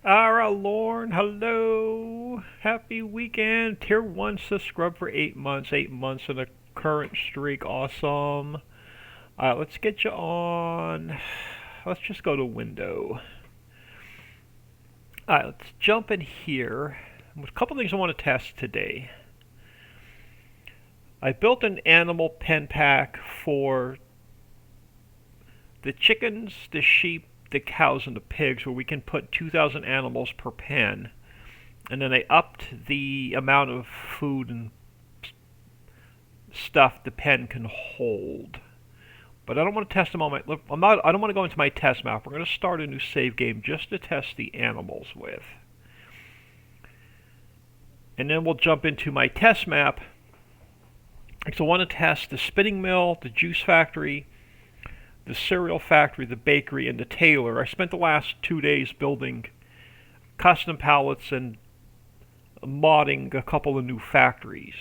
Ara Lorne, hello. Happy weekend. Tier 1 scrub for 8 months. 8 months in a current streak. Awesome. Alright, let's get you on. Let's just go to window. Alright, let's jump in here. There's a couple things I want to test today. I built an animal pen pack for the chickens, the sheep, the cows, and the pigs, where we can put 2,000 animals per pen. And then I upped the amount of food and stuff the pen can hold. But I don't want to test them on my. I don't want to go into my test map. We're going to start a new save game just to test the animals with. And then we'll jump into my test map. So I want to test the spinning mill, the juice factory, the cereal factory, the bakery, and the Tailor. I spent the last 2 days building custom pallets and modding a couple of new factories.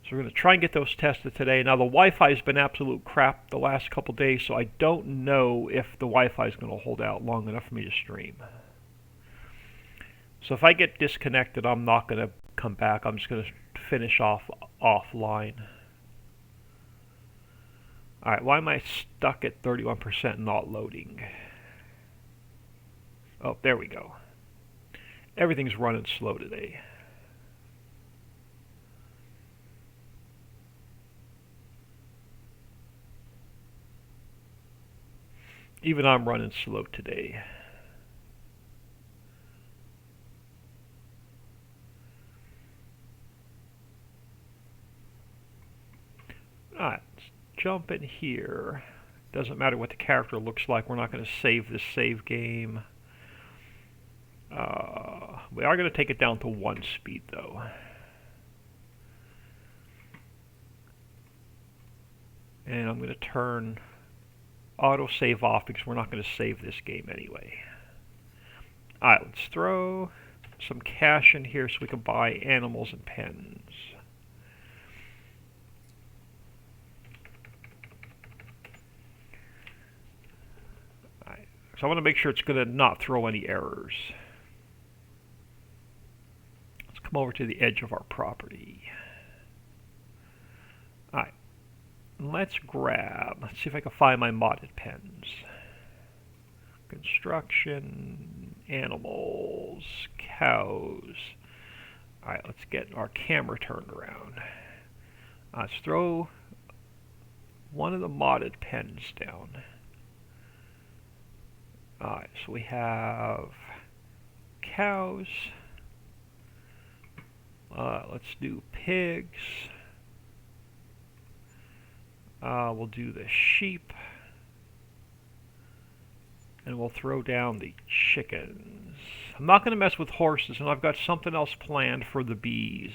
So we're going to try and get those tested today. Now the Wi-Fi has been absolute crap the last couple days, so I don't know if the Wi-Fi is going to hold out long enough for me to stream. So if I get disconnected, I'm not going to come back. I'm just going to finish off offline. Alright, why am I stuck at 31% not loading? Oh, there we go. Everything's running slow today. Even I'm running slow today. Alright, let's jump in here. Doesn't matter what the character looks like. We're not going to save this save game. We are going to take it down to 1 speed, though. And I'm going to turn autosave off because we're not going to save this game anyway. Alright, let's throw some cash in here so we can buy animals and pens. Alright, so I want to make sure it's going to not throw any errors. Let's come over to the edge of our property. Alright. Let's see if I can find my modded pens. Construction, animals, cows. Alright, let's get our camera turned around. Let's throw one of the modded pens down. Alright, so we have cows. Let's do pigs. We'll do the sheep. And we'll throw down the chickens. I'm not going to mess with horses, and I've got something else planned for the bees.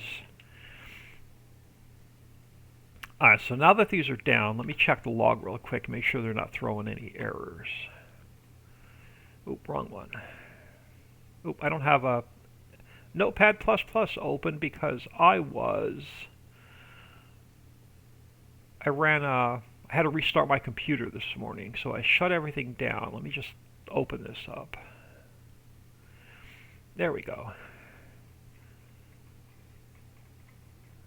Alright, so now that these are down, let me check the log real quick, make sure they're not throwing any errors. Oop, wrong one. Oop, I don't have a Notepad++ open because I had to restart my computer this morning, so I shut everything down. Let me just open this up. There we go.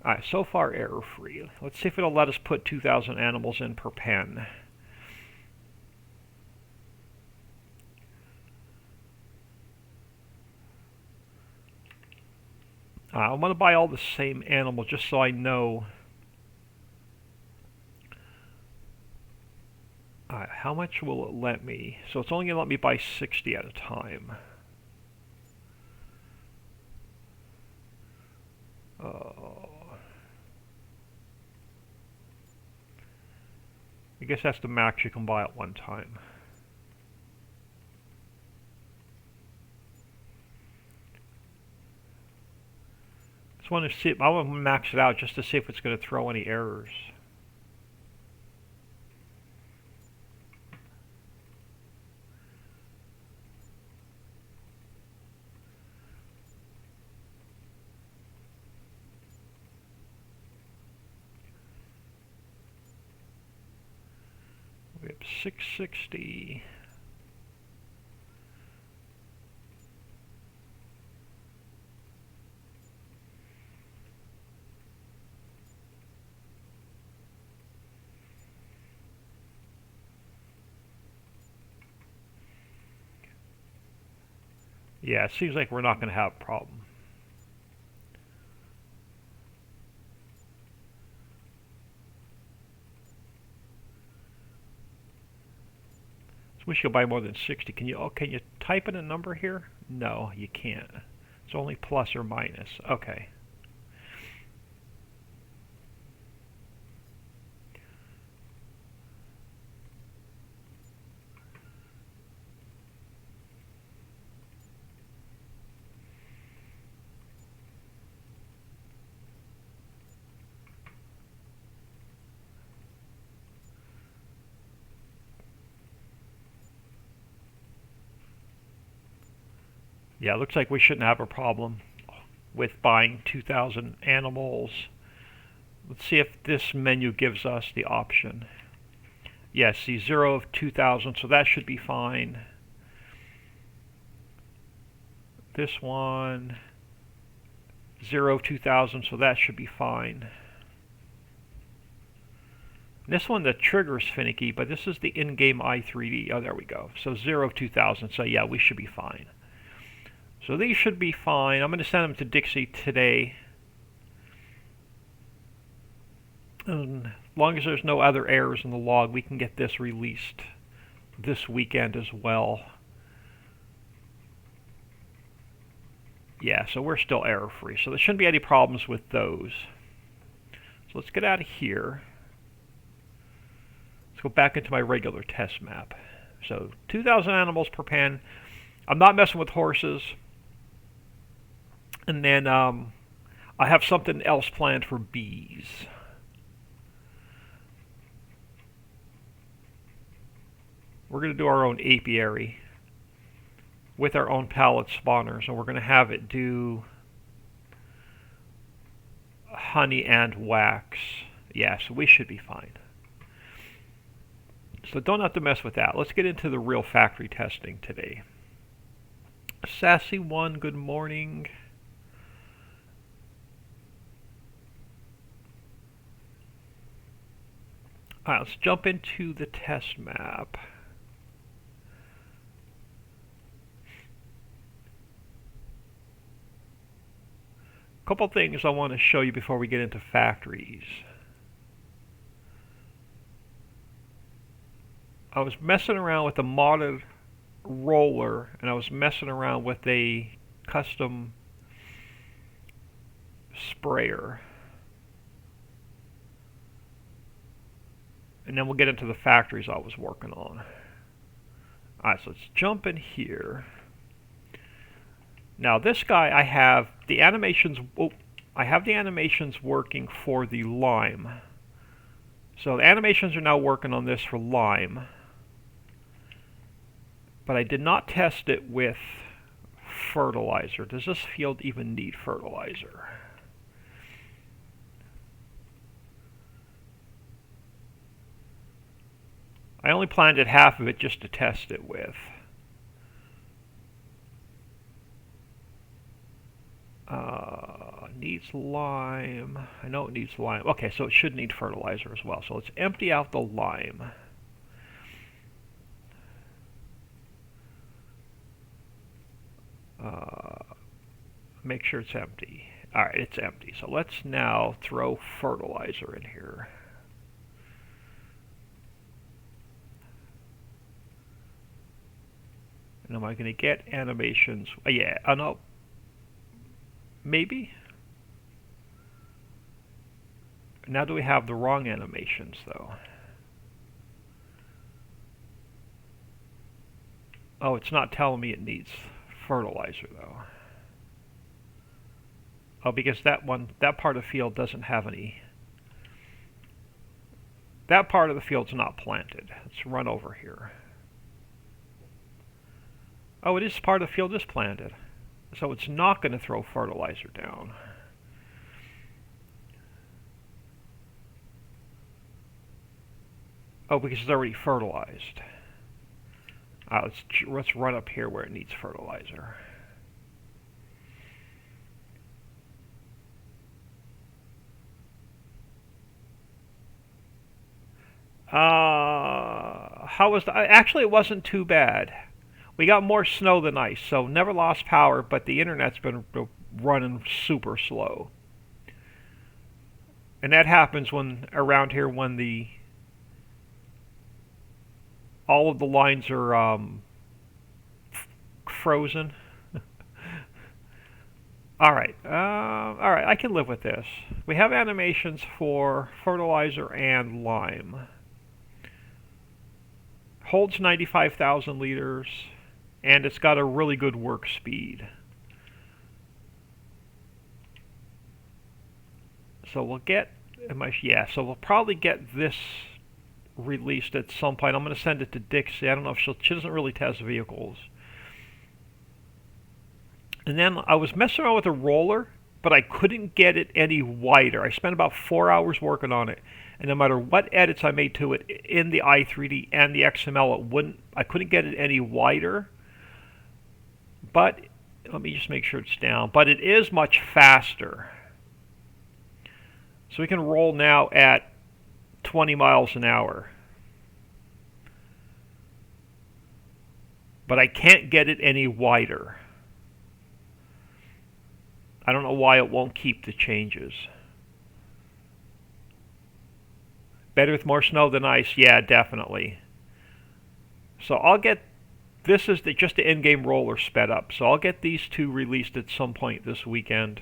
Alright, so far error-free. Let's see if it'll let us put 2,000 animals in per pen. I want to buy all the same animal just so I know. How much will it let me? So it's only going to let me buy 60 at a time. I guess that's the max you can buy at one time. Just want to see. I want to max it out just to see if it's going to throw any errors. We have 660. Yeah, it seems like we're not going to have a problem. So we should buy more than 60. Can you type in a number here? No, you can't. It's only plus or minus. Okay. Yeah, it looks like we shouldn't have a problem with buying 2,000 animals. Let's see if this menu gives us the option. Yes, see 0 of 2,000, so that should be fine. This one, 0 of 2,000, so that should be fine. This one, the trigger is finicky, but this is the in-game i3D. Oh, there we go. So 0 of 2,000, so yeah, we should be fine. So these should be fine. I'm going to send them to Dixie today. And as long as there's no other errors in the log, we can get this released this weekend as well. Yeah, so we're still error-free. So there shouldn't be any problems with those. So let's get out of here. Let's go back into my regular test map. So 2,000 animals per pen. I'm not messing with horses. And then I have something else planned for bees. We're going to do our own apiary with our own pallet spawners, and we're going to have it do honey and wax. Yeah, so we should be fine. So don't have to mess with that. Let's get into the real factory testing today. Sassy1, good morning. Alright, let's jump into the test map. A couple things I want to show you before we get into factories. I was messing around with a modded roller, and I was messing around with a custom sprayer. And then we'll get into the factories I was working on. Alright, so let's jump in here. Now this guy, I have the animations working for the lime. So the animations are now working on this for lime. But I did not test it with fertilizer. Does this field even need fertilizer? I only planted half of it just to test it with. Needs lime. I know it needs lime. Okay, so it should need fertilizer as well. So let's empty out the lime. Make sure it's empty. Alright, it's empty. So let's now throw fertilizer in here. And am I going to get animations? Yeah, oh no. Maybe? Now do we have the wrong animations though? Oh, it's not telling me it needs fertilizer though. Oh, because that part of the field doesn't have any. That part of the field's not planted. Let's run over here. Oh, it is part of the field is planted. So it's not going to throw fertilizer down. Oh, because it's already fertilized. Let's run up here where it needs fertilizer. How was actually it wasn't too bad. We got more snow than ice, so never lost power, but the internet's been running super slow. And that happens when around here when the all of the lines are frozen. All right, I can live with this. We have animations for fertilizer and lime. Holds 95,000 liters, and it's got a really good work speed. So we'll get, so we'll probably get this released at some point. I'm going to send it to Dixie. I don't know if she doesn't really test vehicles. And then I was messing around with a roller, but I couldn't get it any wider. I spent about 4 hours working on it, and no matter what edits I made to it in the i3D and the XML, I couldn't get it any wider. But let me just make sure it's down. But it is much faster. So we can roll now at 20 miles an hour. But I can't get it any wider. I don't know why it won't keep the changes. Better with more snow than ice? Yeah, definitely. So I'll get, this is just the in-game roller sped up. So I'll get these two released at some point this weekend.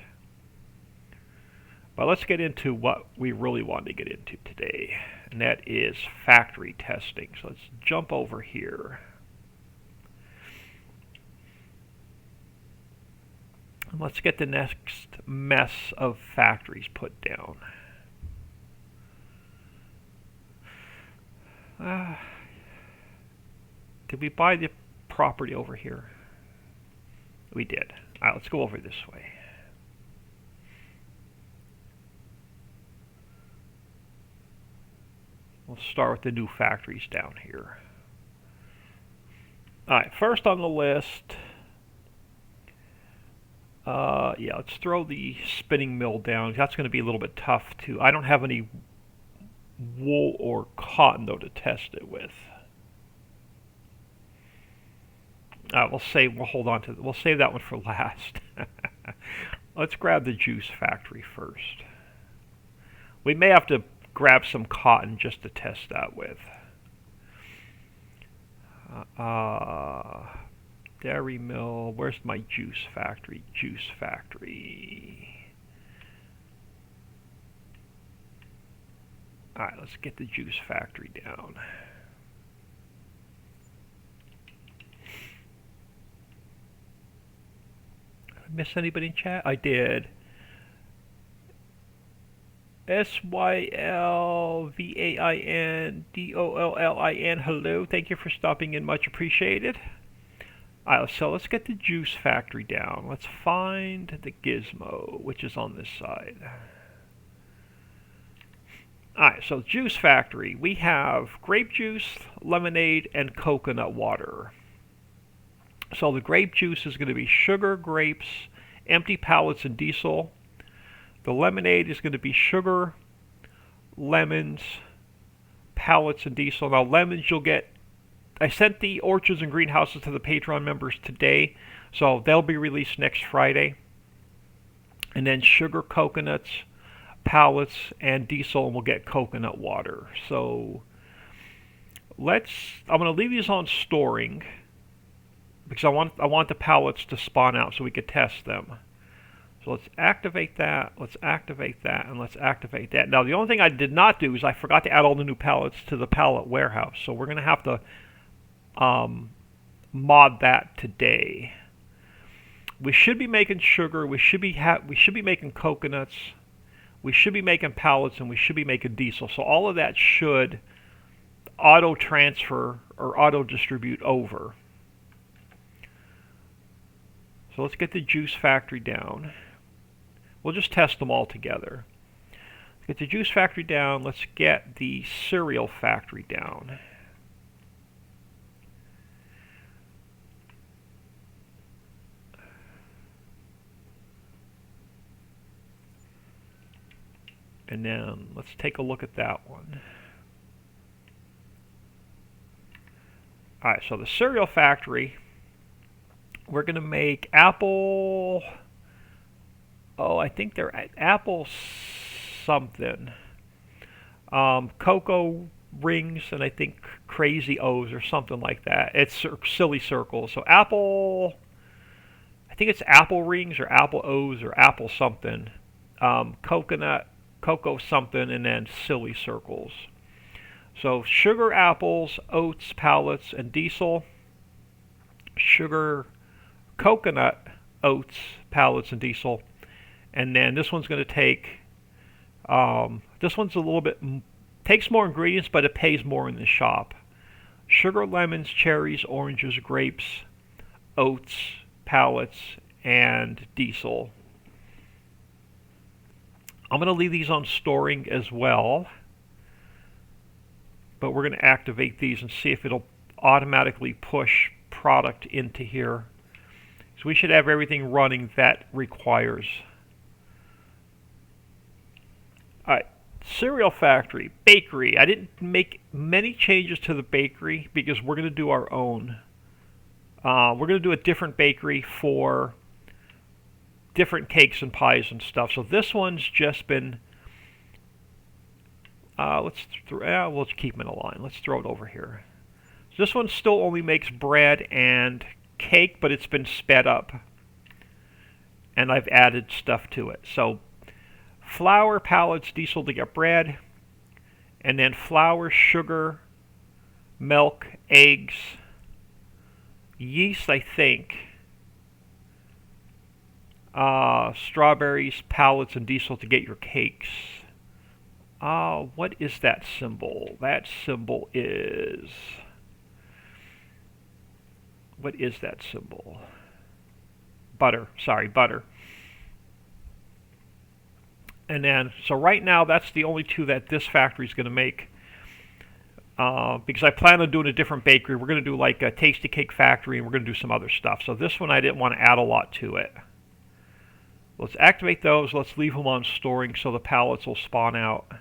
But let's get into what we really want to get into today. And that is factory testing. So let's jump over here. And let's get the next mess of factories put down. Did we buy the property over here? We did. All right, let's go over this way. We'll start with the new factories down here. All right, first on the list, let's throw the spinning mill down. That's going to be a little bit tough too. I don't have any wool or cotton though to test it with. We'll save that one for last. Let's grab the juice factory first. We may have to grab some cotton just to test that with. Dairy mill. Where's my juice factory? Juice factory. All right, let's get the juice factory down. Did I miss anybody in chat? I did. SYLVAINDOLLIN. Hello, thank you for stopping in. Much appreciated. Alright, so let's get the juice factory down. Let's find the gizmo, which is on this side. Alright, so juice factory. We have grape juice, lemonade, and coconut water. So the grape juice is going to be sugar, grapes, empty pallets, and diesel. The lemonade is going to be sugar, lemons, pallets, and diesel. Now lemons you'll get, I sent the orchards and greenhouses to the Patreon members today, so they'll be released next Friday. And then sugar, coconuts, pallets, and diesel, and we'll get coconut water. So I'm going to leave these on storing because I want the pallets to spawn out so we could test them. So let's activate that, let's activate that, and let's activate that. Now the only thing I did not do is I forgot to add all the new pallets to the pallet warehouse. So we're going to have to mod that today. We should be making sugar, we should be making coconuts, we should be making pallets, and we should be making diesel. So all of that should auto transfer or auto distribute over. So let's get the juice factory down. We'll just test them all together. Let's get the juice factory down. Let's get the cereal factory down. And then let's take a look at that one. Alright, so the cereal factory, We're going to make apple. Oh, I think they're at apple something. Cocoa rings, and I think crazy O's or something like that. It's silly circles. So apple. I think it's apple rings or apple O's or apple something. Coconut, cocoa something, and then silly circles. So sugar apples, oats, pallets, and diesel. Sugar, coconut, oats, pallets, and diesel. And then this one's going to take, this one's a little bit, takes more ingredients, but it pays more in the shop. Sugar, lemons, cherries, oranges, grapes, oats, pallets, and diesel. I'm going to leave these on storing as well, but we're going to activate these and see if it'll automatically push product into here. So we should have everything running that requires. Alright, cereal factory, bakery. I didn't make many changes to the bakery because we're going to do our own. We're going to do a different bakery for different cakes and pies and stuff. So this one's just been, let's keep them in a line. Let's throw it over here. So this one still only makes bread and cake, but it's been sped up. And I've added stuff to it. So flour, pallets, diesel to get bread, and then flour, sugar, milk, eggs, yeast, I think, strawberries, pallets, and diesel to get your cakes. What is that symbol? That symbol is... What is that symbol? Butter. Sorry, butter. And then, so right now, that's the only two that this factory is going to make. Because I plan on doing a different bakery. We're going to do like a Tasty Cake Factory, and we're going to do some other stuff. So this one, I didn't want to add a lot to it. Let's activate those. Let's leave them on storing so the pallets will spawn out.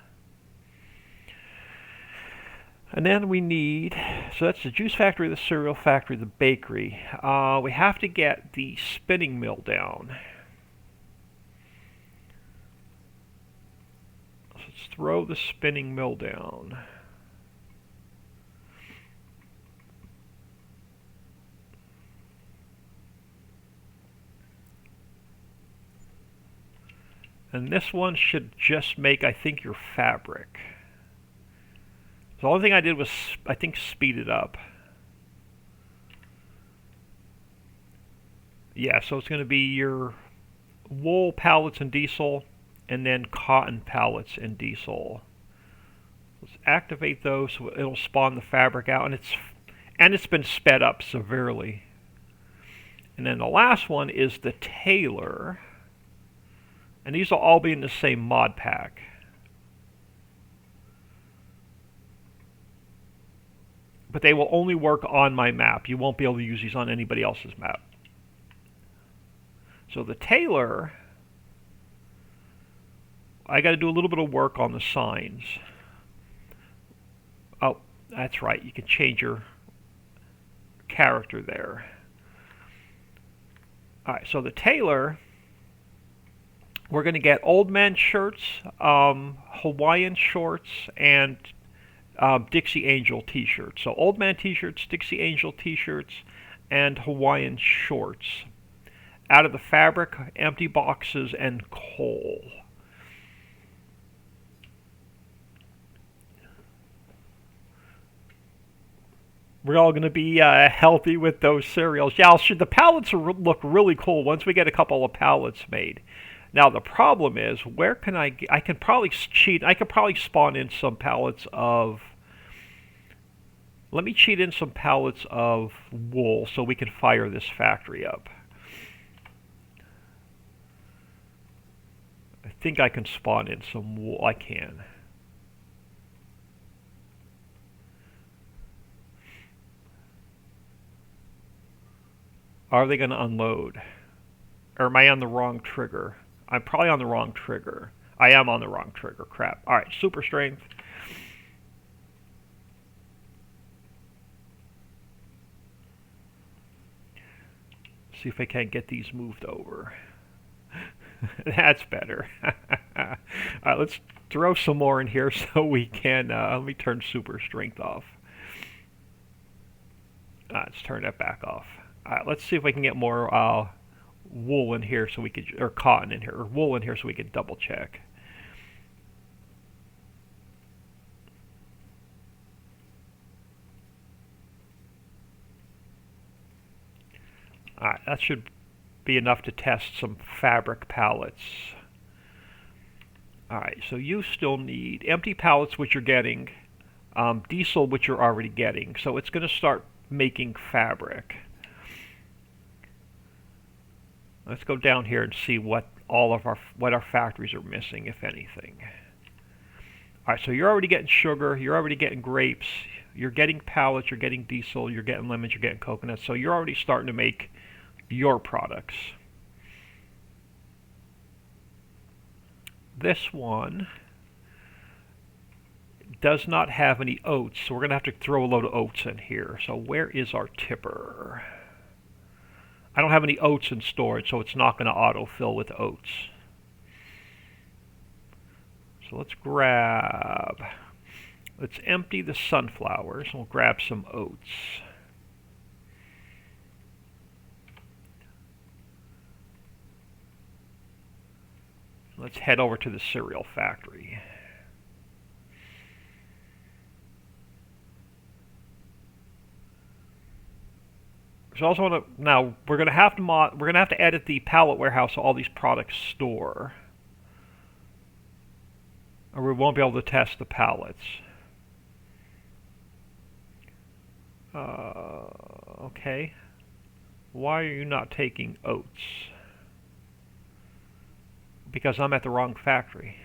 And then we need, so that's the juice factory, the cereal factory, the bakery. We have to get the spinning mill down. Let's throw the spinning mill down. And this one should just make, I think, your fabric. The only thing I did was, I think, speed it up. Yeah, so it's going to be your wool pallets and diesel, and then cotton pallets and diesel. Let's activate those so it'll spawn the fabric out, and it's been sped up severely. And then the last one is the Tailor, and these will all be in the same mod pack. But they will only work on my map. You won't be able to use these on anybody else's map. So the Tailor, I got to do a little bit of work on the signs. Oh, that's right. You can change your character there. All right, so the Tailor, we're going to get old man shirts, Hawaiian shorts, and Dixie Angel t-shirts. So old man t-shirts, Dixie Angel t-shirts, and Hawaiian shorts. Out of the fabric, empty boxes, and coal. We're all going to be healthy with those cereals. Yeah, the pallets look really cool once we get a couple of pallets made. Now the problem is, where can I can probably cheat. I could probably spawn in some pallets of... Let me cheat in some pallets of wool so we can fire this factory up. I think I can spawn in some wool. I can. Are they going to unload? Or am I on the wrong trigger? I'm probably on the wrong trigger. I am on the wrong trigger. Crap. Alright, super strength. See if I can't get these moved over. That's better. Alright, let's throw some more in here so we can, let me turn super strength off. Let's turn that back off. Alright, let's see if we can get more wool in here so we could, or cotton in here, or wool in here so we could double check. Alright, that should be enough to test some fabric pallets. Alright, so you still need empty pallets, which you're getting, diesel, which you're already getting. So it's going to start making fabric. Let's go down here and see what our factories are missing, if anything. Alright, so you're already getting sugar, you're already getting grapes, you're getting pallets, you're getting diesel, you're getting lemons, you're getting coconuts. So you're already starting to make your products. This one does not have any oats, so we're going to have to throw a load of oats in here. So where is our tipper? I don't have any oats in storage, so it's not going to autofill with oats. So let's empty the sunflowers, and we'll grab some oats. Let's head over to the cereal factory. So also want to, now we're going to have to edit the pallet warehouse so all these products store, or we won't be able to test the pallets. Okay. Why are you not taking oats? Because I'm at the wrong factory.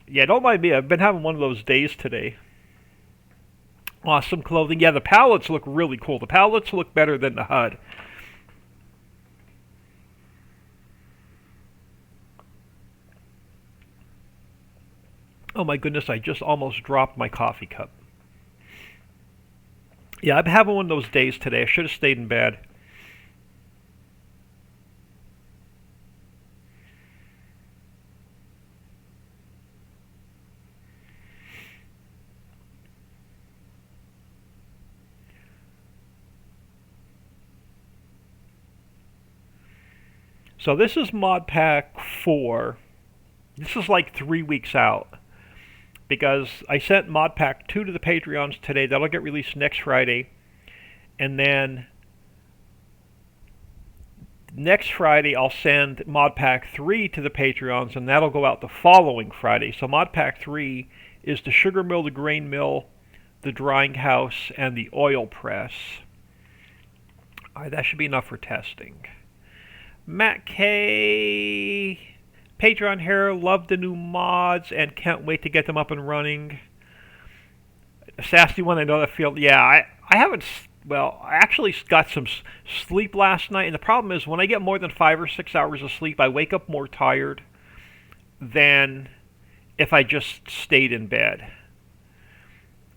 Yeah, don't mind me. I've been having one of those days today. Awesome clothing. Yeah, the pallets look really cool. The pallets look better than the HUD. Oh my goodness, I just almost dropped my coffee cup. Yeah, I'm having one of those days today. I should have stayed in bed. So this is Mod Pack 4. This is like 3 weeks out. Because I sent Mod Pack 2 to the Patreons today. That'll get released next Friday. And then next Friday I'll send Mod Pack 3 to the Patreons, and that'll go out the following Friday. So Mod Pack 3 is the sugar mill, the grain mill, the drying house, and the oil press. Alright, that should be enough for testing. Matt K, Patreon here, love the new mods and can't wait to get them up and running. Sassy one, I know that field. Yeah, I haven't, well, I actually got some sleep last night, and the problem is when I get more than 5 or 6 hours of sleep, I wake up more tired than if I just stayed in bed.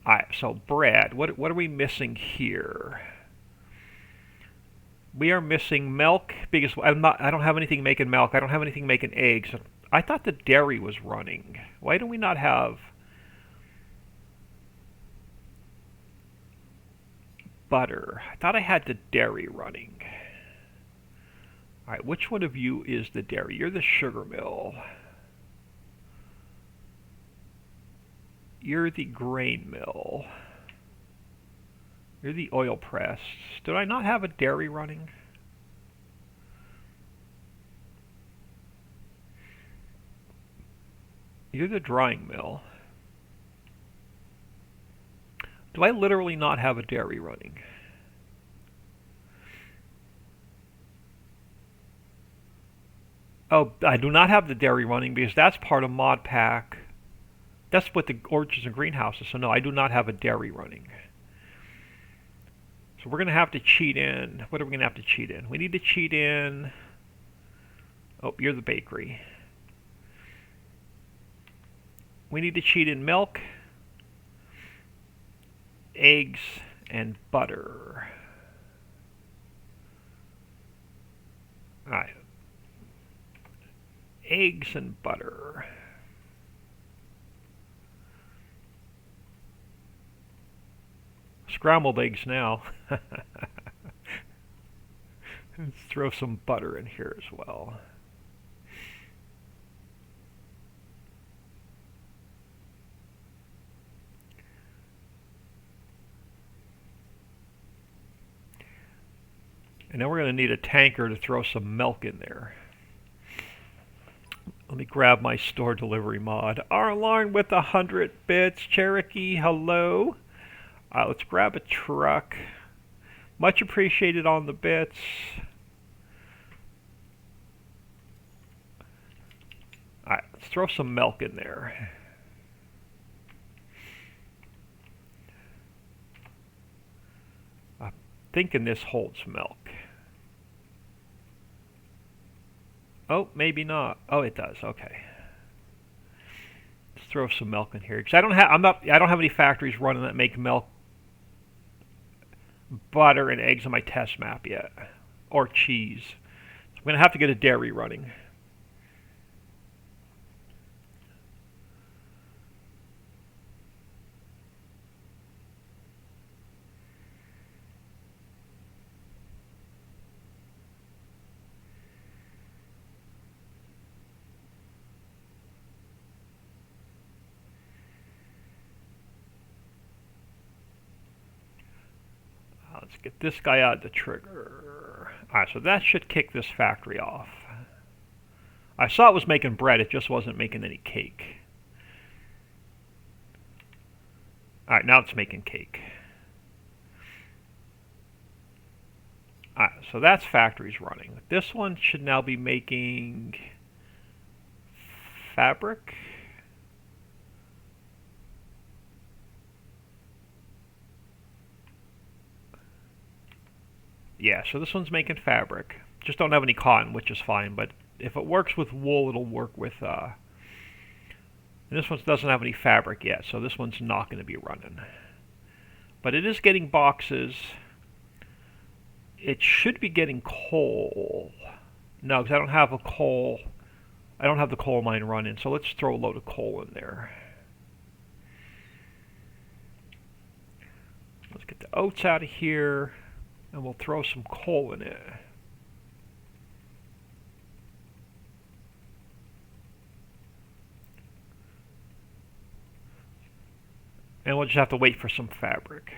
Alright, so Brad, what are we missing here? We are missing milk because I don't have anything making milk. I don't have anything making eggs. I thought the dairy was running. Why do we not have butter? I thought I had the dairy running. Alright, which one of you is the dairy? You're the sugar mill. You're the grain mill. You're the oil press. Did I not have a dairy running? You're the drying mill. Do I literally not have a dairy running? Oh, I do not have the dairy running because that's part of Mod Pack. That's what the orchards and greenhouses. So no, I do not have a dairy running. So we're going to have to cheat in. What are we going to have to cheat in? We need to cheat in. Oh, you're the bakery. We need to cheat in milk, eggs, and butter. Alright. Eggs and butter. Scrambled eggs now. Let's throw some butter in here as well. And then we're going to need a tanker to throw some milk in there. Let me grab my store delivery mod. Our alarm with 100 bits. Cherokee, hello. Let's grab a truck. Much appreciated on the bits. Alright, let's throw some milk in there. I'm thinking this holds milk. Oh, maybe not. Oh, it does. Okay. Let's throw some milk in here because I don't have any factories running that make milk, butter, and eggs on my test map yet, or cheese. So I'm going to have to get a dairy running. Let's get this guy out of the trigger. Alright, so that should kick this factory off. I saw it was making bread, it just wasn't making any cake. Alright, now it's making cake. Alright, so that's factories running. This one should now be making fabric. Yeah, so this one's making fabric. Just don't have any cotton, which is fine, but if it works with wool, it'll work with... and this one doesn't have any fabric yet, so this one's not going to be running. But it is getting boxes. It should be getting coal. No, because I don't have a coal... I don't have the coal mine running, so let's throw a load of coal in there. Let's get the oats out of here. And we'll throw some coal in it. And we'll just have to wait for some fabric.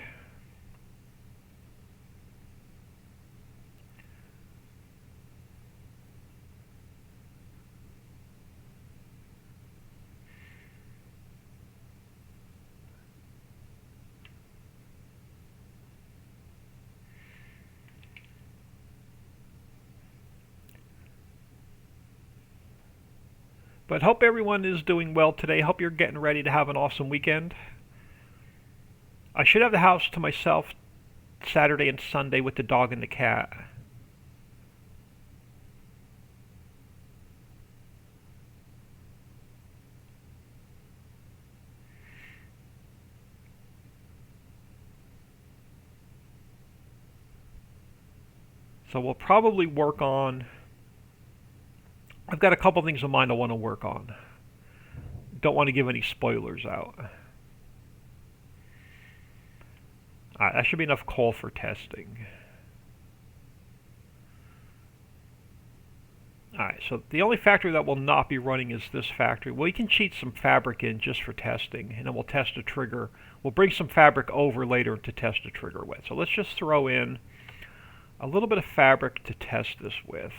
But hope everyone is doing well today. Hope you're getting ready to have an awesome weekend. I should have the house to myself Saturday and Sunday with the dog and the cat. So we'll probably work on... I've got a couple things in mind I want to work on. Don't want to give any spoilers out. Alright, that should be enough coal for testing. Alright, so the only factory that will not be running is this factory. Well, you can cheat some fabric in just for testing, and then we'll test a trigger. We'll bring some fabric over later to test a trigger with. So let's just throw in a little bit of fabric to test this with.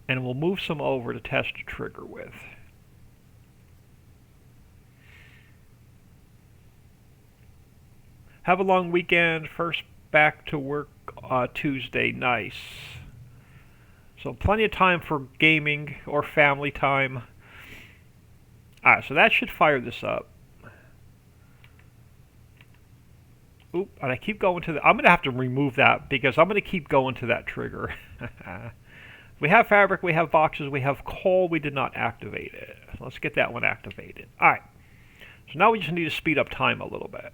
And we'll move some over to test a trigger with. Have a long weekend. First back to work Tuesday. Nice. So plenty of time for gaming or family time. Alright, so that should fire this up. Oop, and I keep going to the... I'm going to have to remove that because I'm going to keep going to that trigger. We have fabric, we have boxes, we have coal, we did not activate it. Let's get that one activated. All right. So now we just need to speed up time a little bit.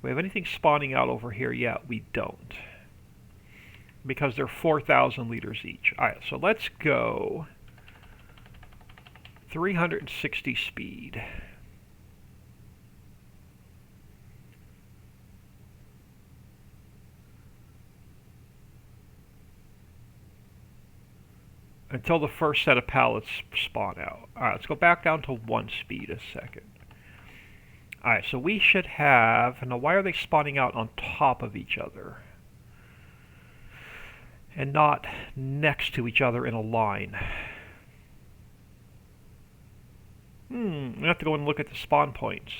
We have anything spawning out over here yet? We don't. Because they're 4,000 liters each. All right, so let's go 360 speed. Until the first set of pallets spawn out. All right, let's go back down to 1 speed a second. All right, so we should have, now why are they spawning out on top of each other and not next to each other in a line? We have to go and look at the spawn points.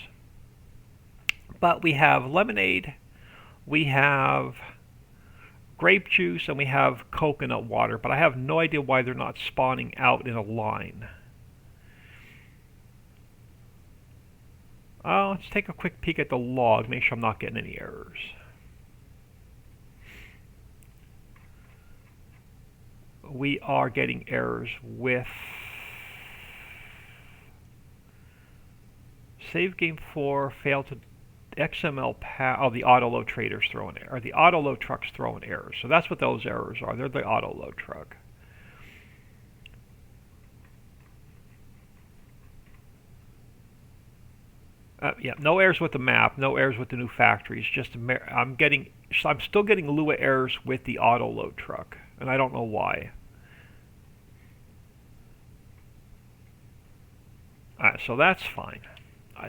But we have lemonade, we have grape juice, and we have coconut water, but I have no idea why they're not spawning out in a line. Let's take a quick peek at the log, make sure I'm not getting any errors. We are getting errors with save game 4, failed to XML the auto-load traders throwing errors, or the auto-load trucks throwing errors. So that's what those errors are. They're the auto-load truck. Yeah, no errors with the map, no errors with the new factories. Just I'm still getting Lua errors with the auto-load truck, and I don't know why. Alright, so that's fine.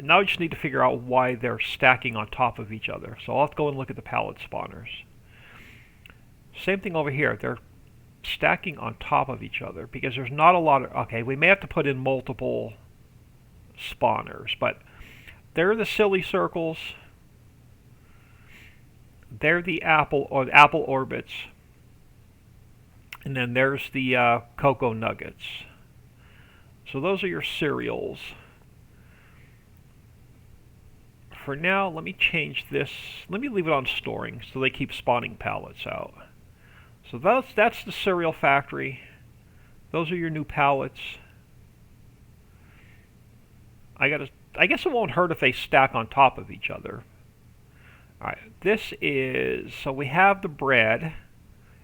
Now we just need to figure out why they're stacking on top of each other. So I'll have to go and look at the pallet spawners. Same thing over here. They're stacking on top of each other because there's not a lot of... Okay, we may have to put in multiple spawners, but they're the silly circles. They're the apple orbits. And then there's the cocoa nuggets. So those are your cereals. For now, let me change this. Let me leave it on storing so they keep spawning pallets out. So that's the cereal factory. Those are your new pallets. I guess it won't hurt if they stack on top of each other. Alright, this is, so we have the bread.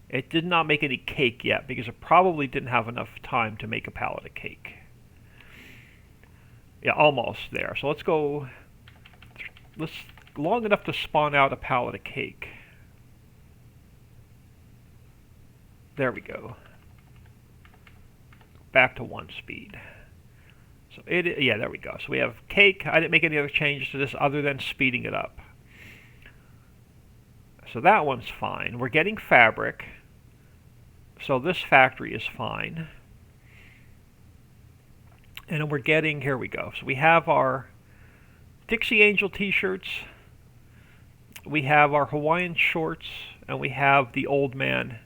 It did not make any cake yet because it probably didn't have enough time to make a pallet of cake. Yeah, almost there. So let's go, long enough to spawn out a pallet of cake. There we go. Back to 1 speed. So yeah, there we go. So we have cake. I didn't make any other changes to this other than speeding it up. So that one's fine. We're getting fabric. So this factory is fine. And we're getting, here we go. So we have our Dixie Angel t-shirts. We have our Hawaiian shorts. And we have the Old Man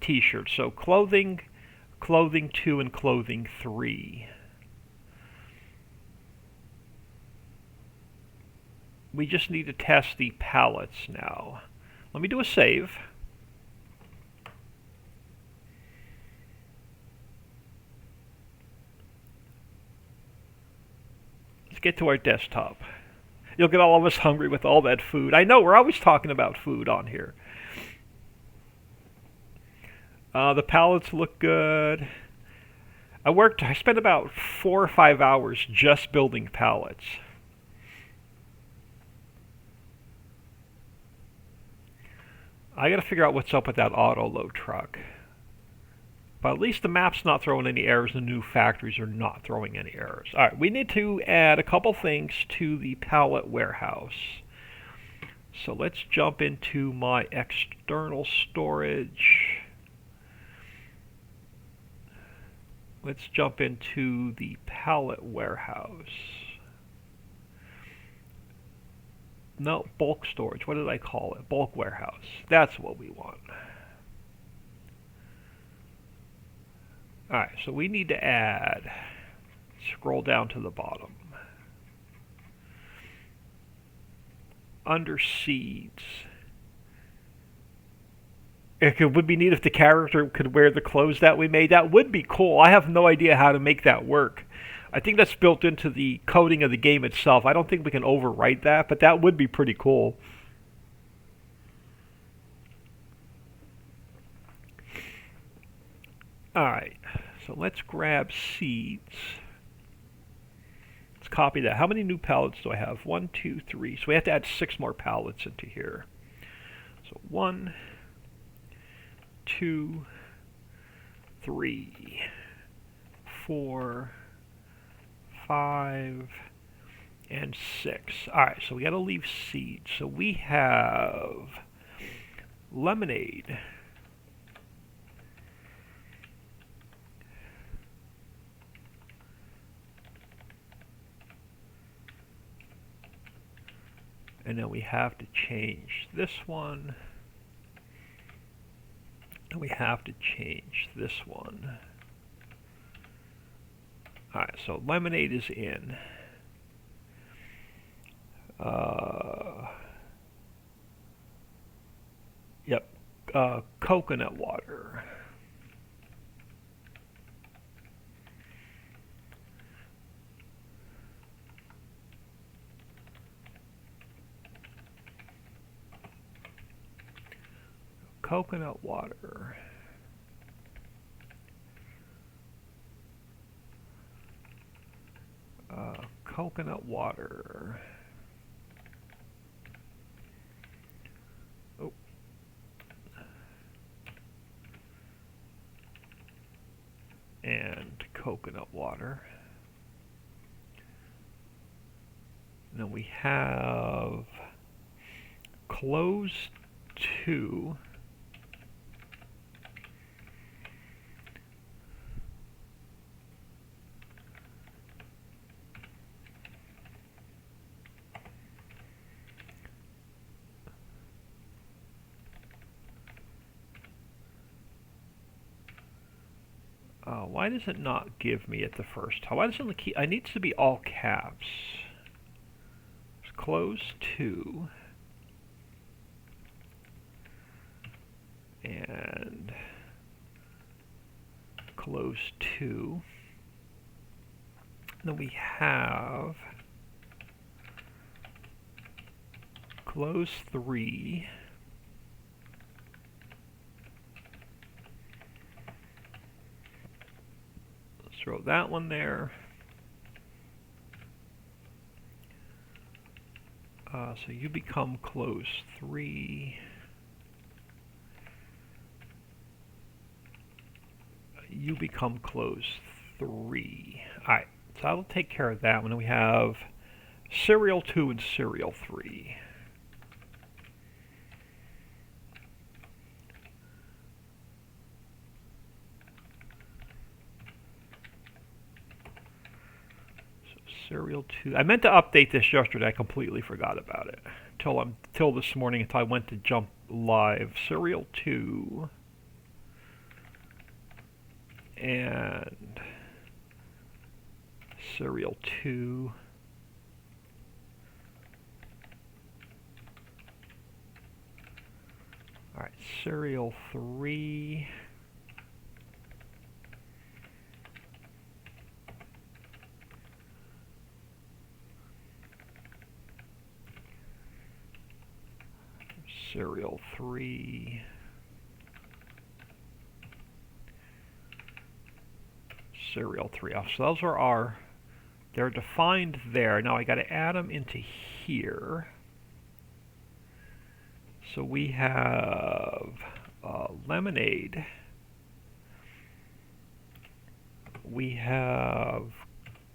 t-shirts. So clothing, clothing 2, and clothing 3. We just need to test the pallets now. Let me do a save. Let's get to our desktop. You'll get all of us hungry with all that food. I know, we're always talking about food on here. The pallets look good. I spent about 4 or 5 hours just building pallets. I gotta figure out what's up with that auto-load truck. But at least the map's not throwing any errors, the new factories are not throwing any errors. Alright, we need to add a couple things to the pallet warehouse. So let's jump into my external storage. Let's jump into the pallet warehouse. No, bulk storage. What did I call it? Bulk warehouse. That's what we want. Alright, so we need to add, scroll down to the bottom. Under seeds. It would be neat if the character could wear the clothes that we made. That would be cool. I have no idea how to make that work. I think that's built into the coding of the game itself. I don't think we can overwrite that, but that would be pretty cool. Alright, so let's grab seeds. Let's copy that. How many new pallets do I have? 1, 2, 3. So we have to add 6 more pallets into here. So 1, 2, 3, 4, 5, and 6. Alright, so we gotta leave seeds. So we have lemonade. And then we have to change this one. And we have to change this one. Alright, so lemonade is in. Yep, coconut water. Coconut water. Coconut water. Oh. And coconut water. And then we have close to. Why does it not give me at the first time? Why doesn't the key? It needs to be all caps. Close to. And close to. Then we have close 3. Let's throw that one there. So you become close 3. You become close 3. Alright, so I'll take care of that when we have serial 2 and serial 3. Serial 2. I meant to update this yesterday. I completely forgot about it. Till this morning until I went to jump live. Serial 2. And serial 2. Alright, serial 3. Serial 3. Serial 3. So those are they're defined there. Now I got to add them into here. So we have lemonade. We have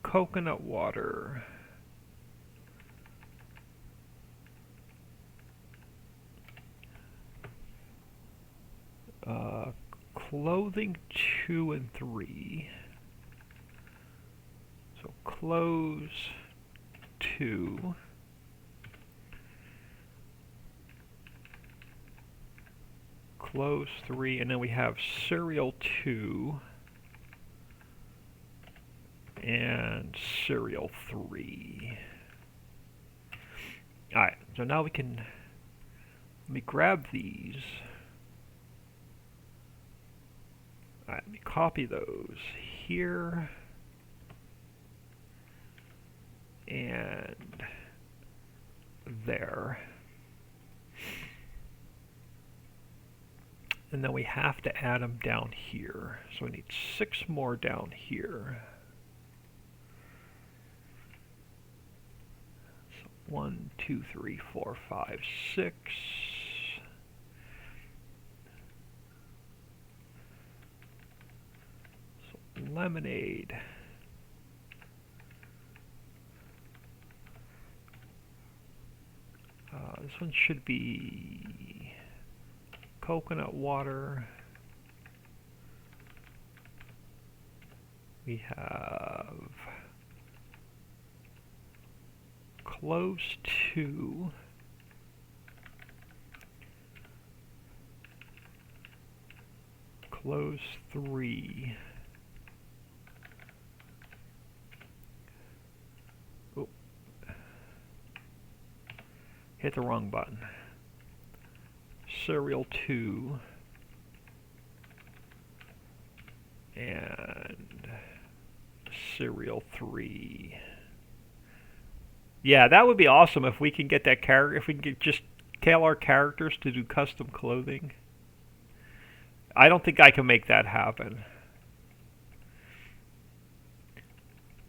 coconut water. Clothing 2 and 3. So clothes 2. Clothes 3, and then we have cereal 2 and cereal 3. Alright, so now we can let me grab these. Alright, let me copy those here. And there. And then we have to add them down here. So we need 6 more down here. So 1, 2, 3, 4, 5, 6. So lemonade. This one should be coconut water. We have close 2. Close 3. Hit the wrong button. Cereal 2 and cereal 3. Yeah, that would be awesome if we can get that character. If we can get just Tailor characters to do custom clothing. I don't think I can make that happen.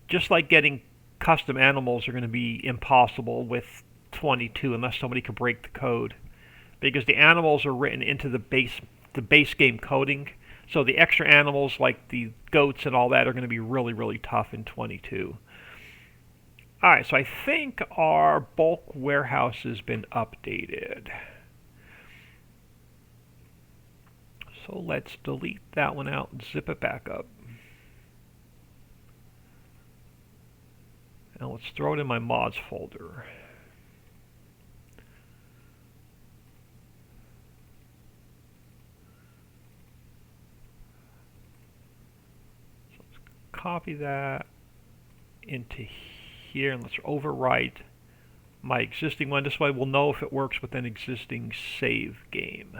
Just like getting custom animals are going to be impossible with 22 unless somebody could break the code, because the animals are written into the base game coding. So the extra animals like the goats and all that are going to be really, really tough in 22. Alright, so I think our bulk warehouse has been updated. So let's delete that one out and zip it back up. And let's throw it in my mods folder. Copy that into here and let's overwrite my existing one. This way we'll know if it works with an existing save game.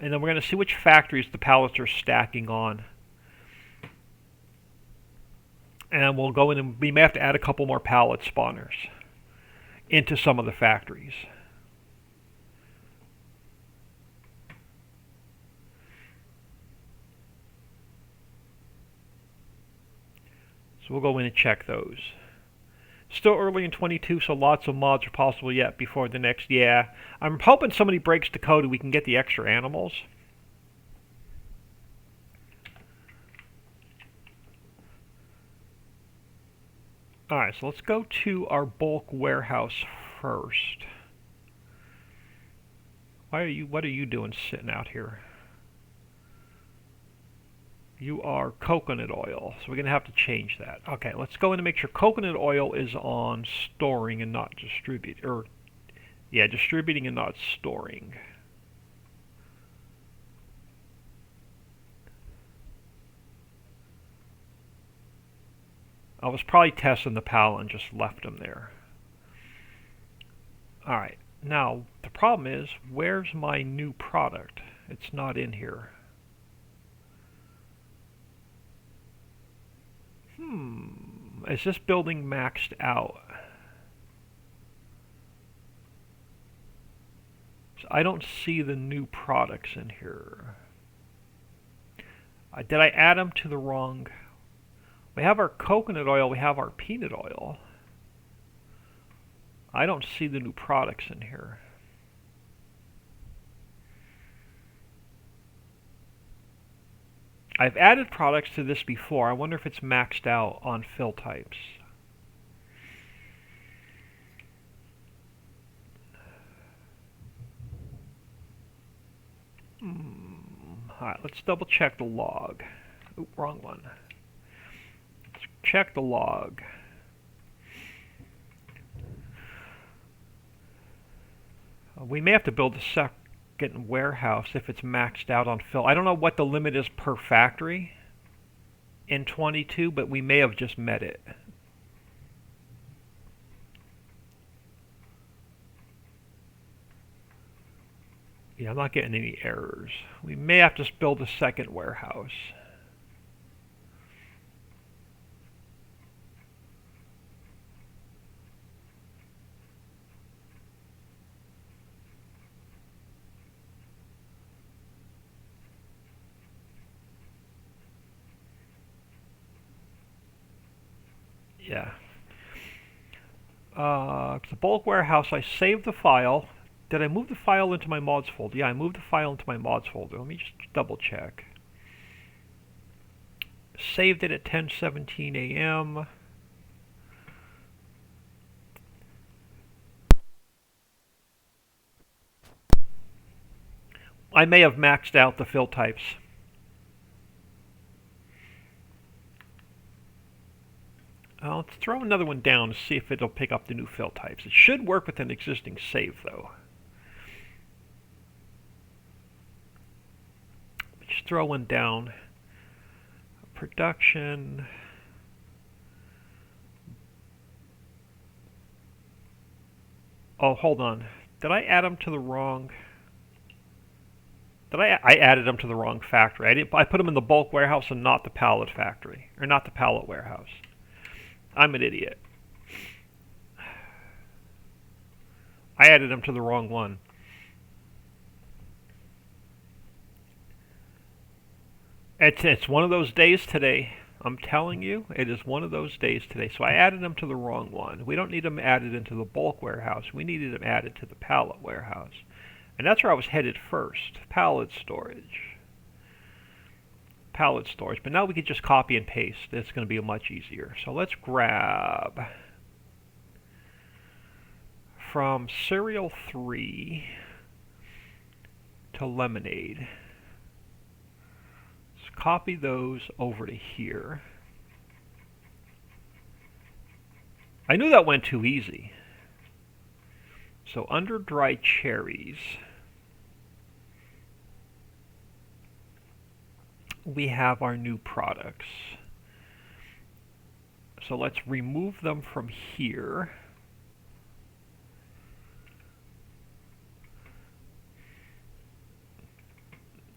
And then we're going to see which factories the pallets are stacking on. And we'll go in and we may have to add a couple more pallet spawners into some of the factories. So we'll go in and check those. Still early in 22, so lots of mods are possible yet before the next. Yeah, I'm hoping somebody breaks the code and we can get the extra animals. Alright, so let's go to our bulk warehouse first. What are you doing sitting out here? You are coconut oil, so we're going to have to change that. Okay, let's go in and make sure coconut oil is on storing and not distribute, or yeah, distributing and not storing. I was probably testing the pallet and just left them there. Alright, now the problem is, where's my new product? It's not in here. Is this building maxed out? So I don't see the new products in here. Did I add them to the wrong... We have our coconut oil, we have our peanut oil. I don't see the new products in here. I've added products to this before. I wonder if it's maxed out on fill types. Alright, let's double check the log. Oop, wrong one. Let's check the log. We may have to build a second warehouse if it's maxed out on fill. I don't know what the limit is per factory in 22, but we may have just met it. Yeah, I'm not getting any errors. We may have to build a second warehouse. Yeah. The bulk warehouse, I saved the file. Did I move the file into my mods folder? Yeah, I moved the file into my mods folder. Let me just double check. Saved it at 10:17 a.m. I may have maxed out the fill types. Let's throw another one down to see if it'll pick up the new fill types. It should work with an existing save, though. Let's throw one down. Production. Oh, hold on. Did I add them to the wrong... I added them to the wrong factory. I put them in the bulk warehouse and not the pallet factory. Or not the pallet warehouse. I'm an idiot. I added them to the wrong one. It's one of those days today. I'm telling you, it is one of those days today. So I added them to the wrong one. We don't need them added into the bulk warehouse. We needed them added to the pallet warehouse. And that's where I was headed first. Pallet storage. Pallet storage. But now we can just copy and paste. It's going to be much easier. So let's grab from cereal 3 to lemonade. Let's copy those over to here. I knew that went too easy. So under dried cherries, we have our new products. So let's remove them from here.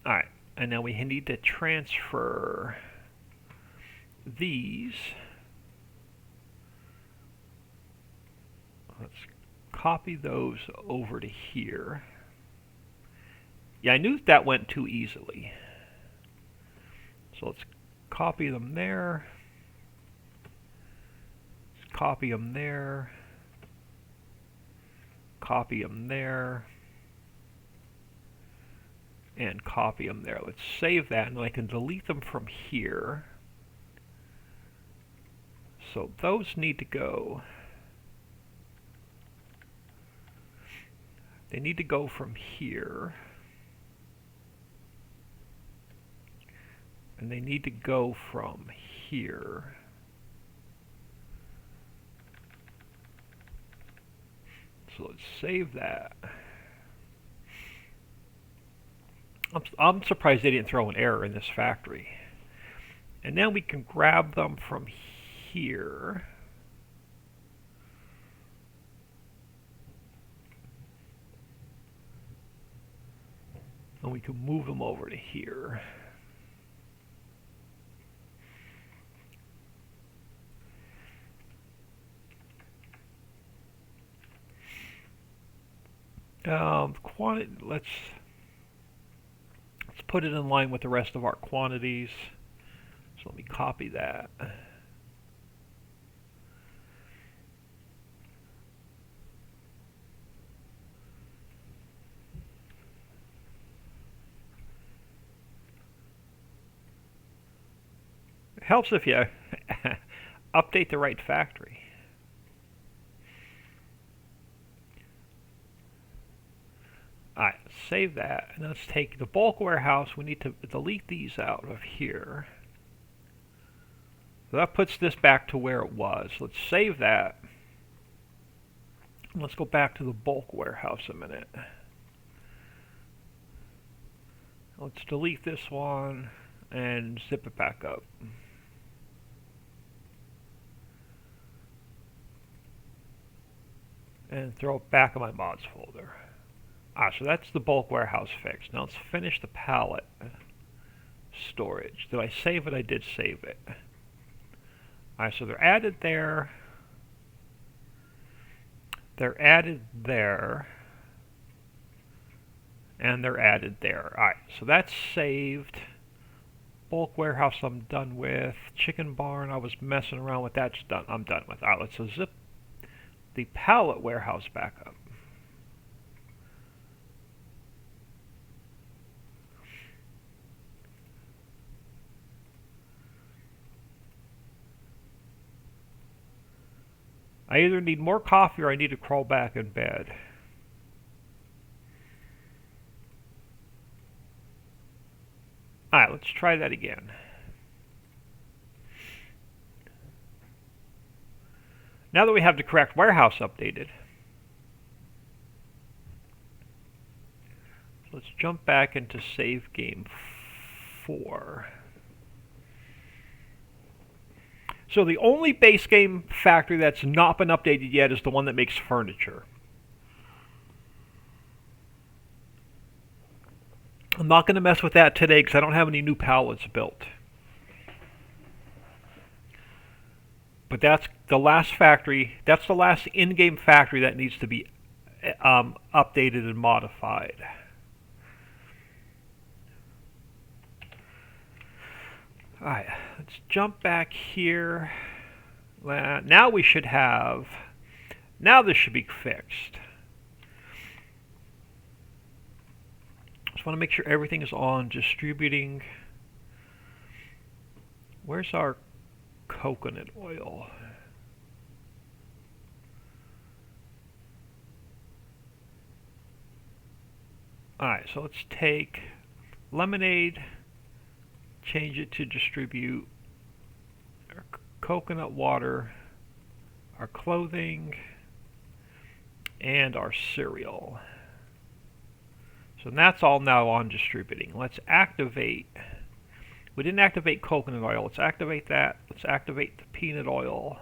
Alright, and now we need to transfer these. Let's copy those over to here. Yeah, I knew that went too easily. So let's copy them there. Let's copy them there. Copy them there. And copy them there. Let's save that, and then I can delete them from here. So those need to go. They need to go from here. And they need to go from here. So let's save that. I'm surprised they didn't throw an error in this factory. And now we can grab them from here. And we can move them over to here. Let's put it in line with the rest of our quantities. So let me copy that. It helps if you update the right factory. Alright, save that. And let's take the bulk warehouse. We need to delete these out of here. So that puts this back to where it was. Let's save that. Let's go back to the bulk warehouse a minute. Let's delete this one and zip it back up. And throw it back in my mods folder. So that's the bulk warehouse fixed. Now let's finish the pallet storage. Did I save it? I did save it. Alright, so they're added there. They're added there. And they're added there. Alright, so that's saved. Bulk warehouse I'm done with. Chicken barn I was messing around with. That's done. I'm done with. Alright, let's zip the pallet warehouse back up. I either need more coffee or I need to crawl back in bed. Alright, let's try that again. Now that we have the correct warehouse updated, let's jump back into save game 4. So the only base game factory that's not been updated yet is the one that makes furniture. I'm not going to mess with that today because I don't have any new pallets built. But that's the last factory, that's the last in-game factory that needs to be updated and modified. Alright, let's jump back here. Now we should have, now this should be fixed. Just want to make sure everything is on distributing. Where's our coconut oil? Alright, so let's take lemonade, change it to distribute our coconut water, our clothing, and our cereal. So that's all now on distributing. Let's activate. We didn't activate coconut oil. Let's activate that. Let's activate the peanut oil.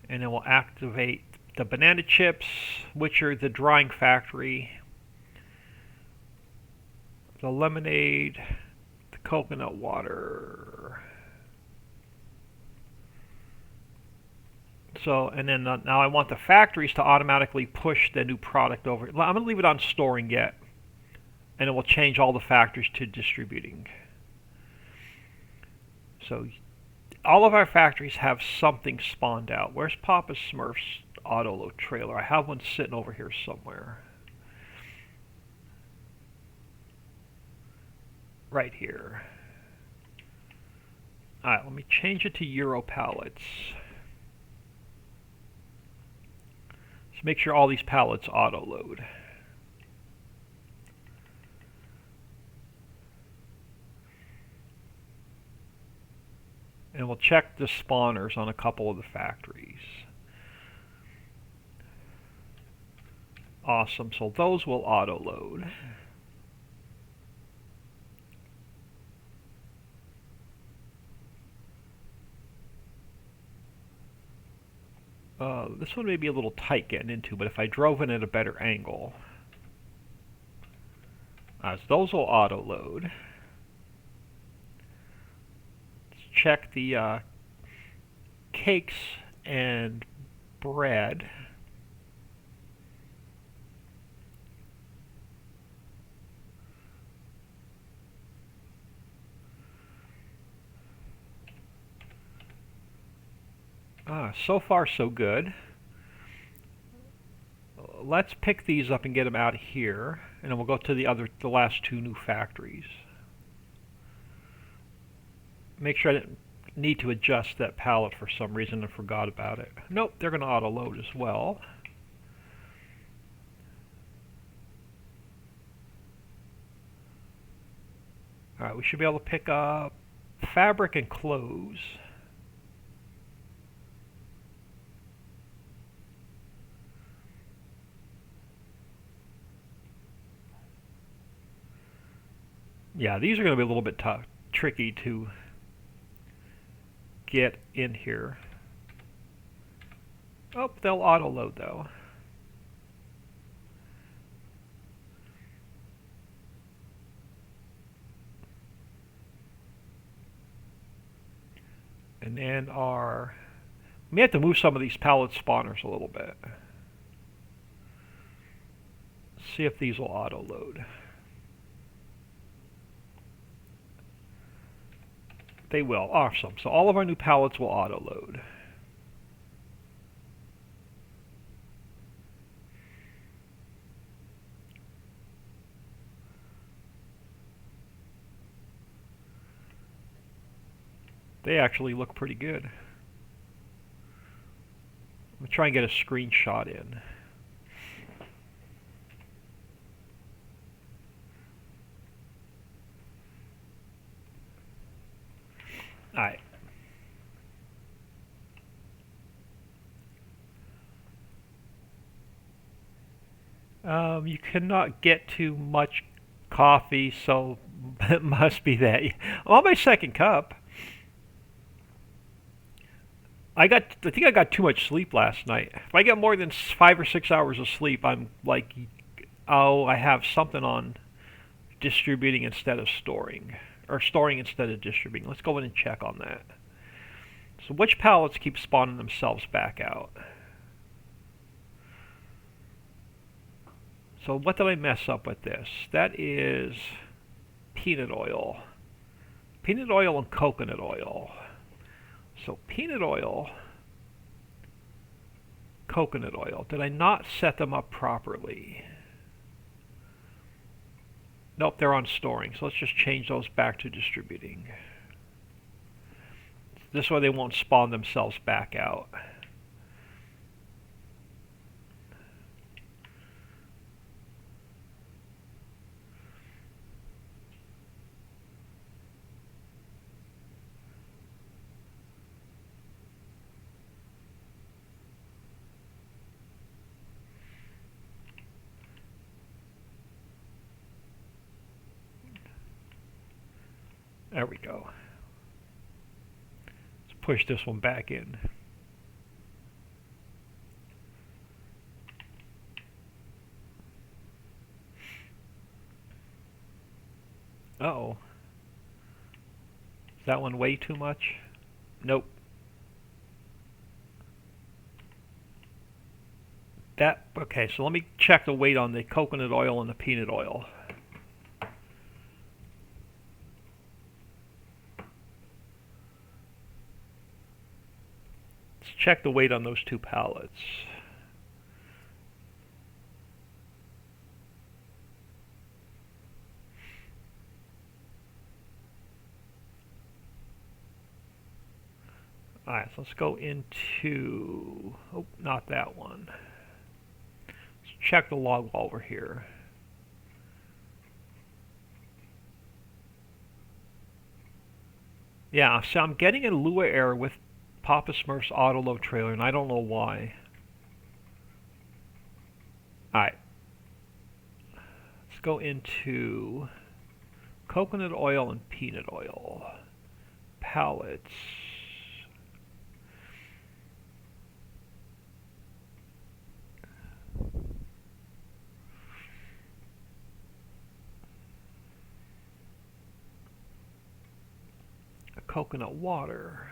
And then we'll activate the banana chips, which are the drying factory, the lemonade, the coconut water. So, and then now I want the factories to automatically push the new product over. I'm going to leave it on storing yet. And it will change all the factories to distributing. So, all of our factories have something spawned out. Where's Papa Smurf's autoload trailer? I have one sitting over here somewhere. Right here. Alright, let me change it to Euro pallets. Let's make sure all these pallets auto-load. And we'll check the spawners on a couple of the factories. Awesome, so those will auto-load. This one may be a little tight getting into, but if I drove it at a better angle. So those will auto-load. Let's check the cakes and bread. So far so good. Let's pick these up and get them out of here, and then we'll go to the last two new factories. Make sure I didn't need to adjust that palette for some reason and forgot about it. Nope, they're going to auto-load as well. Alright, we should be able to pick up fabric and clothes. Yeah, these are going to be a little bit tough, tricky to get in here. Oh, they'll auto-load though. And then we may have to move some of these pallet spawners a little bit. See if these will auto load. They will. Awesome. So all of our new pallets will auto load. They actually look pretty good. I'm going to try and get a screenshot in. Alright. You cannot get too much coffee, so it must be that. I'm on my second cup. I think I got too much sleep last night. If I get more than 5 or 6 hours of sleep, I'm like, oh, I have something on distributing instead of storing, or storing instead of distributing. Let's go in and check on that. So which pallets keep spawning themselves back out? So what did I mess up with this? That is peanut oil. Peanut oil and coconut oil. So peanut oil, coconut oil. Did I not set them up properly? Nope, they're on storing. So let's just change those back to distributing. This way they won't spawn themselves back out. There we go. Let's push this one back in. Uh-oh. Is that one way too much? Nope. Okay, so let me check the weight on the coconut oil and the peanut oil. Let's check the weight on those two pallets. Alright, so let's go into, oh, not that one. Let's check the log while we're here. Yeah, so I'm getting a Lua error with Papa Smurf's autoload trailer, and I don't know why. Alright. Let's go into coconut oil and peanut oil. Pallets. Coconut water,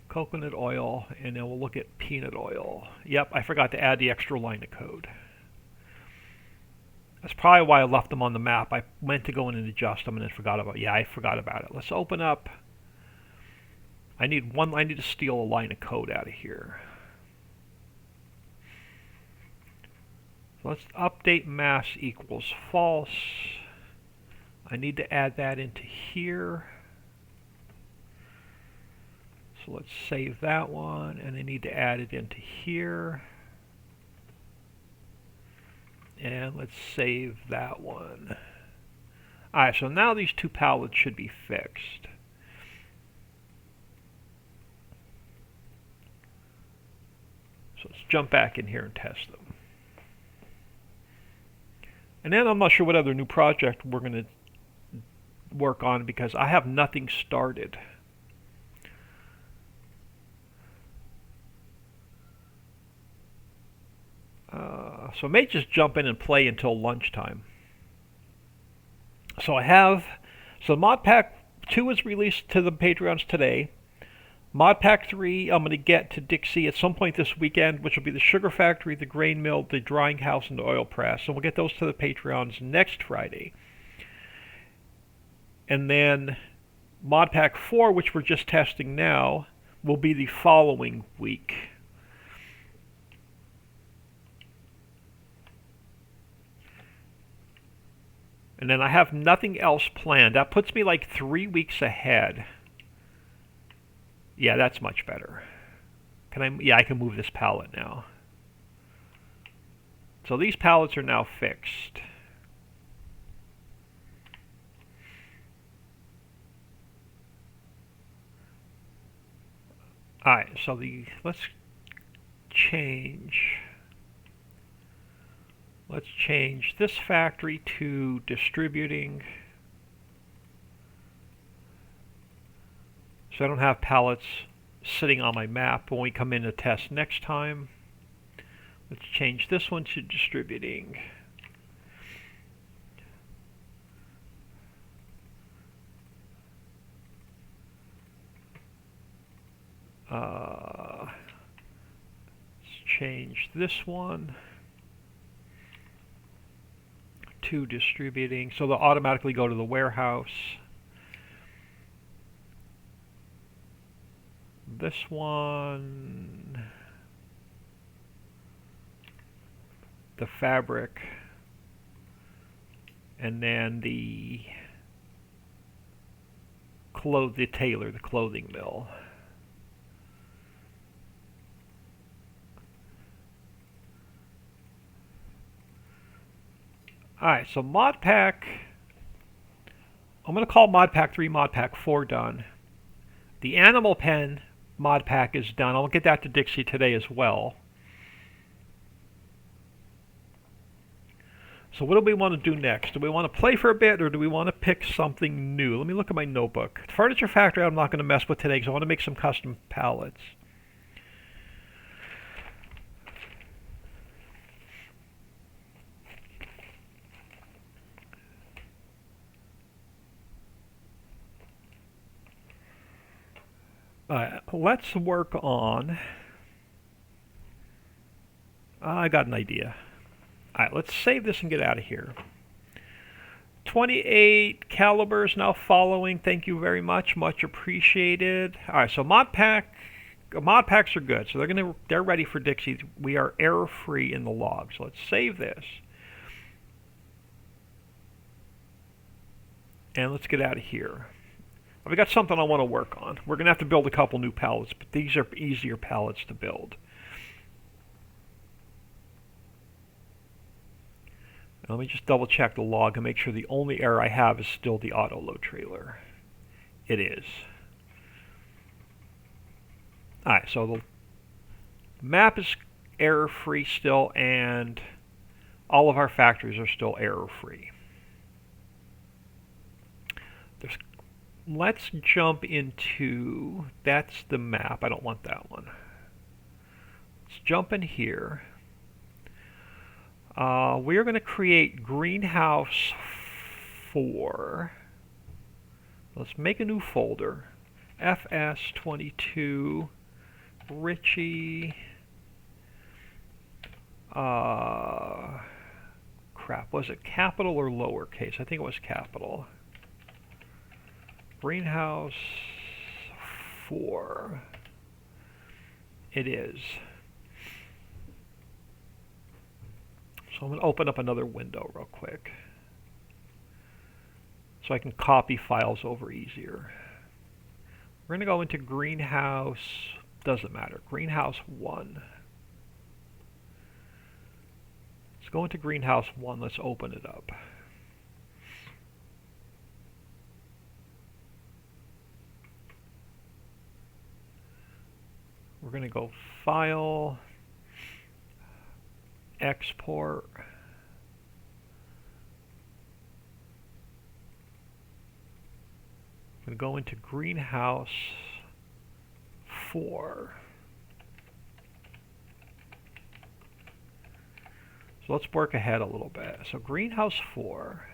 coconut oil, and then we'll look at peanut oil. Yep, I forgot to add the extra line of code. That's probably why I left them on the map. I meant to go in and adjust them and then forgot about it. Yeah, I forgot about it. Let's open up. I need to steal a line of code out of here. So let's update mass equals false. I need to add that into here. So let's save that one, and I need to add it into here. And let's save that one. Alright, so now these two pallets should be fixed. So let's jump back in here and test them. And then I'm not sure what other new project we're going to work on because I have nothing started. So I may just jump in and play until lunchtime. So the mod pack 2 was released to the Patreons today. Mod Pack 3 I'm going to get to Dixie at some point this weekend, which will be the sugar factory, the grain mill, the drying house, and the oil press. So we'll get those to the Patreons next Friday. And then Mod Pack 4, which we're just testing now, will be the following week. And then I have nothing else planned. That puts me like 3 weeks ahead. Yeah, that's much better. Can I? Yeah, I can move this pallet now. So these pallets are now fixed. Alright, so let's change this factory to distributing, so I don't have pallets sitting on my map when we come in to test next time. Let's change this one to distributing. Let's change this one to distributing, so they'll automatically go to the warehouse. This one, the fabric, and then the Tailor, the clothing mill. Alright, so Mod Pack, I'm going to call Mod Pack 3 Mod Pack 4 done. The Animal Pen Mod Pack is done. I'll get that to Dixie today as well. So what do we want to do next? Do we want to play for a bit, or do we want to pick something new? Let me look at my notebook. The Furniture Factory I'm not going to mess with today because I want to make some custom pallets. Let's work on... I got an idea. Alright, let's save this and get out of here. 28 calibers now following. Thank you very much. Much appreciated. Alright, so mod packs are good. So they're ready for Dixie. We are error-free in the log. So let's save this. And let's get out of here. I've got something I want to work on. We're going to have to build a couple new pallets, but these are easier pallets to build. Let me just double check the log and make sure the only error I have is still the auto load trailer. It is. Alright, so the map is error-free still, and all of our factories are still error-free. Let's jump into, that's the map. I don't want that one. Let's jump in here. We are going to create Greenhouse 4. Let's make a new folder. FS22 Ricci. Crap, was it capital or lowercase? I think it was capital. Greenhouse 4. It is. So I'm going to open up another window real quick so I can copy files over easier. We're going to go into Greenhouse, doesn't matter, Greenhouse 1. Let's go into Greenhouse 1, let's open it up. We're going to go File, Export. I'm going to go into Greenhouse 4. So let's work ahead a little bit. So Greenhouse 4.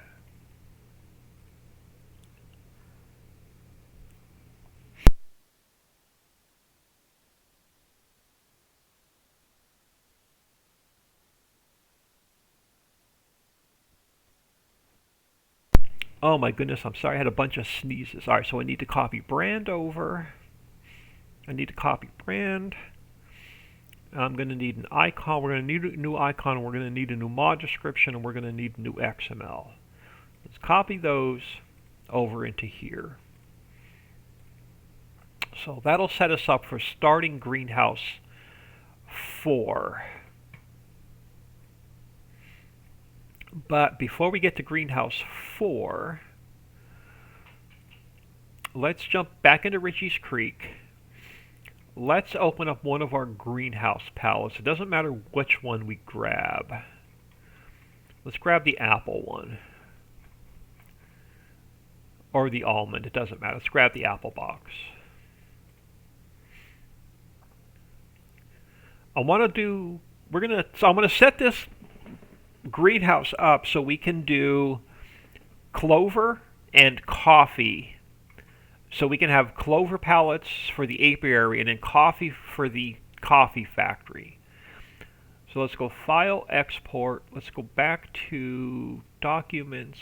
Oh my goodness, I'm sorry, I had a bunch of sneezes. Alright, so I need to copy brand over. I need to copy brand. I'm going to need an icon. We're going to need a new icon. We're going to need a new mod description, and we're going to need new XML. Let's copy those over into here. So that'll set us up for starting Greenhouse 4. But before we get to Greenhouse 4, let's jump back into Ricci's Creek. Let's open up one of our greenhouse palettes. It doesn't matter which one we grab. Let's grab the apple one. Or the almond, it doesn't matter. Let's grab the apple box. I'm gonna set this greenhouse up so we can do clover and coffee. So we can have clover pallets for the apiary and then coffee for the coffee factory. So let's go File, Export. Let's go back to Documents.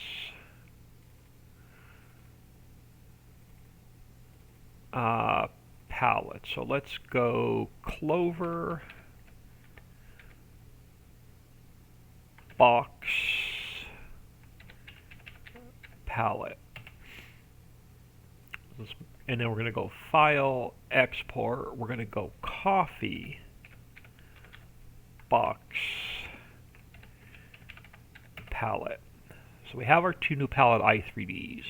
Palette. So let's go Clover, Box, Palette. And then we're going to go File, Export. We're going to go Coffee, Box, Palette. So we have our two new palette i3Ds.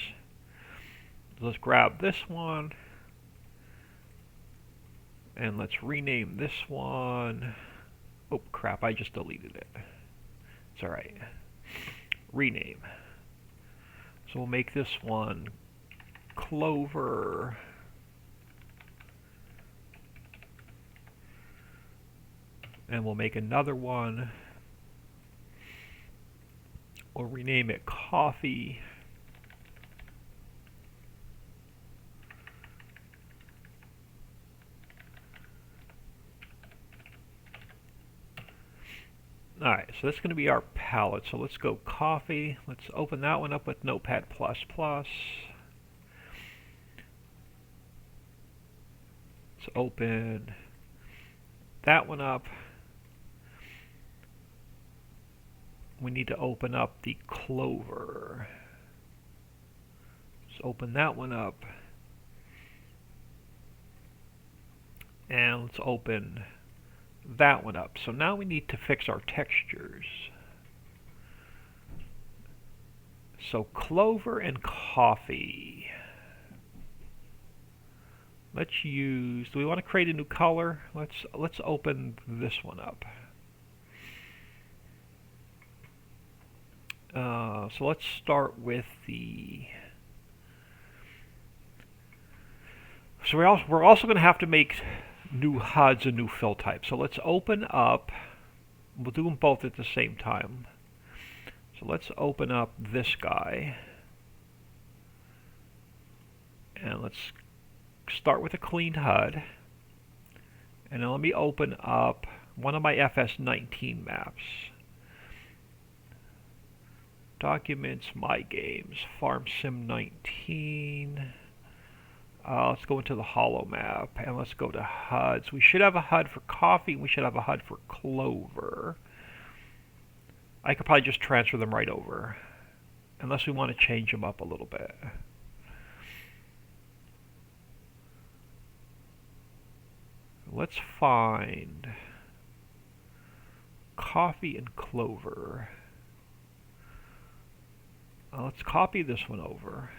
Let's grab this one. And let's rename this one. Oh crap, I just deleted it. It's alright. Rename. So we'll make this one Clover. And we'll make another one. We'll rename it Coffee. Alright, so that's going to be our palette. So let's go Coffee. Let's open that one up with Notepad++. Let's open that one up. We need to open up the Clover. Let's open that one up. And let's open that one up. So now we need to fix our textures. So Clover and Coffee. Let's use, do we want to create a new color? Let's open this one up. So let's start with the, so we're also going to have to make new HUDs and new fill types. So let's open up, we'll do them both at the same time. So let's open up this guy. And let's start with a clean HUD. And now let me open up one of my FS19 maps. Documents, My Games, Farm Sim 19. Let's go into the hollow map and let's go to HUDs. We should have a HUD for coffee and we should have a HUD for clover. I could probably just transfer them right over unless we want to change them up a little bit. Let's find coffee and clover. Let's copy this one over.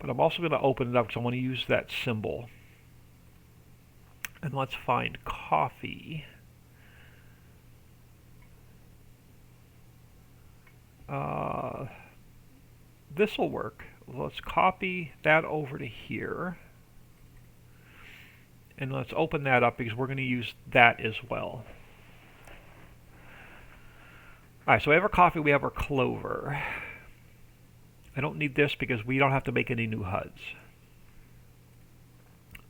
But I'm also going to open it up because I want to use that symbol. And let's find coffee. This will work. Let's copy that over to here. And let's open that up because we're going to use that as well. Alright, so we have our coffee, we have our clover. I don't need this because we don't have to make any new HUDs.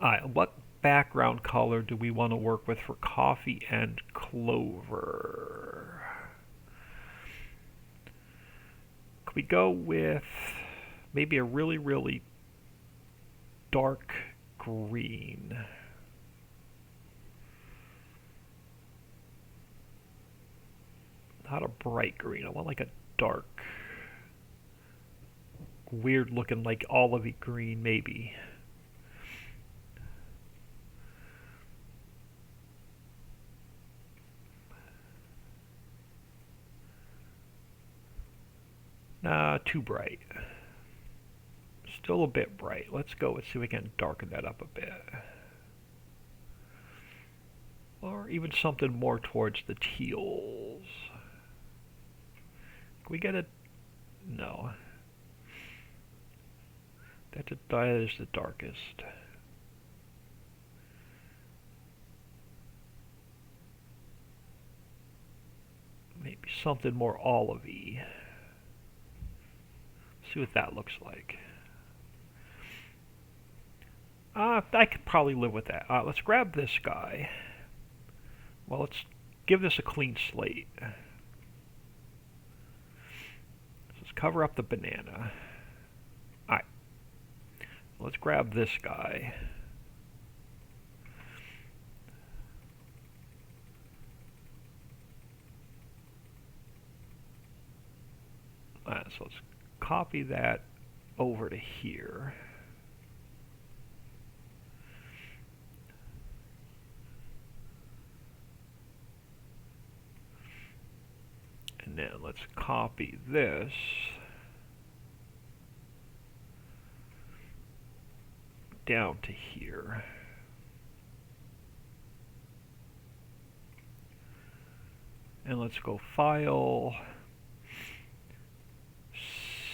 Alright, what background color do we want to work with for coffee and clover? Could we go with maybe a really, really dark green? Not a bright green. I want like a dark, weird looking, like olivey green, maybe. Nah, too bright. Still a bit bright. Let's go and see if we can darken that up a bit. Or even something more towards the teals. Can we get a... No. That is the darkest. Maybe something more olivey. See what that looks like. I could probably live with that. Let's grab this guy. Well, let's give this a clean slate. Let's cover up the banana. Alright. Let's grab this guy. Alright, so let's copy that over to here. And then let's copy this down to here. And let's go File,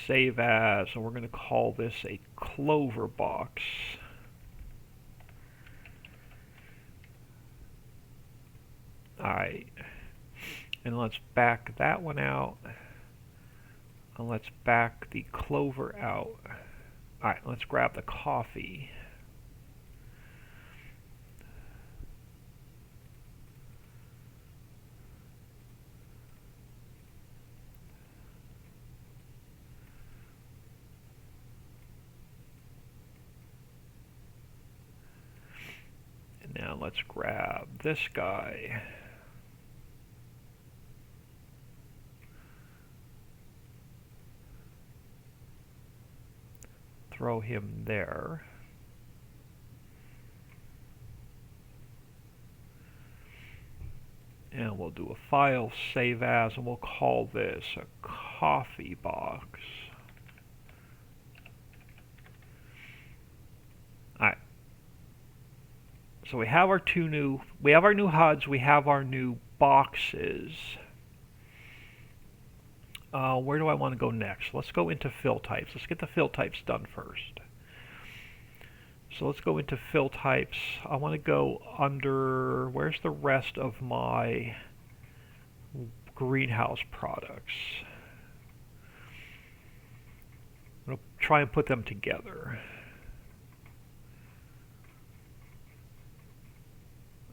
Save As, and we're going to call this a clover box. Alright. And let's back that one out. And let's back the clover out. Alright, let's grab the coffee. And now let's grab this guy. Throw him there. And we'll do a File, Save As, and we'll call this a coffee box. Alright. So we have our new HUDs, we have our new boxes. Where do I want to go next? Let's go into fill types. Let's get the fill types done first. So let's go into fill types. I want to go under, where's the rest of my greenhouse products? I'm going to try and put them together.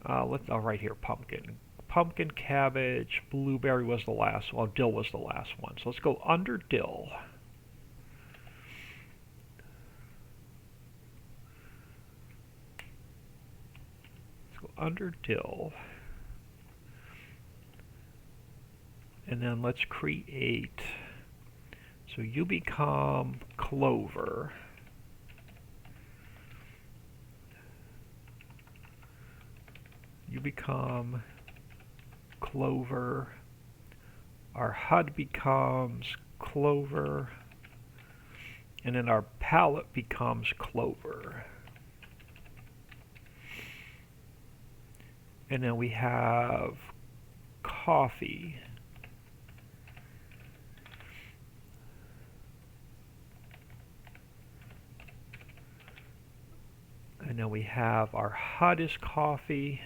Right here, pumpkin. Pumpkin, cabbage, blueberry was the last one. Well, dill was the last one. So let's go under dill. Let's go under dill. And then let's create. So you become clover. You become clover. Our HUD becomes clover. And then our palette becomes clover. And then we have coffee. And then we have our HUD is coffee.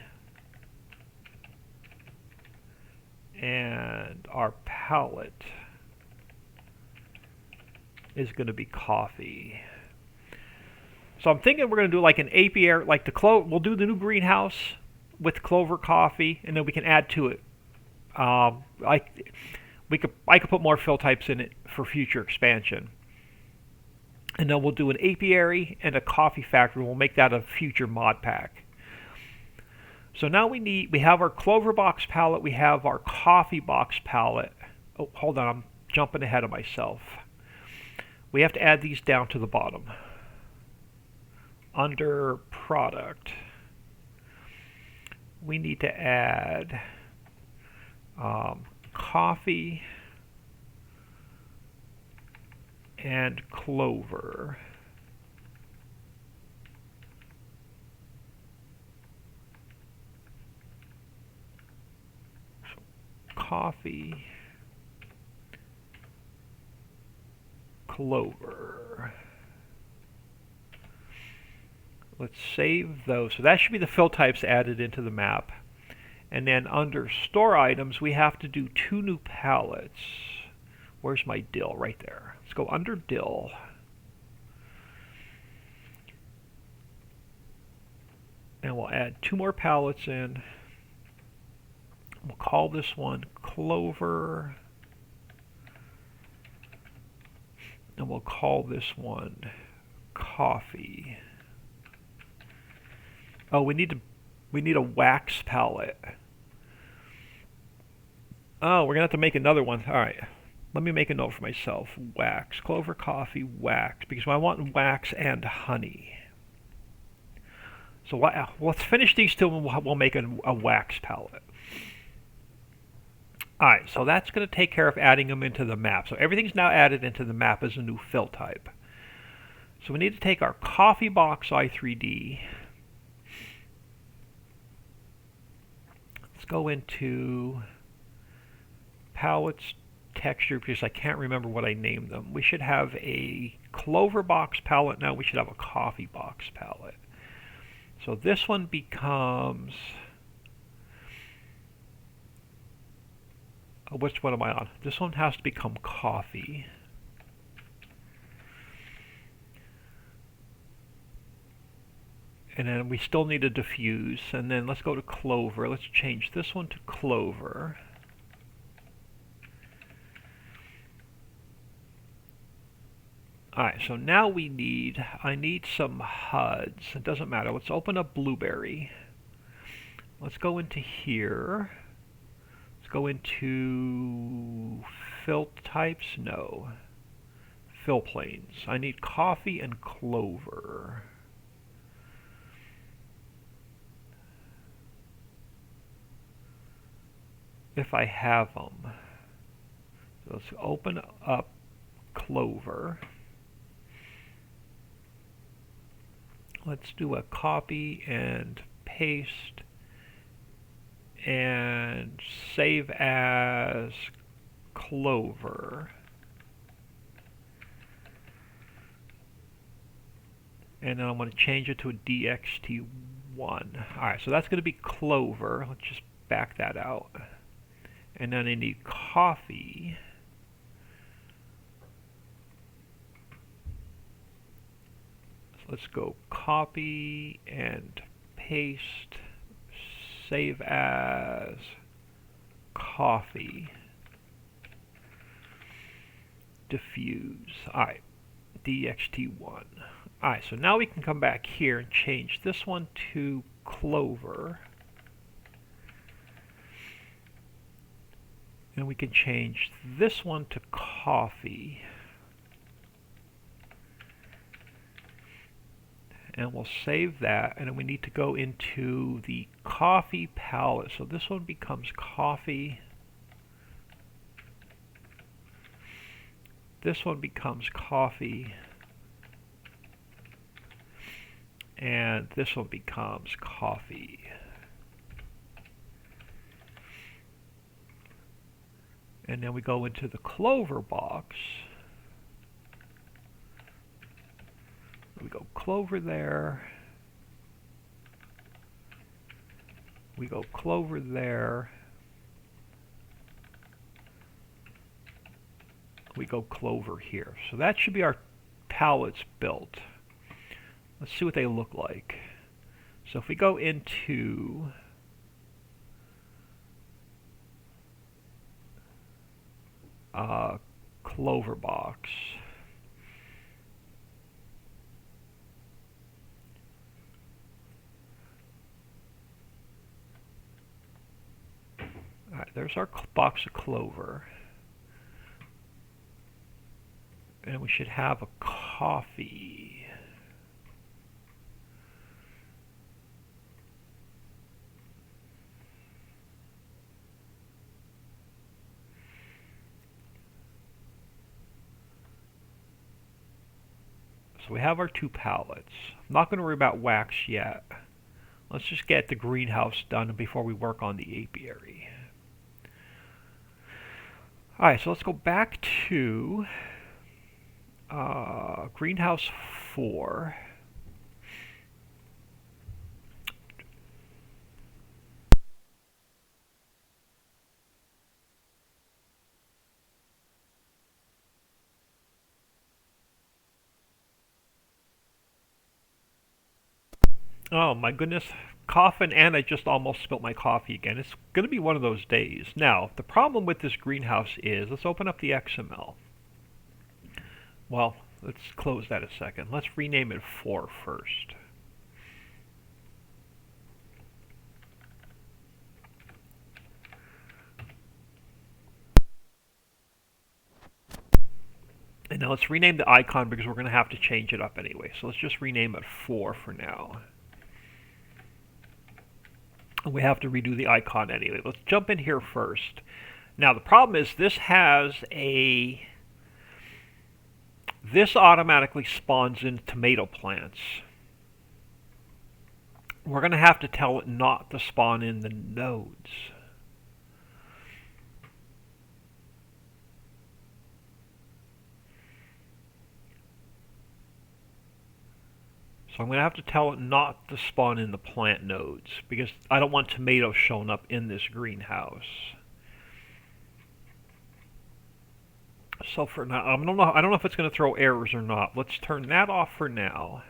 And our palette is going to be coffee. So I'm thinking we're going to do like an apiary, like we'll do the new greenhouse with clover coffee, and then we can add to it. I could put more fill types in it for future expansion. And then we'll do an apiary and a coffee factory. We'll make that a future mod pack. So now we have our clover box palette, we have our coffee box palette. Oh, hold on, I'm jumping ahead of myself. We have to add these down to the bottom. Under product, we need to add coffee and clover. So, coffee, clover. Let's save those. So that should be the fill types added into the map. And then under store items, we have to do 2 new palettes. Where's my dill? Right there. Let's go under dill. And we'll add 2 more palettes in. We'll call this one clover. And we'll call this one coffee. Oh, we need a wax palette. Oh, we're gonna have to make another one. All right, let me make a note for myself. Wax, clover, coffee, wax, because I want wax and honey. So let's finish these two, and we'll make a wax palette. All right, so that's going to take care of adding them into the map. So everything's now added into the map as a new fill type. So we need to take our coffee box i3D. Let's go into palettes, texture, because I can't remember what I named them. We should have a clover box palette now. We should have a coffee box palette. So this one becomes... which one am I on? This one has to become coffee. And then we still need a diffuse. And then let's go to clover. Let's change this one to clover. Alright, so now I need some HUDs. It doesn't matter. Let's open up Blueberry. Let's go into here. Let's go into fill types. No. Fill planes. I need coffee and clover. If I have them. So let's open up clover. Let's do a copy and paste and save as clover. And then I'm going to change it to a DXT1. Alright, so that's going to be clover. Let's just back that out. And then I need coffee. So let's go copy and paste. Save as coffee. Diffuse. Alright, DXT1. Alright, so now we can come back here and change this one to clover. And we can change this one to coffee. And we'll save that, and then we need to go into the coffee palette. So this one becomes coffee. This one becomes coffee. And this one becomes coffee. And then we go into the clover box. We go clover there. We go clover there. We go clover here. So that should be our palettes built. Let's see what they look like. So if we go into clover box. Alright, there's our box of clover. And we should have a coffee. So we have our 2 pallets. I'm not going to worry about wax yet. Let's just get the greenhouse done before we work on the apiary. Alright, so let's go back to greenhouse 4. Oh my goodness, coughing, and I just almost spilt my coffee again. It's going to be one of those days. Now, the problem with this greenhouse is, let's open up the XML. Well, let's close that a second. Let's rename it 4 first. And now let's rename the icon because we're going to have to change it up anyway. So let's just rename it 4 for now. We have to redo the icon anyway. Let's jump in here first. Now the problem is this automatically spawns in tomato plants. We're going to have to tell it not to spawn in the nodes. So I'm going to have to tell it not to spawn in the plant nodes because I don't want tomatoes showing up in this greenhouse. So for now, I don't know if it's going to throw errors or not. Let's turn that off for now.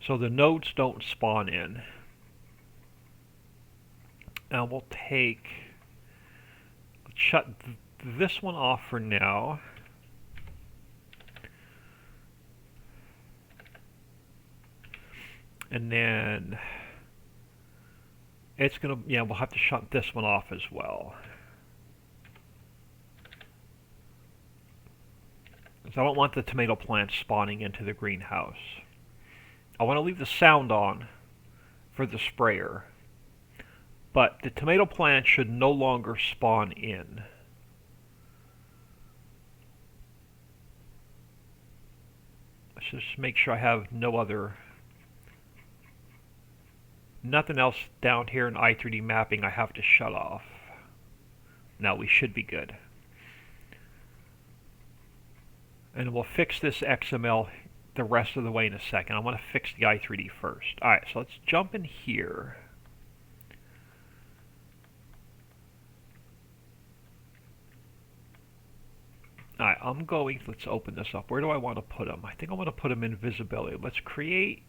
So the nodes don't spawn in. Now we'll shut this one off for now. And then it's going to, we'll have to shut this one off as well. Because I don't want the tomato plants spawning into the greenhouse. I want to leave the sound on for the sprayer. But the tomato plants should no longer spawn in. Let's just make sure I have nothing else down here in i3D mapping I have to shut off. Now we should be good. And we'll fix this XML the rest of the way in a second. I want to fix the i3D first. Alright, so let's jump in here. Alright, let's open this up. Where do I want to put them? I think I want to put them in visibility. Let's create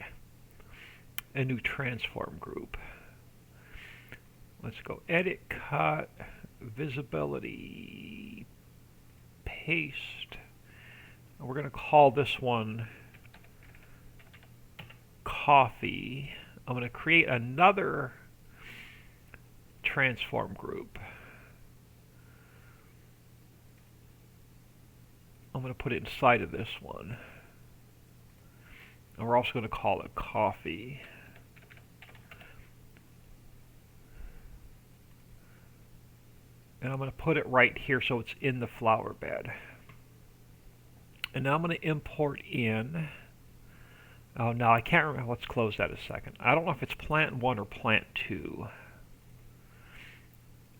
a new transform group. Let's go edit, cut, visibility, paste. And we're going to call this one coffee. I'm going to create another transform group. I'm going to put it inside of this one. And we're also going to call it coffee. And I'm going to put it right here so it's in the flower bed. And now I'm going to import in. Oh, no, I can't remember. Let's close that a second. I don't know if it's plant 1 or plant 2.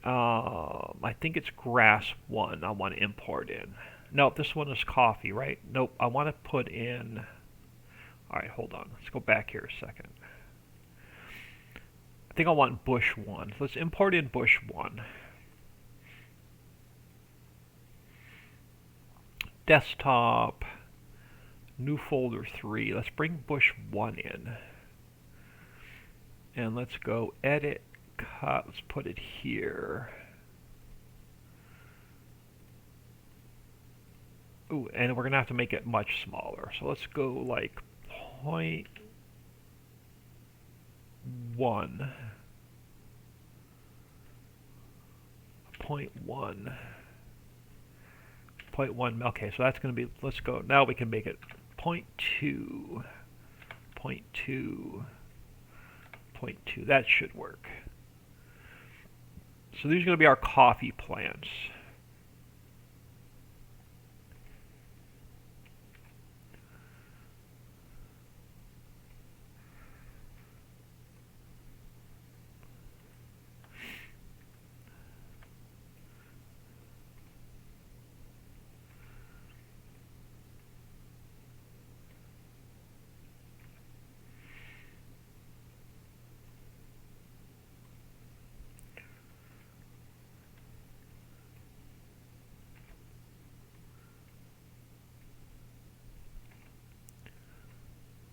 I think it's grass 1 I want to import in. Nope, this one is coffee, right? Nope, I want to put in... Alright, hold on. Let's go back here a second. I think I want bush 1. So let's import in bush 1. Desktop, new folder 3. Let's bring bush 1 in. And let's go edit, cut. Let's put it here. Ooh, and we're going to have to make it much smaller. So let's go like 0.1. 0.1. 0.1. Okay, so that's going to be, let's go, now we can make it 0.2. 0.2. 0.2. That should work. So these are going to be our coffee plants.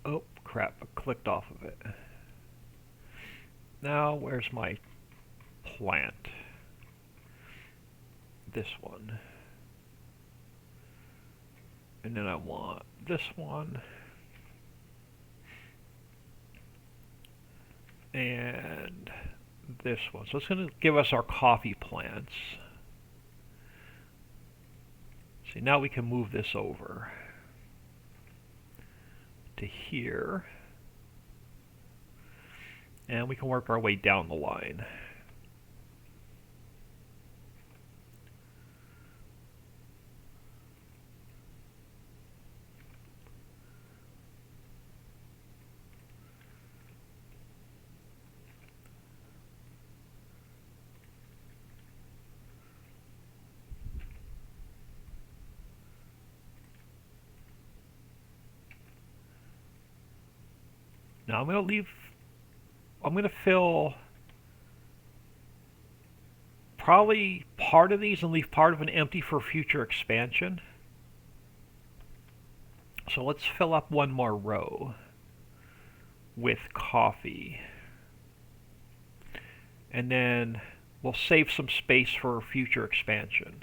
Oh, crap, I clicked off of it. Now, where's my plant? This one. And then I want this one. And this one. So it's going to give us our coffee plants. See, now we can move this over to here. And we can work our way down the line. Now I'm going to fill probably part of these and leave part of an empty for future expansion. So let's fill up one more row with coffee. And then we'll save some space for future expansion.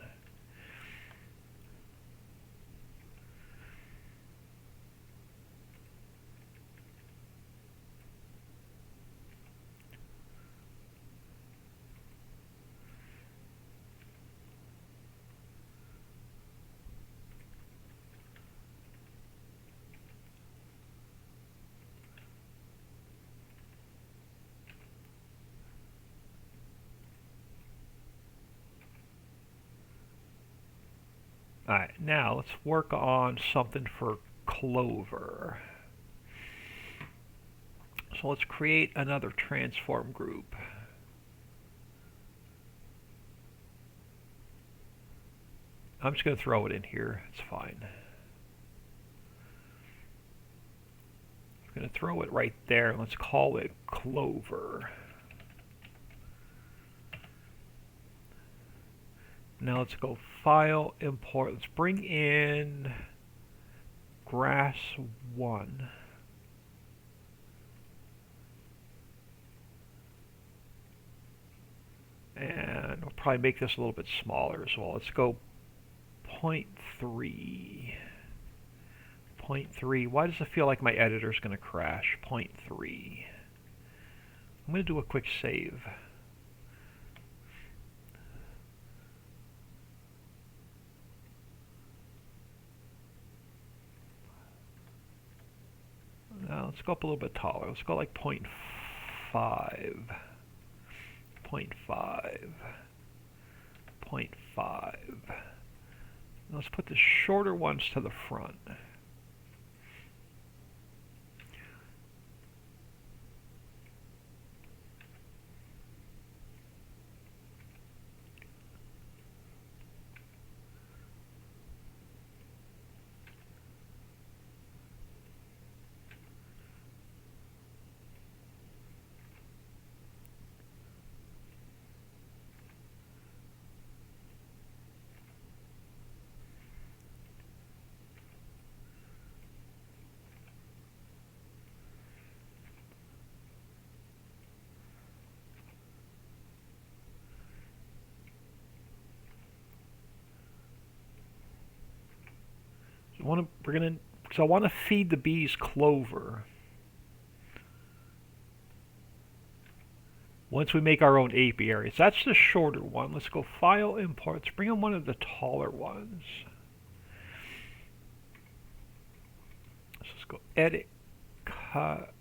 Alright, now let's work on something for clover. So let's create another transform group. I'm just going to throw it in here. It's fine. I'm going to throw it right there. Let's call it clover. Now let's go File, Import. Let's bring in grass 1. And we'll probably make this a little bit smaller as well. Let's go 0.3. 0.3. Why does it feel like my editor's going to crash? 0.3. I'm going to do a quick save. Now let's go up a little bit taller. Let's go like 0.5. 0.5. 0.5. Let's put the shorter ones to the front. Because I want to feed the bees clover. Once we make our own apiaries. That's the shorter one. Let's go File, Import. Let's bring in one of the taller ones. Let's just go Edit, Cut.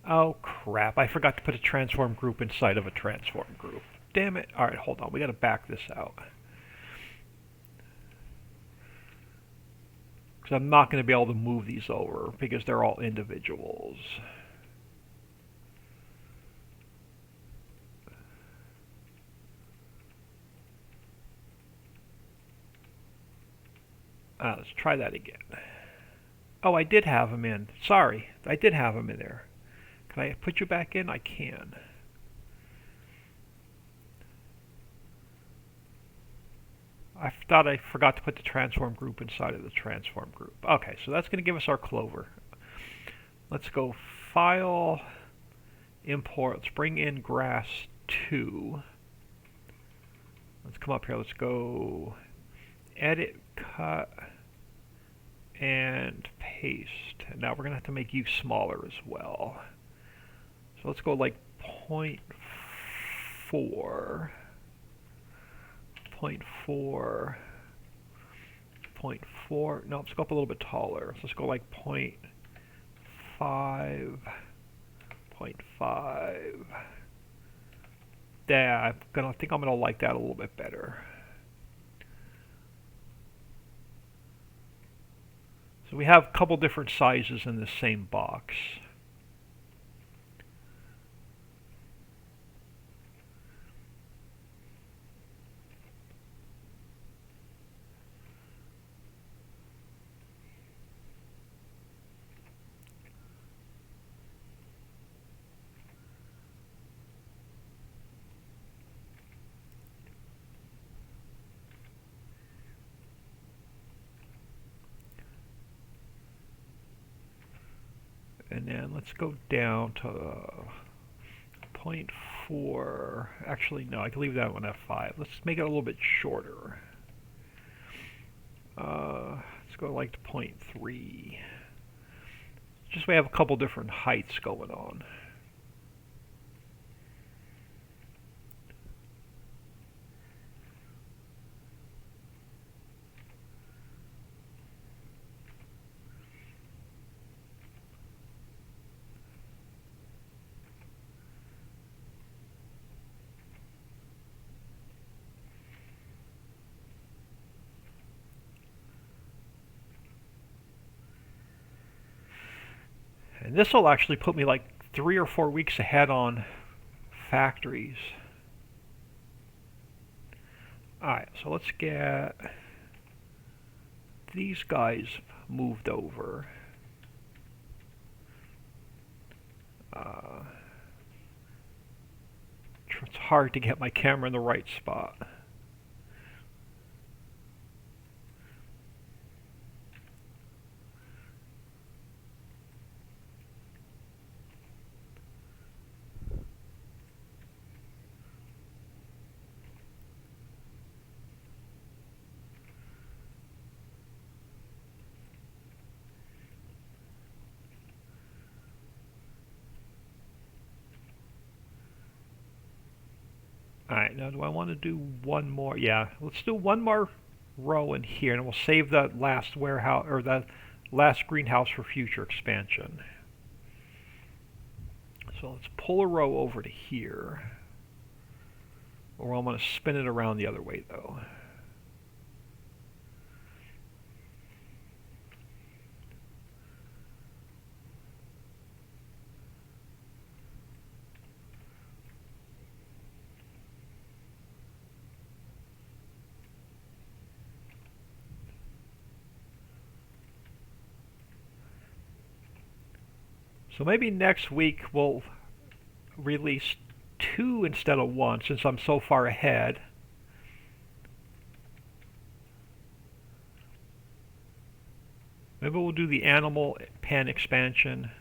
Oh crap, I forgot to put a transform group inside of a transform group. Damn it. Alright, hold on. We gotta back this out. Because I'm not going to be able to move these over because they're all individuals. Let's try that again. Oh, I did have them in. Sorry, I did have them in there. Can I put you back in? I can. I thought I forgot to put the transform group inside of the transform group. Okay, so that's going to give us our clover. Let's go File, Import. Let's bring in grass 2. Let's come up here. Let's go Edit, Cut, and Paste. And now we're going to have to make you smaller as well. So let's go like 0.4. 0.4. 0.4. No, let's go up a little bit taller. So let's go like 0.5. 0.5. Yeah, I think I'm gonna like that a little bit better. So we have a couple different sizes in the same box. And then let's go down to 0.4. Actually, no, I can leave that one at 5. Let's make it a little bit shorter. Let's go like to 0.3. Just we have a couple different heights going on. And this will actually put me like 3 or 4 weeks ahead on factories. Alright, so let's get these guys moved over. It's hard to get my camera in the right spot. Alright, now do I want to do one more? Yeah, let's do one more row in here, and we'll save that last warehouse, or that last greenhouse for future expansion. So let's pull a row over to here. Or I'm going to spin it around the other way, though. So maybe next week we'll release 2 instead of 1 since I'm so far ahead. Maybe we'll do the animal pen expansion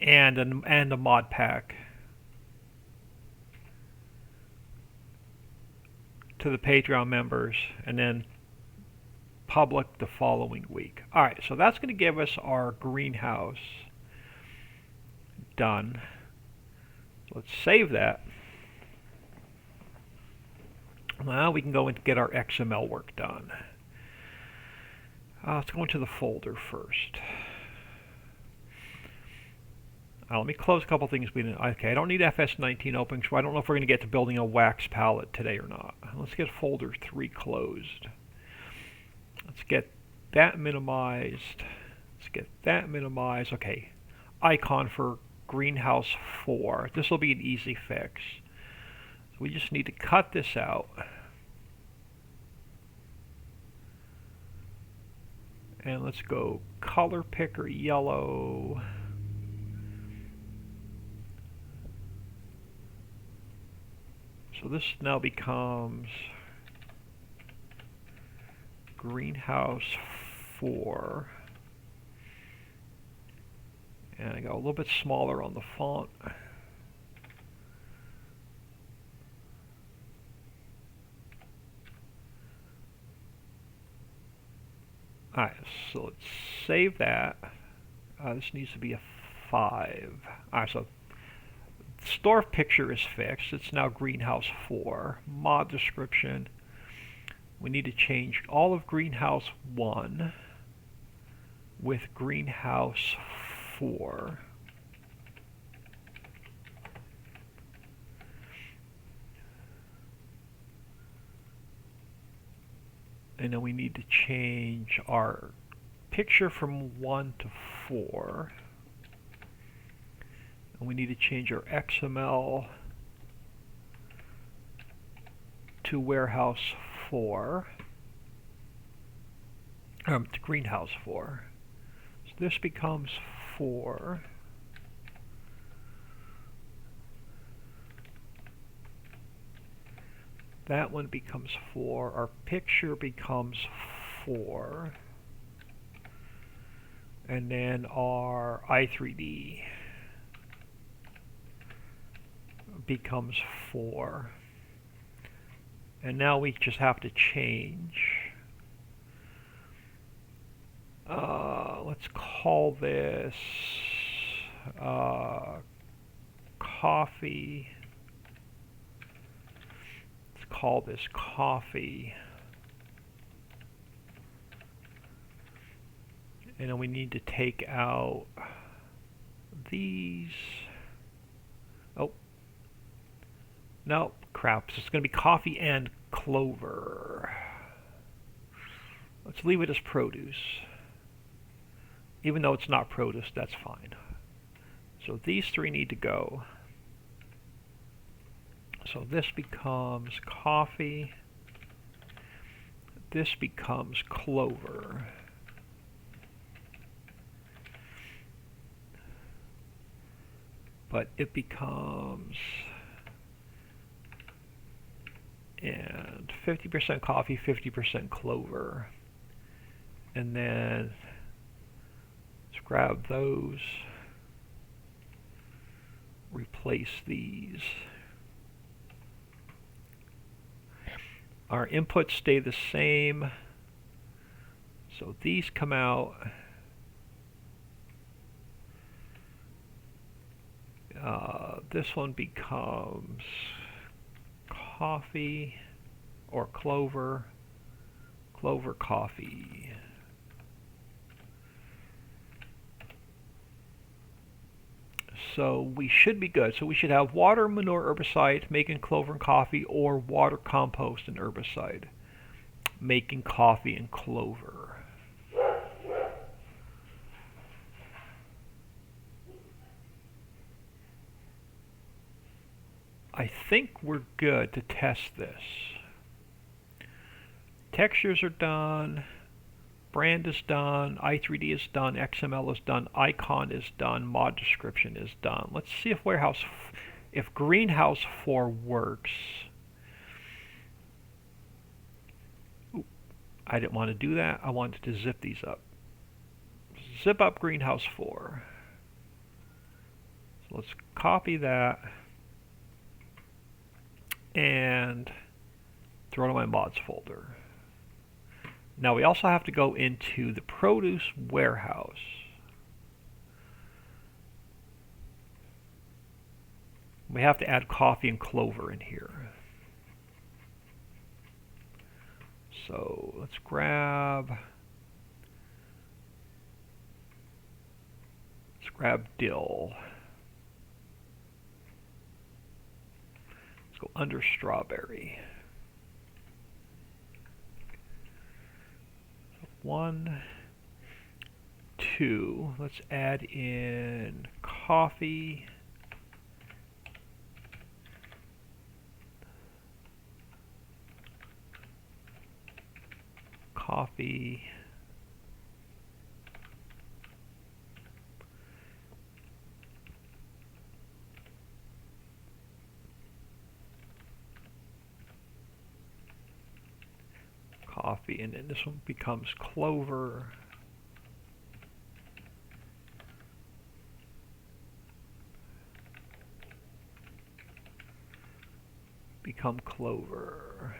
and a mod pack to the Patreon members, and then public the following week. Alright, so that's going to give us our greenhouse done. Let's save that. Now we can go and get our XML work done. Let's go into the folder first. Let me close a couple things. Okay, I don't need FS19 open, so I don't know if we're going to get to building a wax palette today or not. Let's get folder 3 closed. Let's get that minimized. Let's get that minimized. Okay, icon for greenhouse 4. This will be an easy fix. So we just need to cut this out. And let's go color picker yellow. So this now becomes greenhouse 4. And I go a little bit smaller on the font. Alright, so let's save that. This needs to be a 5. Alright, so store picture is fixed. It's now greenhouse 4. Mod description. We need to change all of greenhouse 1 with greenhouse 4. And then we need to change our picture from 1 to 4. And we need to change our XML to warehouse 4. To greenhouse 4. So this becomes 4. That one becomes 4. Our picture becomes 4. And then our i3D becomes 4. And now we just have to change. Let's call this coffee. Let's call this coffee. And then we need to take out these. Oh. No, crap. So it's going to be coffee and clover. Let's leave it as produce. Even though it's not produce, that's fine. So these 3 need to go. So this becomes coffee. This becomes clover. But it becomes and 50% coffee, 50% clover. And then let's grab those, replace these. Our inputs stay the same. So these come out. This one becomes coffee or clover, clover coffee. So we should be good. So we should have water, manure, herbicide, making clover and coffee, or water, compost, and herbicide, making coffee and clover. I think we're good to test this. Textures are done. Brand is done. i3D is done. XML is done. Icon is done. Mod description is done. Let's see if greenhouse 4 works. Ooh, I didn't want to do that. I wanted to zip these up. Zip up greenhouse 4. So let's copy that and throw it in my mods folder. Now we also have to go into the produce warehouse. We have to add coffee and clover in here. So let's grab dill. Let's go under strawberry. 1, 2. Let's add in coffee. Coffee, and then this one becomes clover. Become clover.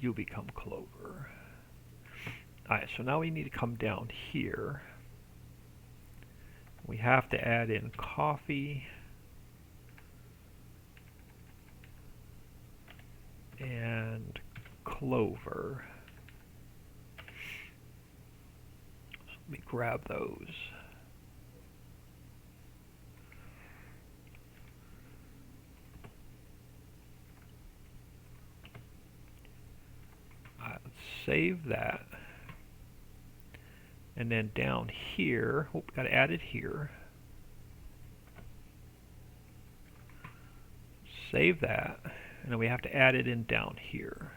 You become clover. Alright, so now we need to come down here. We have to add in coffee and clover. So let me grab those. Alright, let's save that. And then down here, oh, got to add it here. Save that. And then we have to add it in down here.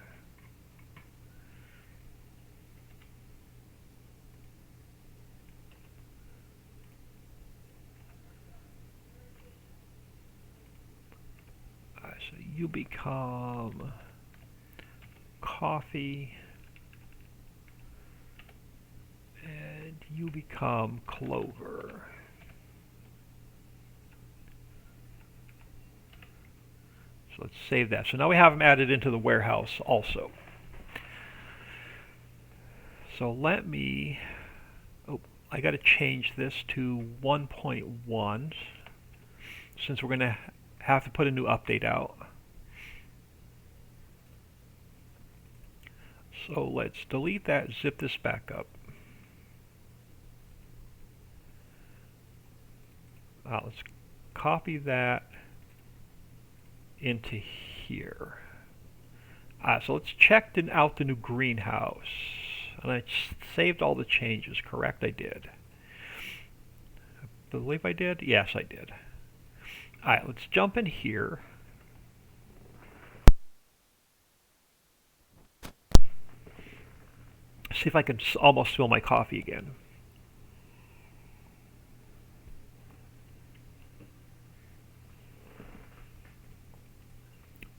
Alright, so you become coffee. And you become clover. So let's save that. So now we have them added into the warehouse also. So let me, I got to change this to 1.1 since we're going to have to put a new update out. So let's delete that, zip this back up. Let's copy that into here. So let's check out the new greenhouse. And I saved all the changes, correct? I did. I believe I did? Yes, I did. Alright, let's jump in here. See if I can almost spill my coffee again.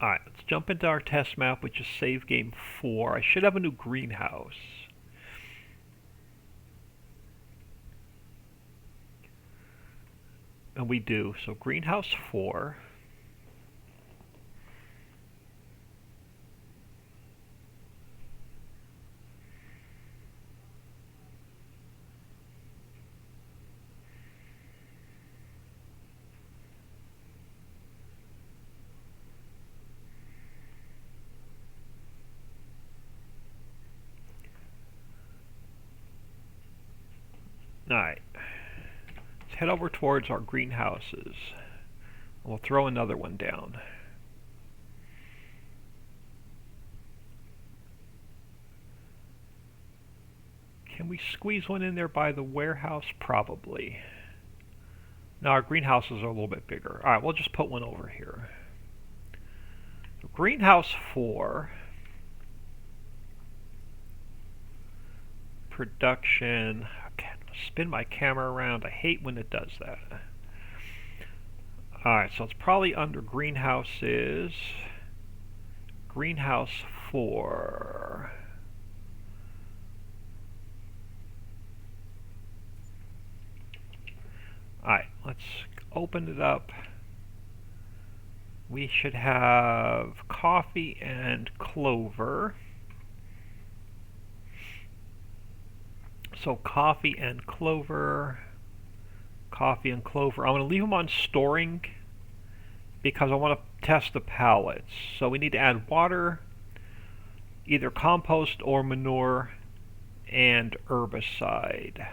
Alright, let's jump into our test map, which is save game 4. I should have a new greenhouse. And we do. So greenhouse 4. Alright, let's head over towards our greenhouses. We'll throw another one down. Can we squeeze one in there by the warehouse? Probably. Now our greenhouses are a little bit bigger. Alright, we'll just put one over here. So greenhouse 4. Production. Spin my camera around. I hate when it does that. Alright, so it's probably under greenhouses. Greenhouse 4. let's open it up. We should have coffee and clover. So coffee and clover, coffee and clover. I'm going to leave them on storing because I want to test the pallets. So we need to add water, either compost or manure, and herbicide.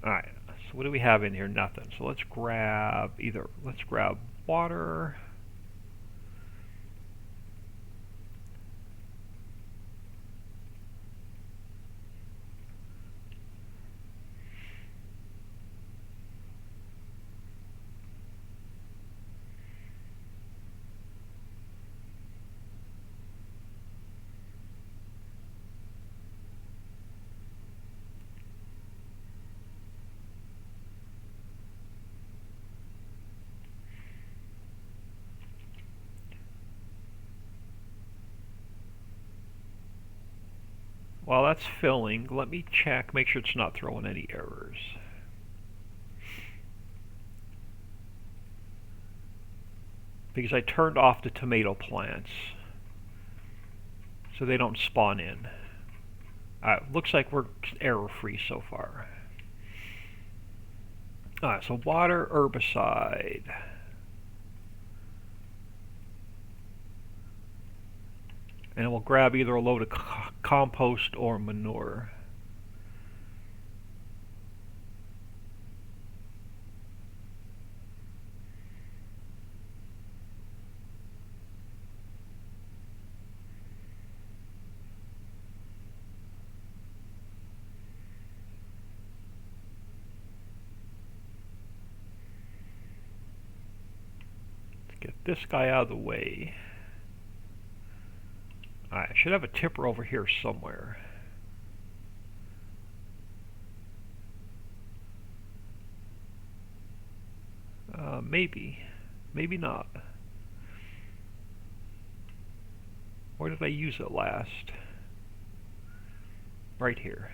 Alright, so what do we have in here? Nothing. So let's grab water. While that's filling, let me check, make sure it's not throwing any errors. Because I turned off the tomato plants so they don't spawn in. Looks like we're error-free so far. Alright, so water, herbicide. And we'll grab either a load of compost or manure. Let's get this guy out of the way. I should have a tipper over here somewhere. Maybe not. Where did I use it last? Right here.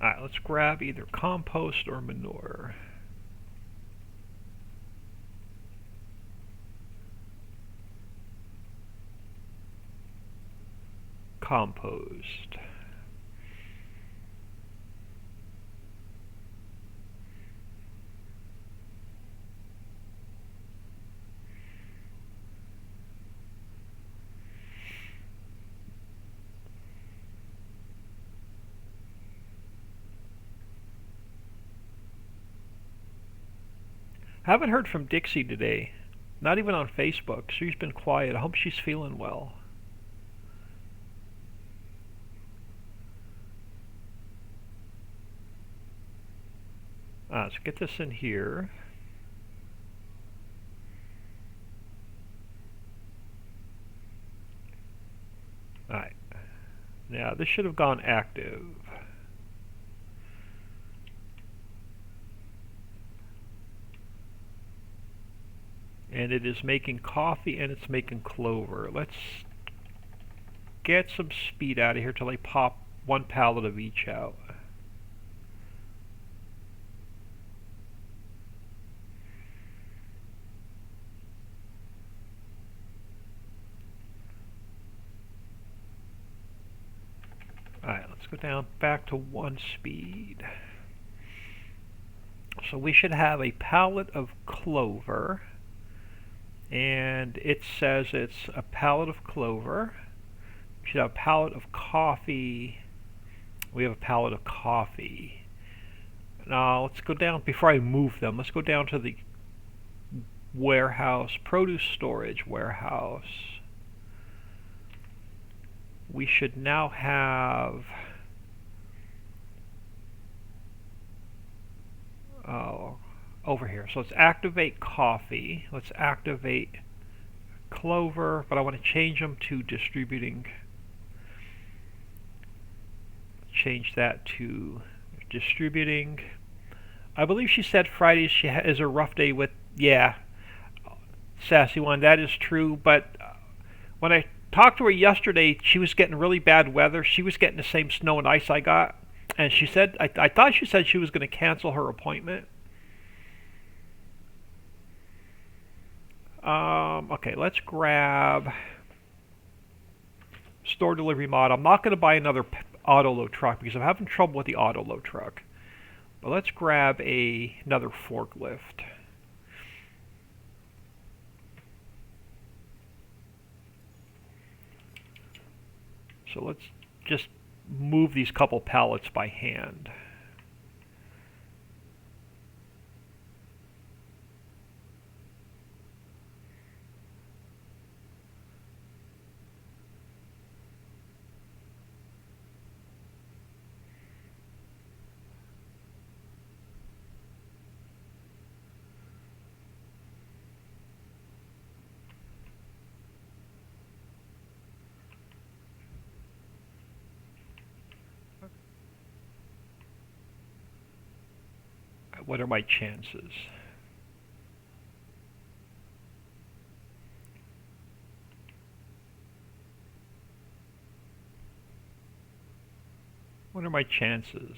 Alright, let's grab either compost or manure. Compost. Haven't heard from Dixie today. Not even on Facebook. She's been quiet. I hope she's feeling well. Let's get this in here. Alright. Now this should have gone active. And it is making coffee and it's making clover. Let's get some speed out of here till I pop one pallet of each out. Alright, let's go down back to 1 speed. So we should have a pallet of clover, and it says it's a pallet of clover. We should have a pallet of coffee. We have a pallet of coffee. Now let's go down, before I move them, let's go down to the warehouse, produce storage warehouse. We should now have over here. So let's activate coffee. Let's activate clover, but I want to change them to distributing. Change that to distributing. I believe she said Fridays is a rough day with, yeah, Sassy One, that is true, but When I talked to her yesterday, she was getting really bad weather. She was getting the same snow and ice I got. And she said, I thought she said she was going to cancel her appointment. Okay, let's grab store delivery mod. I'm not going to buy another auto load truck because I'm having trouble with the auto load truck. But let's grab another forklift. So let's just move these couple pallets by hand. What are my chances? What are my chances?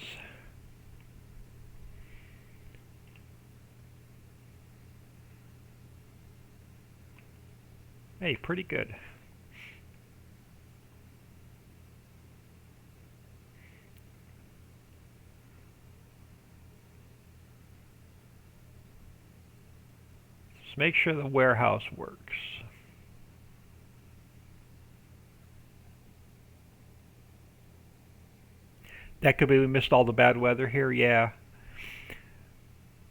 Hey, pretty good. Just make sure the warehouse works. That could be we missed all the bad weather here, yeah.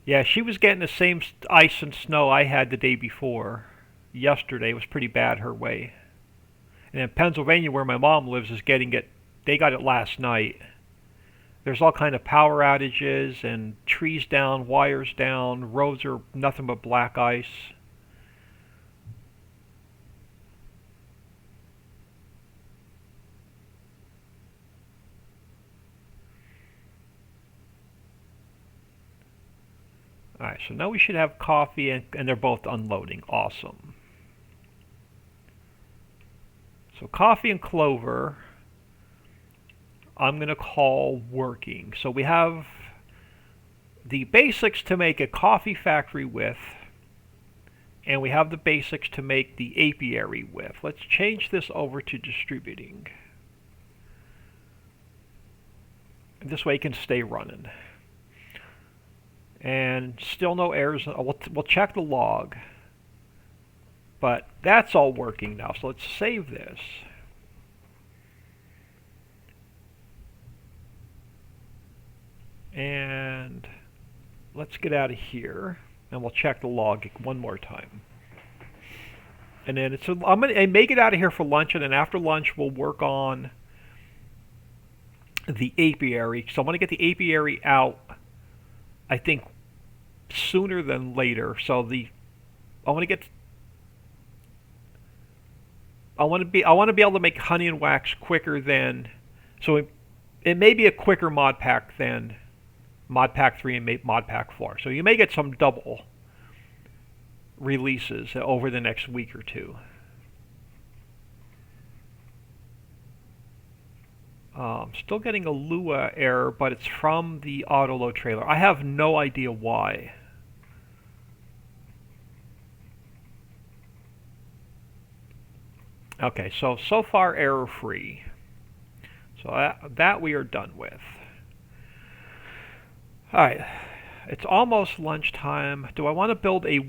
Yeah, she was getting the same ice and snow I had the day before. Yesterday was pretty bad her way. And in Pennsylvania, where my mom lives, is getting it. They got it last night. There's all kind of power outages and trees down, wires down, roads are nothing but black ice. Alright, so now we should have coffee and they're both unloading. Awesome. So coffee and clover, I'm going to call working. So we have the basics to make a coffee factory with, and we have the basics to make the apiary with. Let's change this over to distributing. This way it can stay running. And still no errors. We'll check the log. But that's all working now. So let's save this. And let's get out of here. And we'll check the log one more time. And then I'm going to make it out of here for lunch. And then after lunch, we'll work on the apiary. So I'm going to get the apiary out, I think, sooner than later. So I want to be able to make honey and wax quicker than, so it may be a quicker mod pack than mod pack 3 and mod pack 4. So you may get some double releases over the next week or two. Still getting a Lua error, but it's from the autoload trailer. I have no idea why. Okay, so far error free. So that we are done with. Alright, it's almost lunchtime. Do I want to build a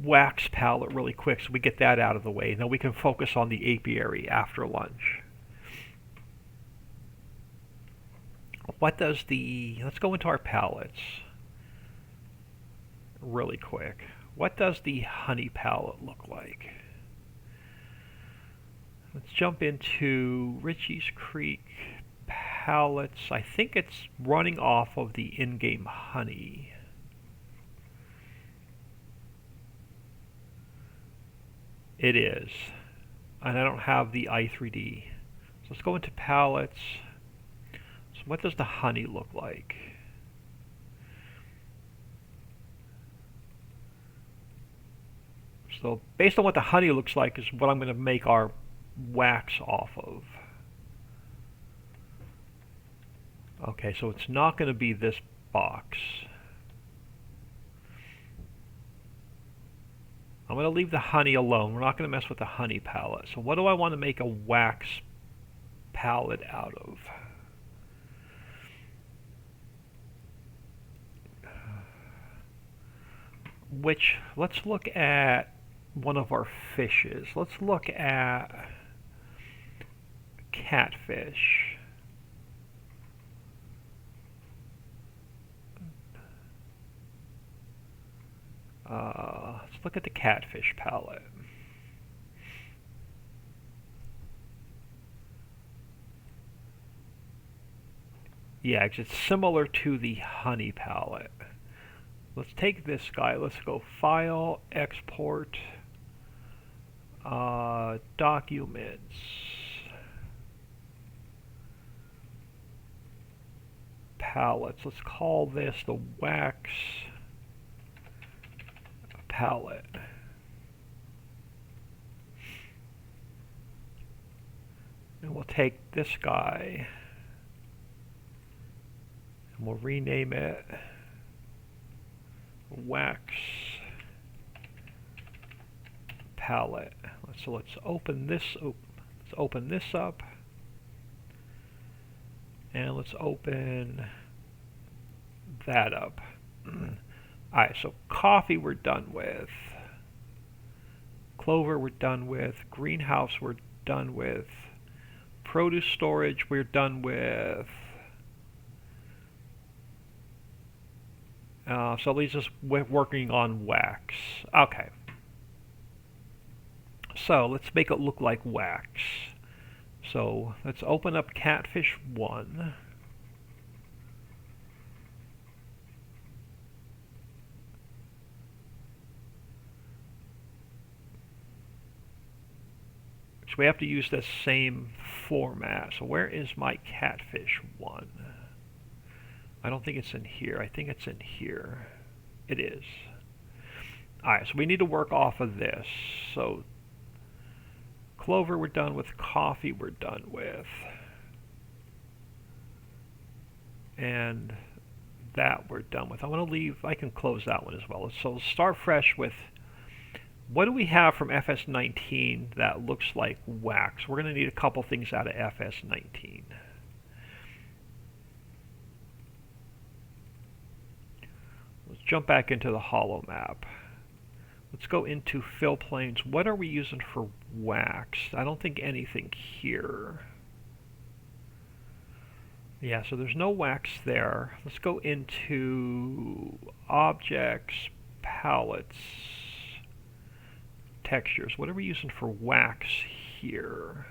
wax pallet really quick so we get that out of the way? Then we can focus on the apiary after lunch. Let's go into our pallets really quick. What does the honey pallet look like? Let's jump into Ricci Creek pallets. I think it's running off of the in-game honey. It is. And I don't have the i3D. So let's go into pallets. So what does the honey look like? So based on what the honey looks like is what I'm going to make our wax off of. Okay, so it's not going to be this box. I'm going to leave the honey alone. We're not going to mess with the honey palette. So what do I want to make a wax palette out of? Let's look at one of our fishes. Let's look at catfish. Let's look at the catfish palette. Yeah, it's similar to the honey palette. Let's take this guy. Let's go File, Export, Documents. Palettes. Let's call this the wax palette. And we'll take this guy and we'll rename it wax palette. So let's open this up, and let's open that up. Alright, so coffee we're done with, clover we're done with, greenhouse we're done with, produce storage we're done with. So it leaves us working on wax. Okay. So let's make it look like wax. So let's open up Catfish 1. So we have to use the same format. So where is my Catfish 1? I don't think it's in here. I think it's in here. It is. Alright, so we need to work off of this. So clover we're done with, coffee we're done with. And that we're done with. I'm going to leave, I can close that one as well. So let's start fresh with, what do we have from FS19 that looks like wax? We're going to need a couple things out of FS19. Let's jump back into the hollow map. Let's go into fill planes. What are we using for wax? I don't think anything here. Yeah, so there's no wax there. Let's go into objects, palettes, textures. What are we using for wax here?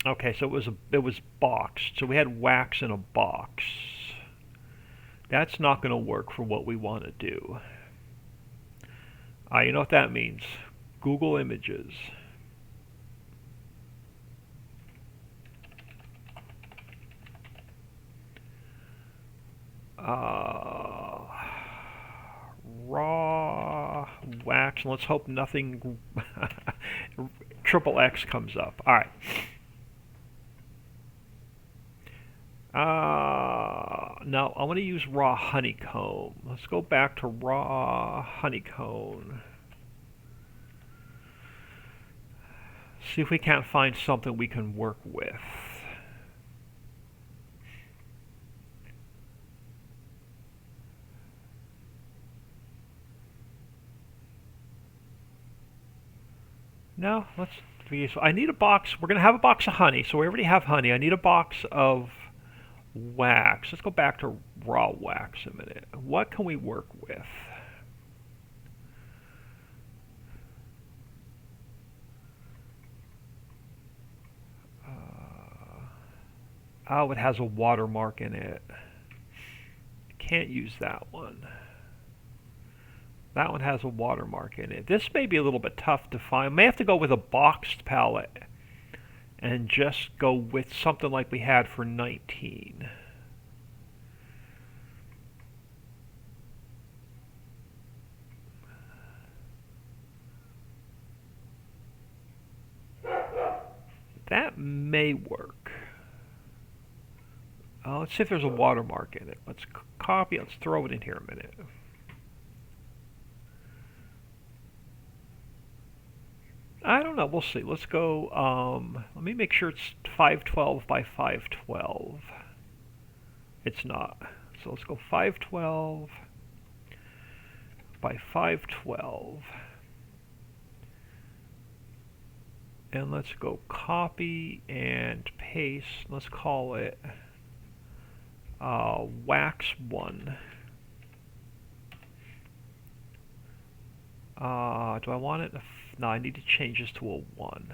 Okay, so it was boxed. So we had wax in a box. That's not going to work for what we want to do. You know what that means? Google Images. Raw wax. And let's hope nothing triple X comes up. All right. Now I'm going to use raw honeycomb. Let's go back to raw honeycomb. See if we can't find something we can work with. No, let's. I need a box. We're going to have a box of honey, so we already have honey. I need a box of wax. Let's go back to raw wax a minute. What can we work with? Oh, it has a watermark in it. Can't use that one. That one has a watermark in it. This may be a little bit tough to find. May have to go with a boxed palette and just go with something like we had for 19. That may work. Let's see if there's a watermark in it. Let's copy. Let's throw it in here a minute. I don't know. We'll see. Let's go. Let me make sure it's 512 by 512. It's not. So let's go 512 by 512. And let's go copy and paste. Let's call it wax 1. Do I want it? No, I need to change this to a 1.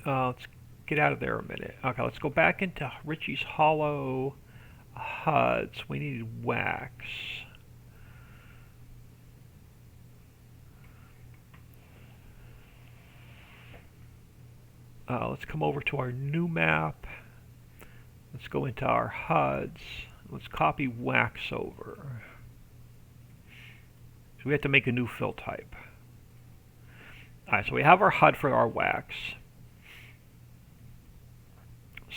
Let's get out of there a minute. Okay, let's go back into Ricci's Hollow HUDs. We need wax. Let's come over to our new map. Let's go into our HUDs. Let's copy wax over. So we have to make a new fill type. Alright, so we have our HUD for our wax.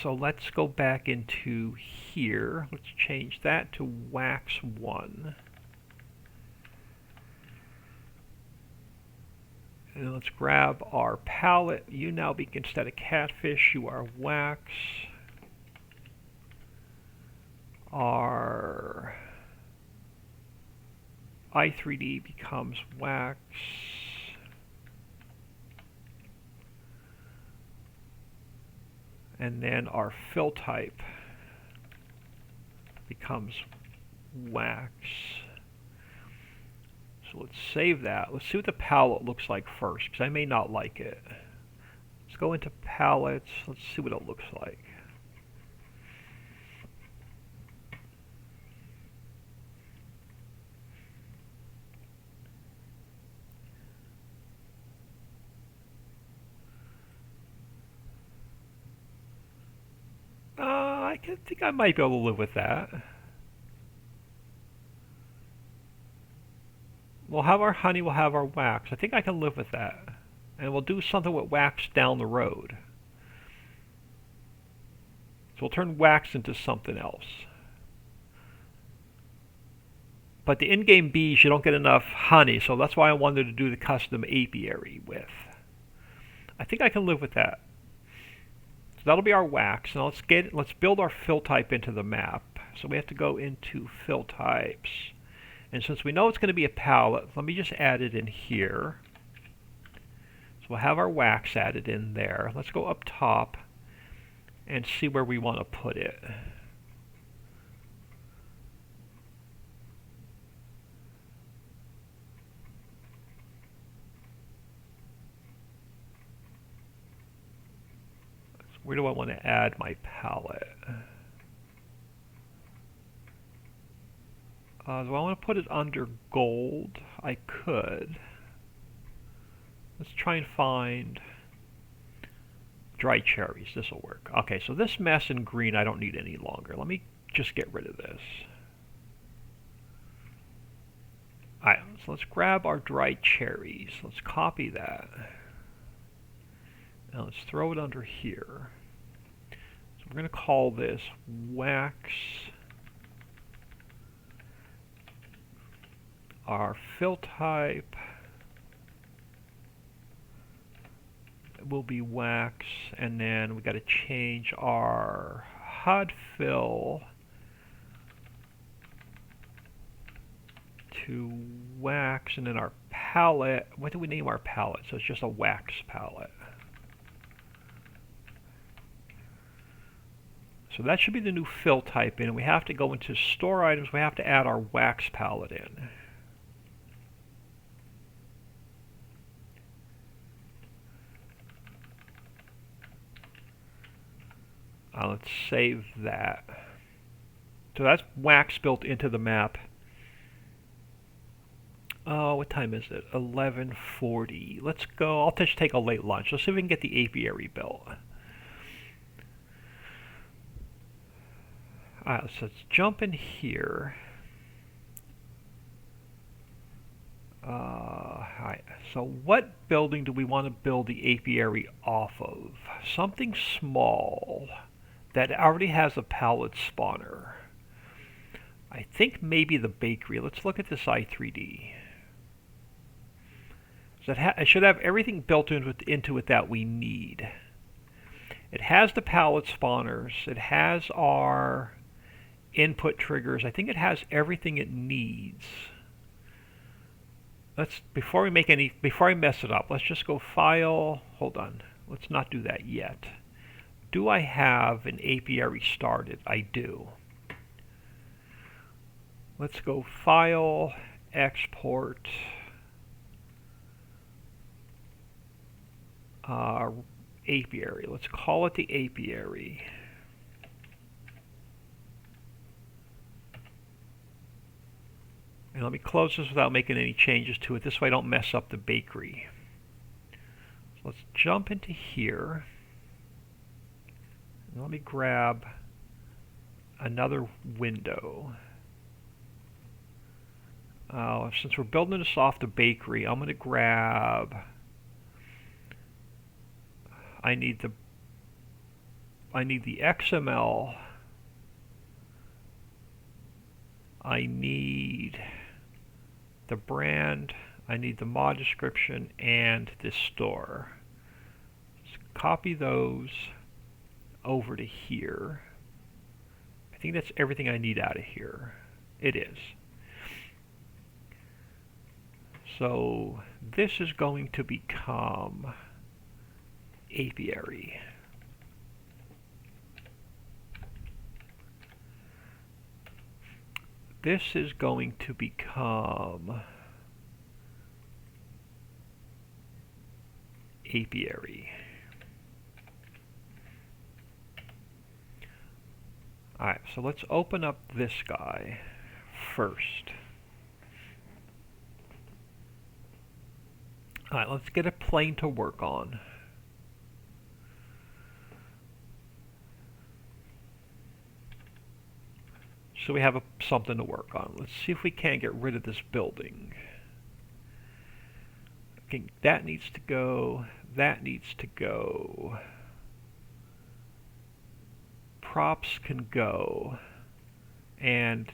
So let's go back into here. Let's change that to wax 1. And then let's grab our palette. You now be, instead of catfish, you are wax. Our i3D becomes wax. And then our fill type becomes wax. So let's save that. Let's see what the palette looks like first, because I may not like it. Let's go into palettes. Let's see what it looks like. I think I might be able to live with that. We'll have our honey, we'll have our wax. I think I can live with that. And we'll do something with wax down the road. So we'll turn wax into something else. But the in-game bees, you don't get enough honey, so that's why I wanted to do the custom apiary with. I think I can live with that. So that'll be our wax. Now let's build our fill type into the map. So we have to go into fill types. And since we know it's going to be a palette, let me just add it in here. So we'll have our wax added in there. Let's go up top and see where we want to put it. Where do I want to add my palette? Do I want to put it under gold? I could. Let's try and find dry cherries. This will work. Okay, so this mess in green I don't need any longer. Let me just get rid of this. Alright, so let's grab our dry cherries. Let's copy that. Now let's throw it under here. So we're going to call this wax. Our fill type will be wax, and then we got to change our HUD fill to wax, and then our palette, what do we name our palette? So it's just a wax palette. So that should be the new fill type, and we have to go into store items, we have to add our wax palette in. Let's save that. So that's wax built into the map. What time is it? 11:40. Let's go. I'll just take a late lunch. Let's see if we can get the apiary built. Alright, so let's jump in here. Alright, so what building do we want to build the apiary off of? Something small that already has a pallet spawner. I think maybe the bakery. Let's look at this i3D. So it should have everything built into it that we need. It has the pallet spawners. It has our input triggers. I think it has everything it needs. Before I mess it up, let's just go File. Hold on. Let's not do that yet. Do I have an apiary started? I do. Let's go File, Export, apiary. Let's call it the apiary. And let me close this without making any changes to it. This way I don't mess up the bakery. So let's jump into here. And let me grab another window. Since we're building this off the bakery, I'm going to grab... I need the XML. I need the brand. I need the mod description and this store. Let's copy those over to here. I think that's everything I need out of here. It is. So this is going to become apiary. This is going to become apiary. Alright, so let's open up this guy first. Alright, let's get a plane to work on. So we have something to work on. Let's see if we can't get rid of this building. Okay, that needs to go. That needs to go. Props can go. And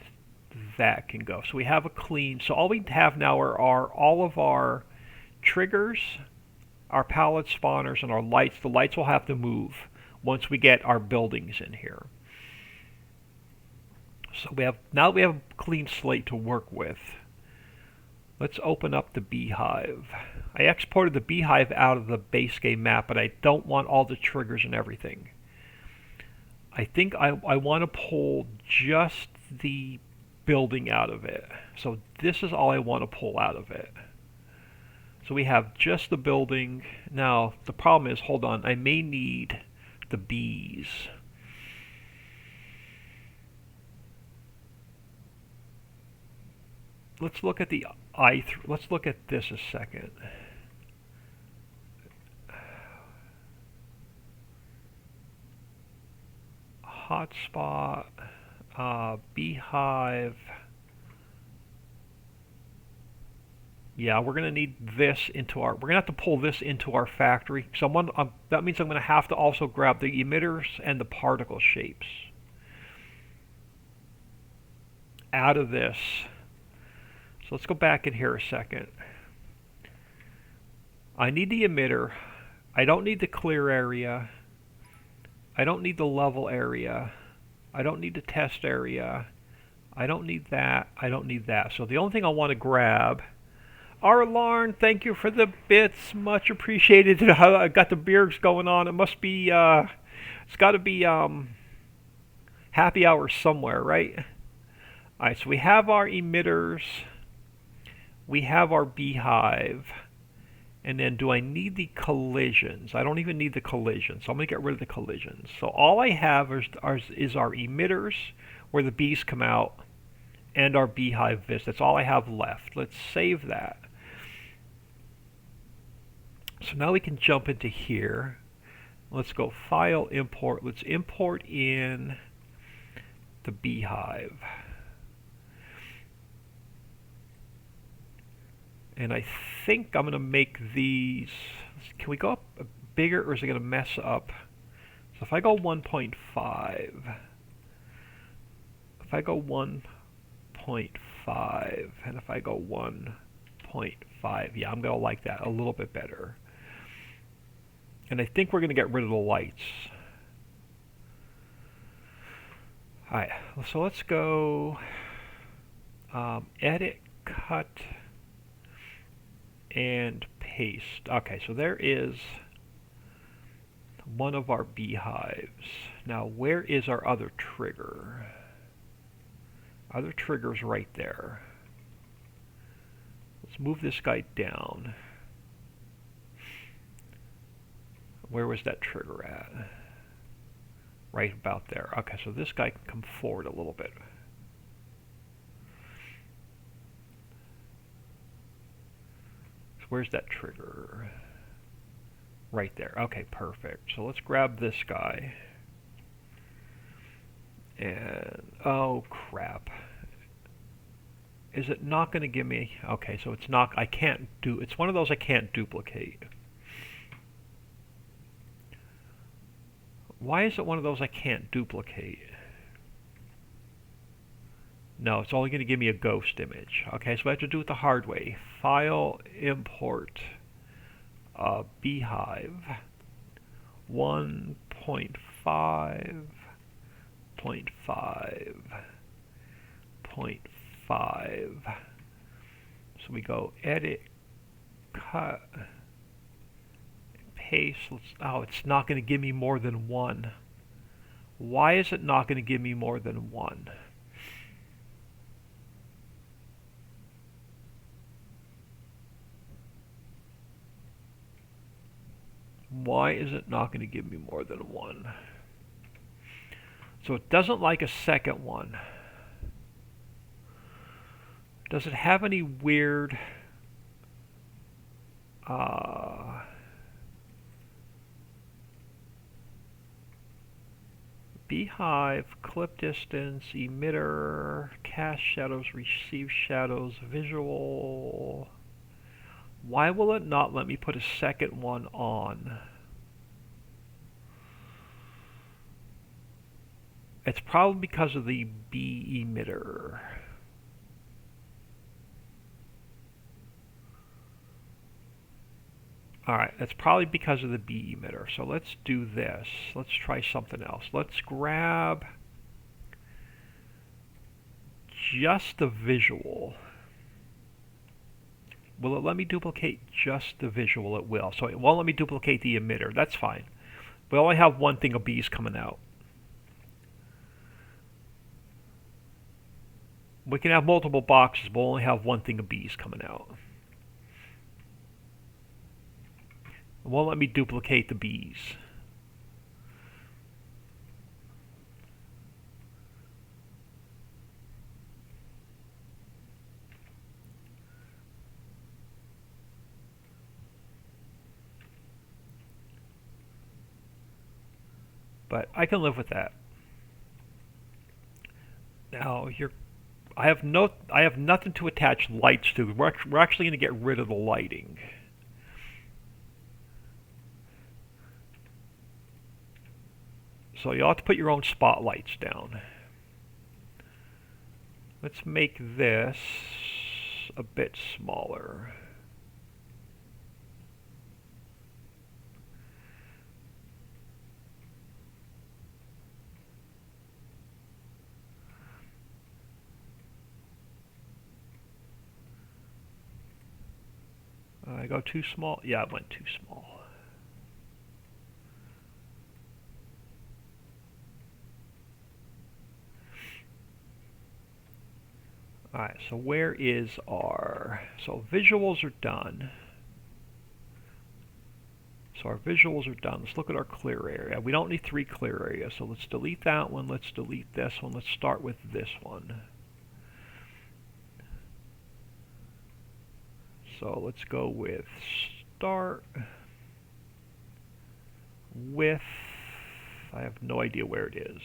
that can go. So we have a clean. So all we have now are all of our triggers, our pallet spawners, and our lights. The lights will have to move once we get our buildings in here. So now we have a clean slate to work with. Let's open up the beehive. I exported the beehive out of the base game map, but I don't want all the triggers and everything. I think I want to pull just the building out of it. So this is all I want to pull out of it. So we have just the building. Now the problem is, hold on, I may need the bees. Let's look at let's look at this a second. Hotspot, beehive. Yeah, we're gonna need this into our. We're gonna have to pull this into our factory. So that means I'm gonna have to also grab the emitters and the particle shapes out of this. So let's go back in here a second. I need the emitter. I don't need the clear area. I don't need the level area. I don't need the test area. I don't need that. I don't need that. So the only thing I want to grab... Arlarn, thank you for the bits. Much appreciated. I got the beers going on. It must be... it's got to be happy hour somewhere, right? Alright, so we have our emitters. We have our beehive. And then do I need the collisions? I don't even need the collisions. So I'm going to get rid of the collisions. So all I have is our emitters, where the bees come out, and our beehive vis. That's all I have left. Let's save that. So now we can jump into here. Let's go File, Import. Let's import in the beehive. And I think I'm going to make these, can we go up bigger, or is it going to mess up? So if I go 1.5, if I go 1.5, and if I go 1.5, yeah, I'm going to like that a little bit better. And I think we're going to get rid of the lights. Alright, so let's go edit, cut, and paste. Okay, so there is one of our beehives. Now, where is our other trigger? Other trigger's right there. Let's move this guy down. Where was that trigger at? Right about there. Okay, so this guy can come forward a little bit. So where's that trigger? Right there. Okay, perfect. So let's grab this guy. And, oh crap. Is it not going to give me, okay, so it's not, I can't do, it's one of those I can't duplicate. Why is it one of those I can't duplicate? No, it's only going to give me a ghost image. Okay, so I have to do it the hard way. File, import, beehive, 1.5.5. So we go edit, cut, paste. Oh, it's not going to give me more than one. Why is it not going to give me more than one? Why is it not going to give me more than one? So it doesn't like a second one. Does it have any weird beehive, clip distance, emitter, cast shadows, receive shadows, visual? Why will it not let me put a second one on? It's probably because of the bee emitter. Alright, that's probably because of the bee emitter. So let's do this. Let's try something else. Let's grab just the visual. Will it let me duplicate just the visual? It will. So it won't let me duplicate the emitter. That's fine. We only have one thing of bees coming out. We can have multiple boxes, but we'll only have one thing of bees coming out. It won't let me duplicate the bees. But I can live with that. Now I have nothing to attach lights to. We're actually going to get rid of the lighting. So you'll have to put your own spotlights down. Let's make this a bit smaller. I go too small? Yeah, I went too small. Alright, so where is our... So visuals are done. So our visuals are done. Let's look at our clear area. We don't need 3 clear areas, so let's delete that one. Let's delete this one. Let's start with this one. So let's go with start with, I have no idea where it is.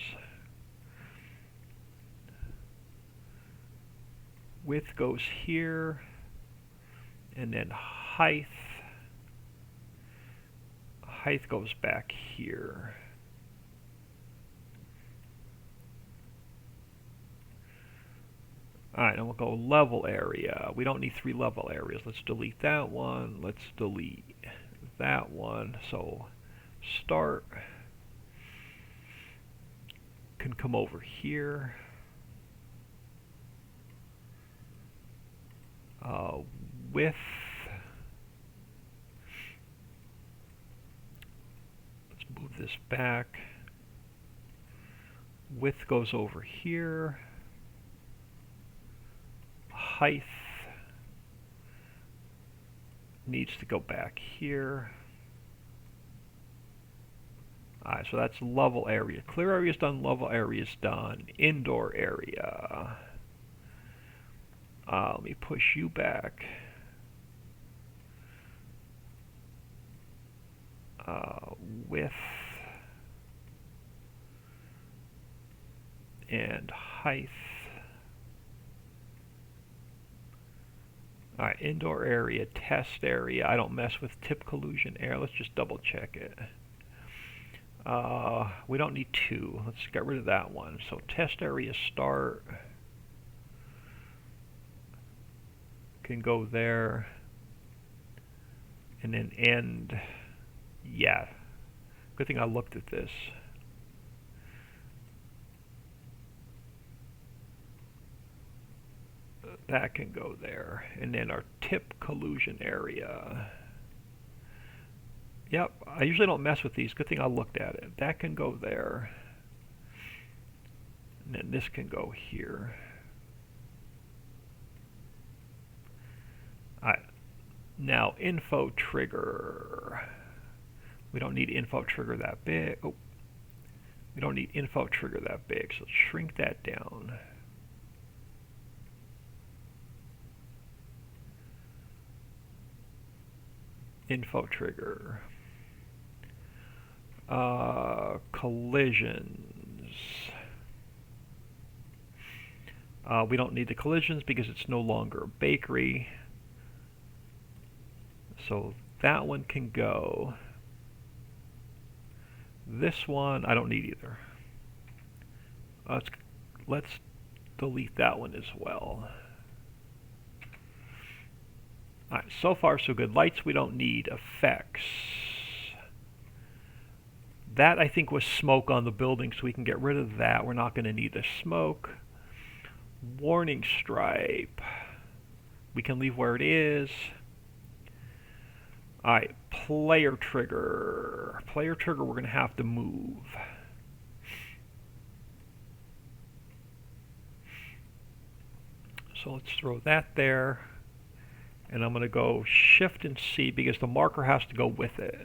Width goes here. And then height goes back here. Alright, and we'll go level area. We don't need 3 level areas. Let's delete that one. Let's delete that one. So start can come over here. Width. Let's move this back. Width goes over here. Height needs to go back here. Alright, so that's level area. Clear area is done, level area is done. Indoor area. Let me push you back. Width and height. Alright, indoor area, test area. I don't mess with tip collusion air. Let's just double check it. We don't need 2. Let's get rid of that one. So test area start can go there. And then end. Yeah. Good thing I looked at this. That can go there. And then our tip collusion area. Yep, I usually don't mess with these. Good thing I looked at it. That can go there. And then this can go here. Alright. Now, info trigger. We don't need info trigger that big. Oh. We don't need info trigger that big, so let's shrink that down. Info trigger. Collisions. We don't need the collisions because it's no longer a bakery. So that one can go. This one I don't need either. Let's delete that one as well. Alright, so far so good. Lights we don't need. Effects. That I think was smoke on the building, so we can get rid of that. We're not going to need the smoke. Warning stripe. We can leave where it is. Alright, player trigger. Player trigger we're going to have to move. So let's throw that there. And I'm going to go Shift and C because the marker has to go with it.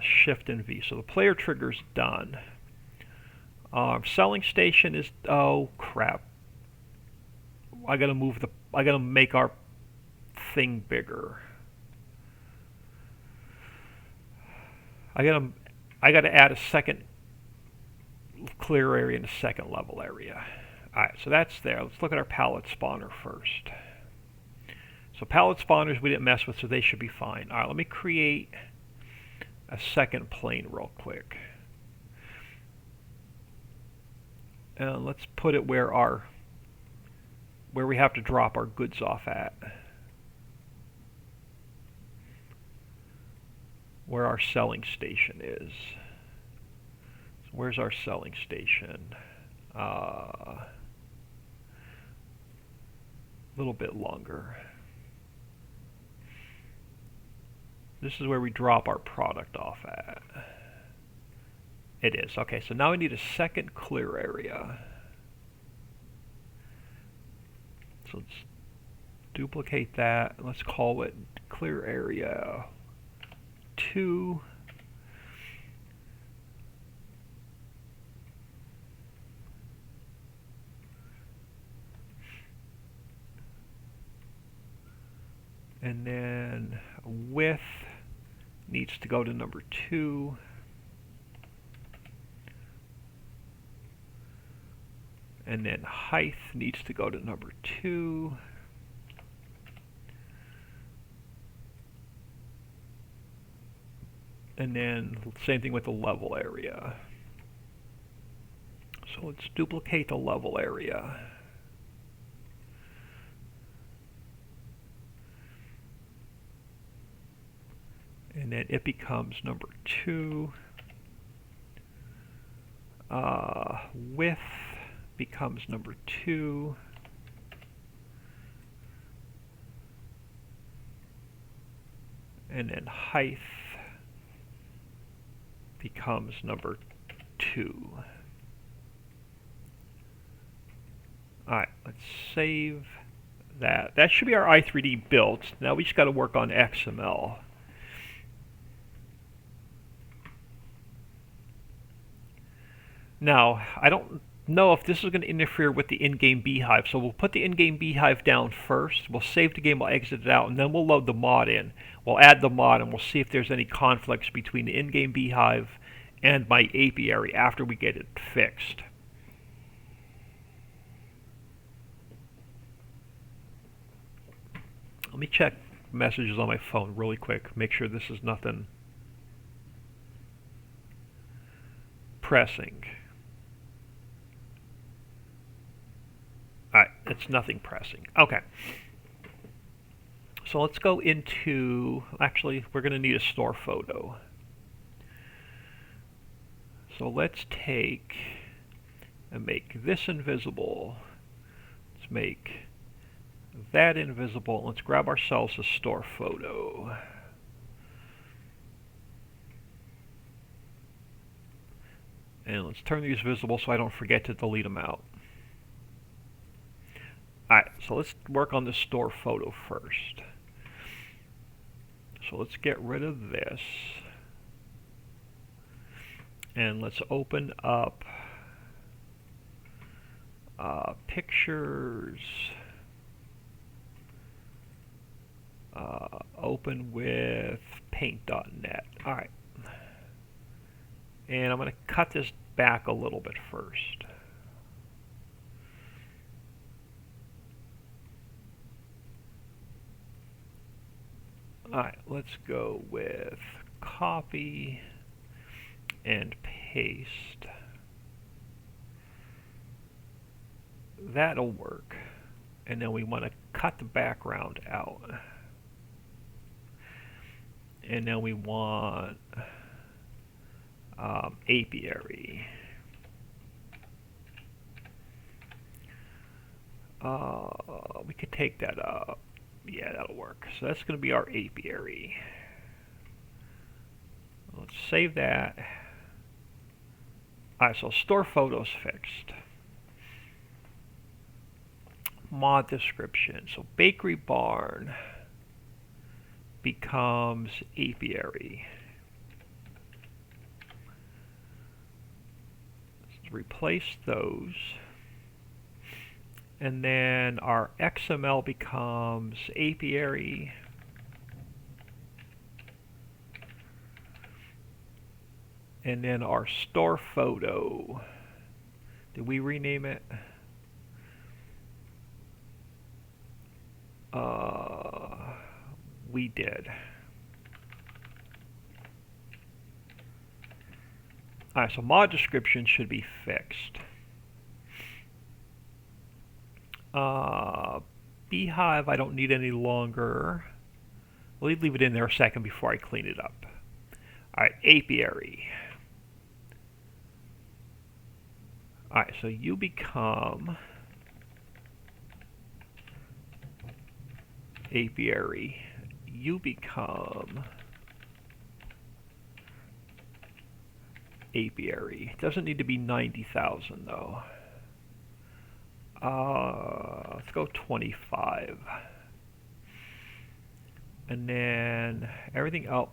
Shift and V. So the player trigger's done. Selling station is, oh crap. I gotta make our thing bigger. I gotta add a second clear area and a second level area. Alright, so that's there. Let's look at our palette spawner first. So palette spawners we didn't mess with, so they should be fine. Alright, let me create a second plane real quick. And let's put it where we have to drop our goods off at. Where our selling station is. So where's our selling station? A little bit longer. This is where we drop our product off at. It is. Okay, so now we need a second clear area. So let's duplicate that. Let's call it clear area 2. And then width needs to go to number 2. And then height needs to go to number 2. And then same thing with the level area. So let's duplicate the level area. And then it becomes number 2. Width becomes number 2. And then height becomes number 2. Alright, let's save that. That should be our i3D built. Now we just got to work on XML. Now, I don't know if this is going to interfere with the in-game beehive, so we'll put the in-game beehive down first. We'll save the game, we'll exit it out, and then we'll load the mod in. We'll add the mod, and we'll see if there's any conflicts between the in-game beehive and my apiary after we get it fixed. Let me check messages on my phone really quick, make sure this is nothing pressing. Alright, it's nothing pressing. Okay. So let's go into, actually, we're going to need a store photo. So let's take and make this invisible. Let's make that invisible. Let's grab ourselves a store photo. And let's turn these visible so I don't forget to delete them out. Alright, so let's work on the store photo first. So let's get rid of this. And let's open up pictures. Open with paint.net. Alright. And I'm going to cut this back a little bit first. Alright, let's go with copy and paste. That'll work. And then we want to cut the background out. And then we want apiary. We could take that up. Yeah, that'll work. So that's going to be our apiary. Let's save that. Alright, so store photos fixed. Mod description. So bakery barn becomes apiary. Let's replace those. And then our XML becomes apiary. And then our store photo. Did we rename it? We did. Alright, so mod description should be fixed. Beehive I don't need any longer. We'll leave it in there a second before I clean it up. Alright, apiary. Alright, so you become apiary. You become apiary. It doesn't need to be 90,000 though. Let's go 25. And then everything else,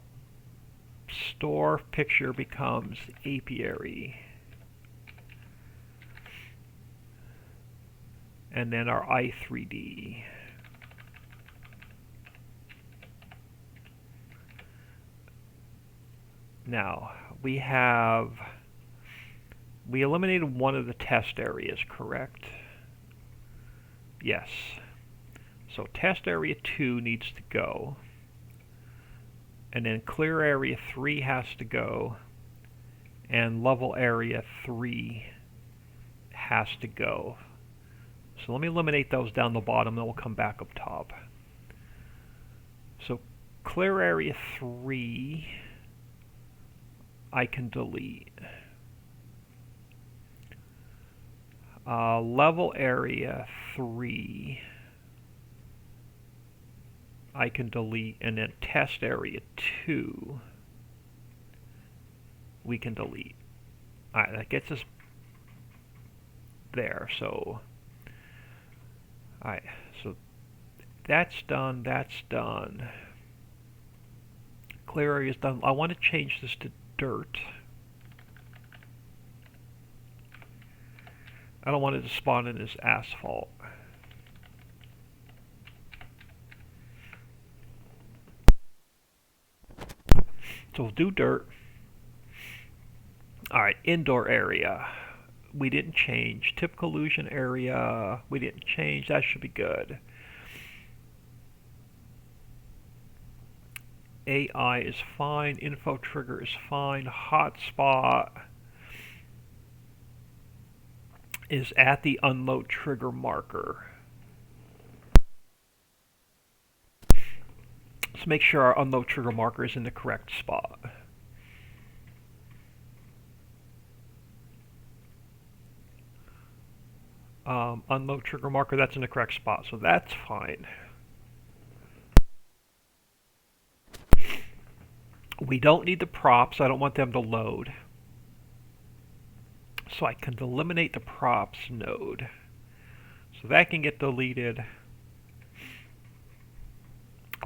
store picture becomes apiary. And then our i3D. Now, we eliminated one of the test areas, correct? Yes. So test area 2 needs to go. and then clear area 3 has to go, and level area 3 has to go. So let me eliminate those down the bottom, then we'll come back up top. So clear area 3 I can delete. Level area 3 I can delete, and then test area 2 we can delete. Alright, that gets us there. So alright, so that's done, that's done. Clear area is done. I want to change this to dirt. I don't want it to spawn in as asphalt. So we'll do dirt. Alright, indoor area. We didn't change. Typical illusion area, we didn't change. That should be good. AI is fine. Info trigger is fine. Hotspot is at the unload trigger marker. Let's make sure our unload trigger marker is in the correct spot. Unload trigger marker, that's in the correct spot, so that's fine. We don't need the props. I don't want them to load. So I can eliminate the props node. So that can get deleted.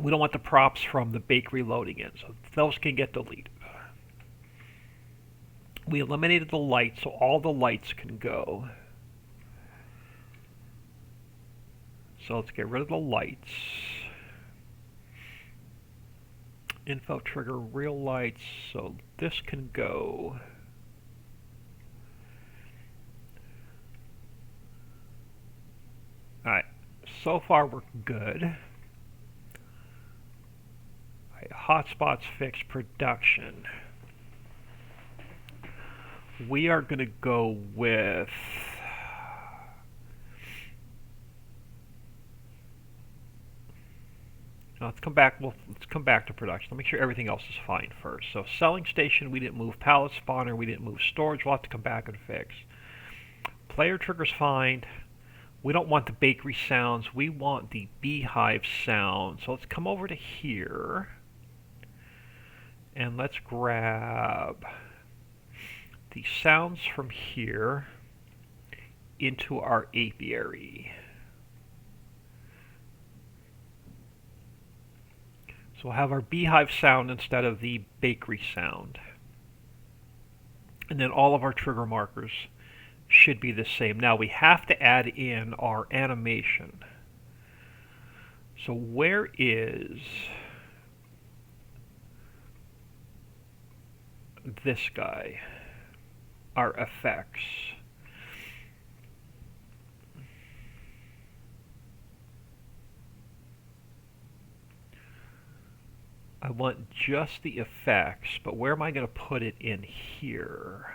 We don't want the props from the bakery loading in, so those can get deleted. We eliminated the lights, so all the lights can go. So let's get rid of the lights. Info trigger real lights, so this can go. Alright, so far we're good. Alright, hotspots fixed, production. We are going to go with let's come back to production. Let's make sure everything else is fine first. So selling station, we didn't move. Pallet spawner, we didn't move. Storage, we'll have to come back and fix. Player trigger's fine. We don't want the bakery sounds. We want the beehive sound. So let's come over to here. And let's grab the sounds from here into our apiary. So we'll have our beehive sound instead of the bakery sound. And then all of our trigger markers should be the same. Now we have to add in our animation. So where is this guy? Our effects. I want just the effects, but where am I going to put it in here?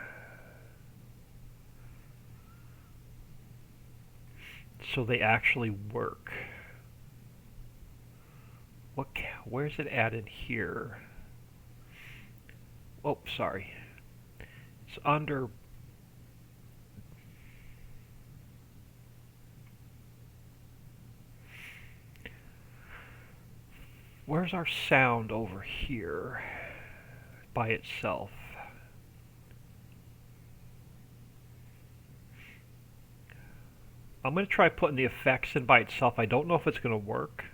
So they actually work. Where's it at in here? Oh, sorry. It's under. Where's our sound over here by itself? I'm going to try putting the effects in by itself. I don't know if it's going to work.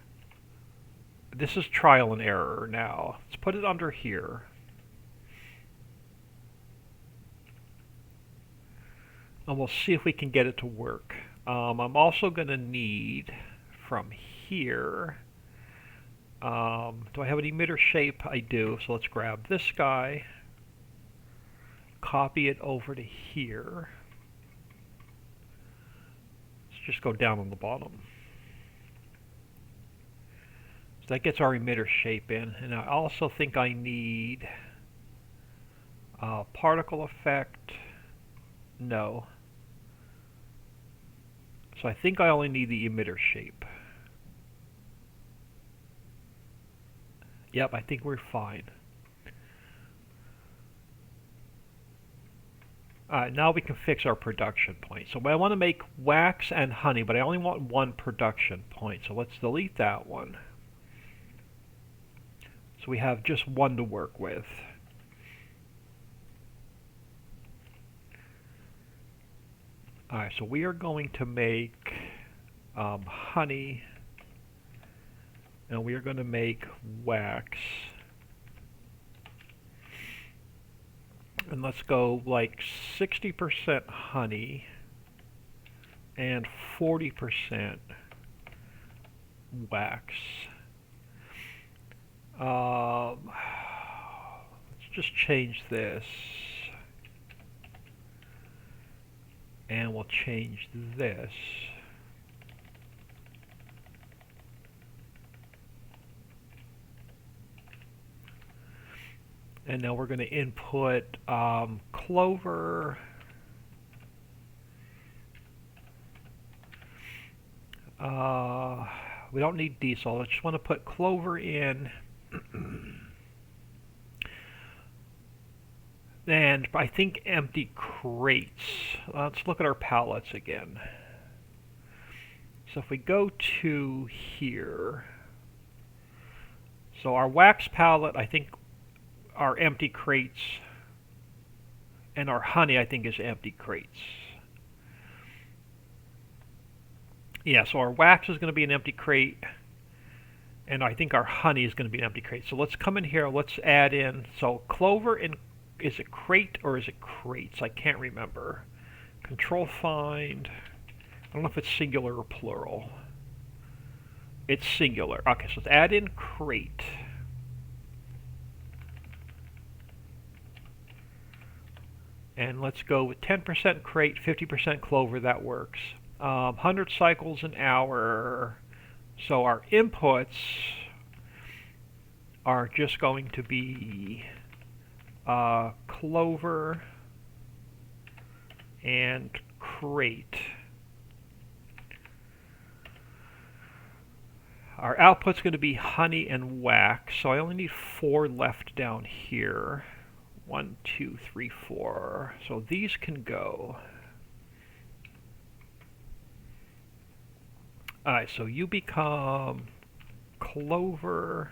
This is trial and error now. Let's put it under here. And we'll see if we can get it to work. I'm also going to need from here. Do I have an emitter shape? I do. So let's grab this guy. Copy it over to here. Let's just go down on the bottom. So that gets our emitter shape in. And I also think I need particle effect. No. So I think I only need the emitter shape. Yep, I think we're fine. Alright, now we can fix our production point. So I want to make wax and honey, but I only want one production point. So let's delete that one. So we have just one to work with. Alright, so we are going to make honey, and we are going to make wax. And let's go like 60% honey and 40% wax. Let's just change this. And we'll change this. And now we're going to input clover. We don't need diesel. I just want to put clover in. And I think empty crates. Let's look at our palettes again. So if we go to here, so our wax palette, I think our empty crates, and our honey, I think, is empty crates. Yeah, so our wax is going to be an empty crate, and I think our honey is going to be an empty crate. So let's come in here, let's add in, so clover, and is it crate or is it crates? I can't remember. Control find, I don't know if it's singular or plural. It's singular. Okay, so let's add in crate. And let's go with 10% crate, 50% clover, that works. 100 cycles an hour. So our inputs are just going to be clover and crate. Our output's going to be honey and wax, so I only need 4 left down here. 1, 2, 3, 4. So these can go. Alright, so you become clover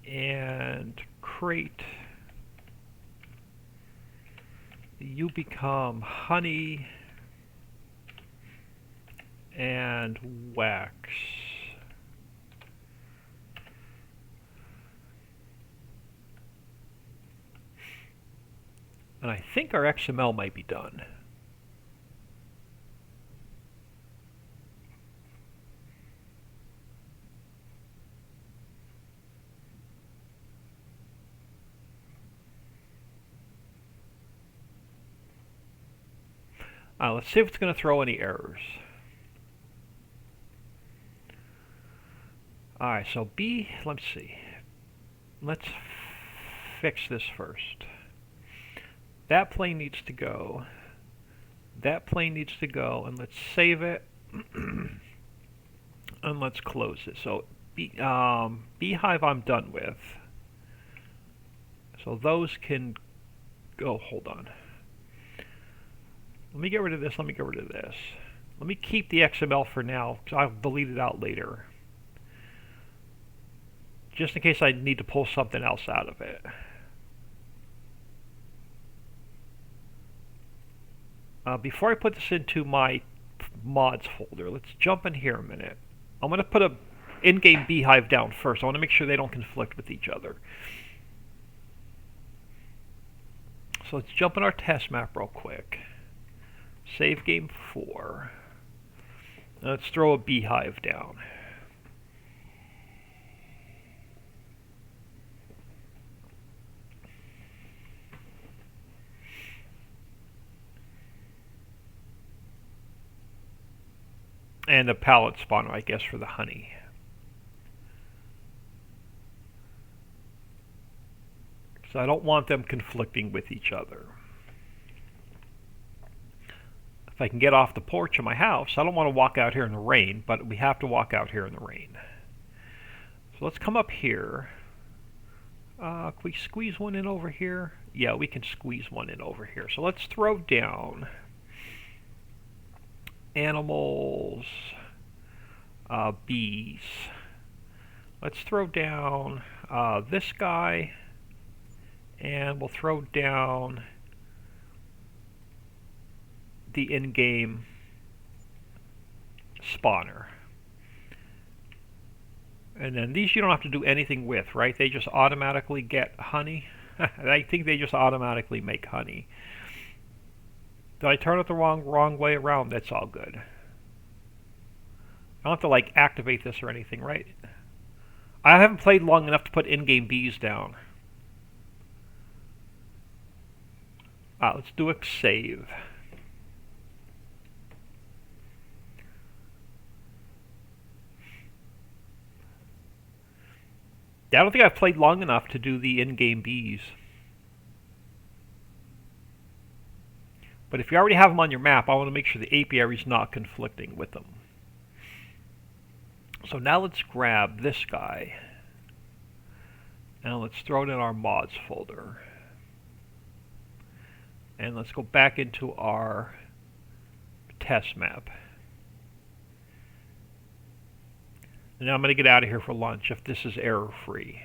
and crate. You become honey and wax. And I think our XML might be done. Let's see if it's going to throw any errors. Alright, so let's see. Let's fix this first. That plane needs to go. That plane needs to go, and let's save it. And let's close it. So Beehive I'm done with. So those can go. Hold on. Let me get rid of this. Let me get rid of this. Let me keep the XML for now, because I'll delete it out later. Just in case I need to pull something else out of it. Before I put this into my mods folder, let's jump in here a minute. I'm going to put a in-game Beehive down first. I want to make sure they don't conflict with each other. So let's jump in our test map real quick. Save game 4. Let's throw a Beehive down. And a palette spawner, I guess, for the honey. So I don't want them conflicting with each other. If I can get off the porch of my house, I don't want to walk out here in the rain, but we have to walk out here in the rain. So let's come up here. Can we squeeze one in over here? Yeah, we can squeeze one in over here. So let's throw down animals, bees. Let's throw down this guy, and we'll throw down the in-game spawner. And then these you don't have to do anything with, right? They just automatically get honey. I think they just automatically make honey. Did I turn it the wrong way around? That's all good. I don't have to like activate this or anything, right? I haven't played long enough to put in-game bees down. Let's do a save. I don't think I've played long enough to do the in-game bees. But if you already have them on your map, I want to make sure the apiary is not conflicting with them. So now let's grab this guy, and let's throw it in our mods folder. And let's go back into our test map. And now I'm going to get out of here for lunch if this is error-free.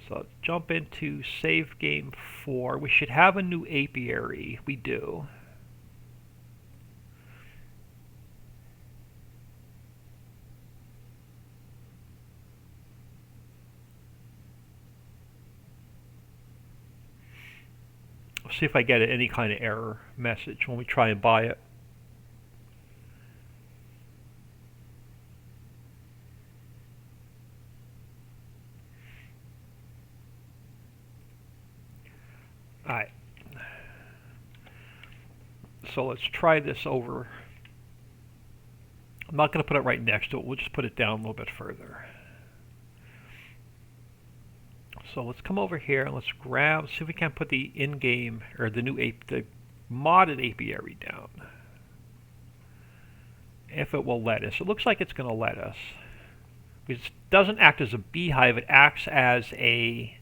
So jump into save game 4. We should have a new apiary. We do. Let's see if I get any kind of error message when we try and buy it. Alright, so let's try this over. I'm not going to put it right next to it, we'll just put it down a little bit further. So let's come over here and let's grab, see if we can put the in-game, or the modded apiary down. If it will let us. It looks like it's going to let us. It doesn't act as a beehive, it acts as a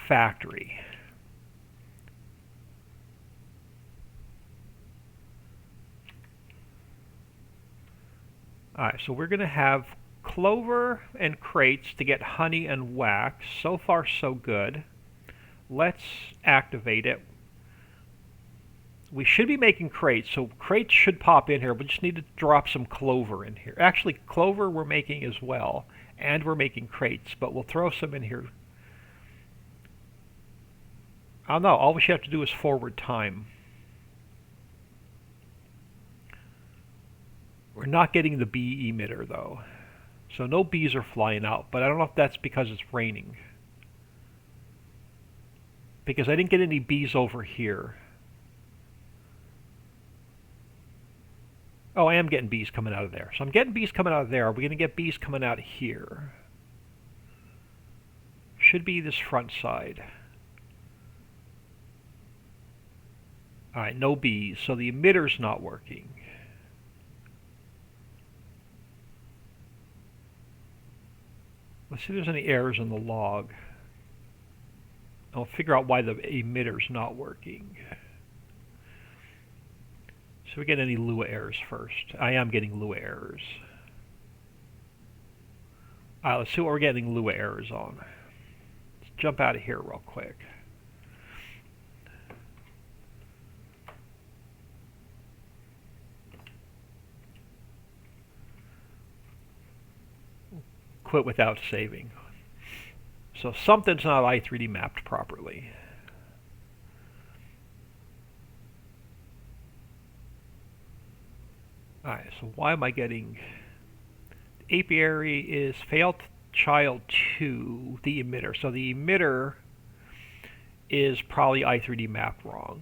factory. Alright, so we're going to have clover and crates to get honey and wax. So far, so good. Let's activate it. We should be making crates, so crates should pop in here. We just need to drop some clover in here. Actually, clover we're making as well, and we're making crates, but we'll throw some in here. Oh no, all we should have to do is forward time. We're not getting the bee emitter though. So no bees are flying out, but I don't know if that's because it's raining. Because I didn't get any bees over here. Oh, I am getting bees coming out of there. So I'm getting bees coming out of there. Are we going to get bees coming out here? Should be this front side. Alright, no bees. So the emitter's not working. Let's see if there's any errors in the log. I'll figure out why the emitter's not working. So we get any Lua errors first. I am getting Lua errors. Alright, let's see what we're getting Lua errors on. Let's jump out of here real quick. Quit without saving. So something's not i3D mapped properly. Alright, so why am I getting... The apiary is failed child 2, the emitter. So the emitter is probably i3D mapped wrong.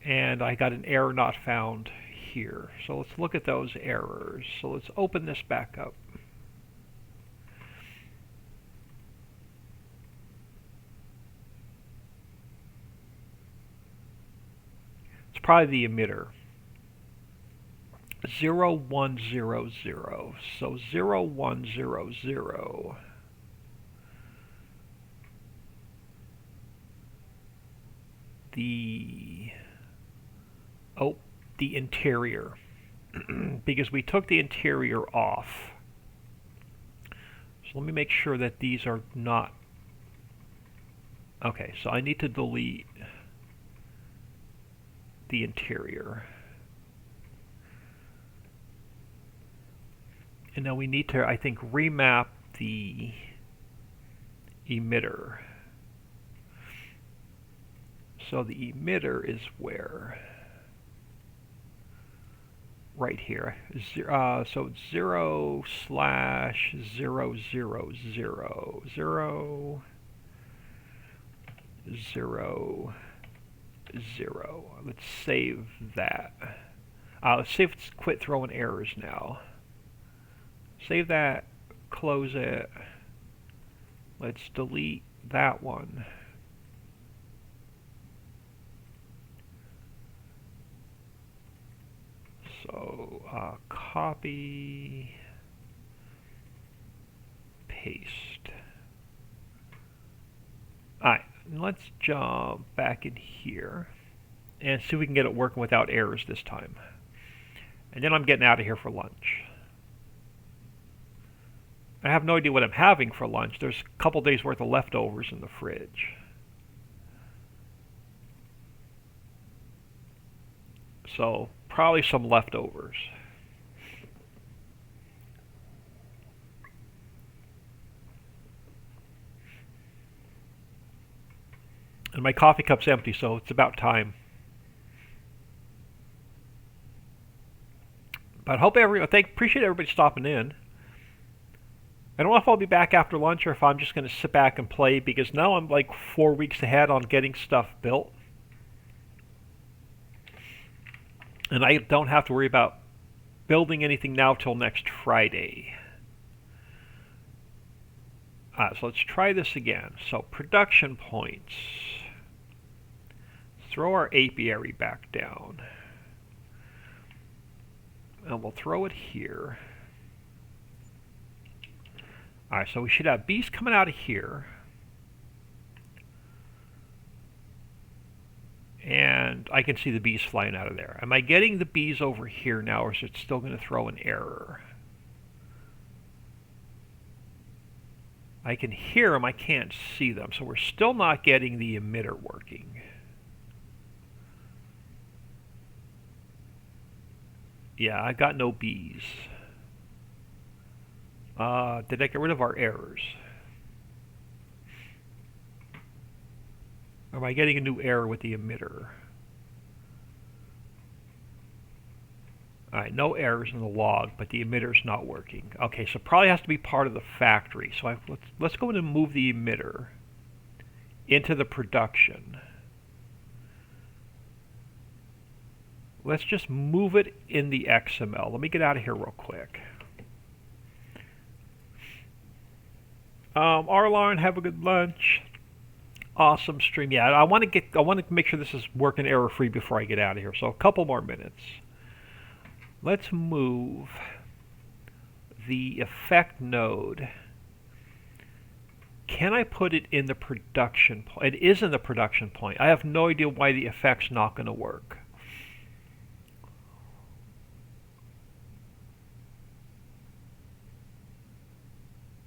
And I got an error not found here. So let's look at those errors. So let's open this back up. It's probably the emitter. 0100. So 0100. The interior. Because we took the interior off. So let me make sure that these are not. Okay, so I need to delete the interior. And now we need to, I think, remap the emitter. So the emitter is where? Right here. So it's 0/0000000. Let's save that. Let's see if it's quit throwing errors now. Save that, close it. Let's delete that one. So copy, paste. Alright, let's jump back in here and see if we can get it working without errors this time. And then I'm getting out of here for lunch. I have no idea what I'm having for lunch. There's a couple days worth of leftovers in the fridge. So probably some leftovers. And my coffee cup's empty, so it's about time. But appreciate everybody stopping in. I don't know if I'll be back after lunch or if I'm just going to sit back and play, because now I'm like 4 weeks ahead on getting stuff built. And I don't have to worry about building anything now till next Friday. So let's try this again. So production points. Throw our apiary back down. And we'll throw it here. Alright, so we should have bees coming out of here. And I can see the bees flying out of there. Am I getting the bees over here now, or is it still going to throw an error? I can hear them, I can't see them. So we're still not getting the emitter working. Yeah, I got no bees. Did I get rid of our errors? Or am I getting a new error with the emitter? Alright, no errors in the log, but the emitter's not working. Okay, so probably has to be part of the factory. So let's go in and move the emitter into the production. Let's just move it in the XML. Let me get out of here real quick. Arlon, have a good lunch. Awesome stream. Yeah, I want to make sure this is working error-free before I get out of here. So a couple more minutes. Let's move the effect node. Can I put it in the production point? It is in the production point. I have no idea why the effect's not going to work.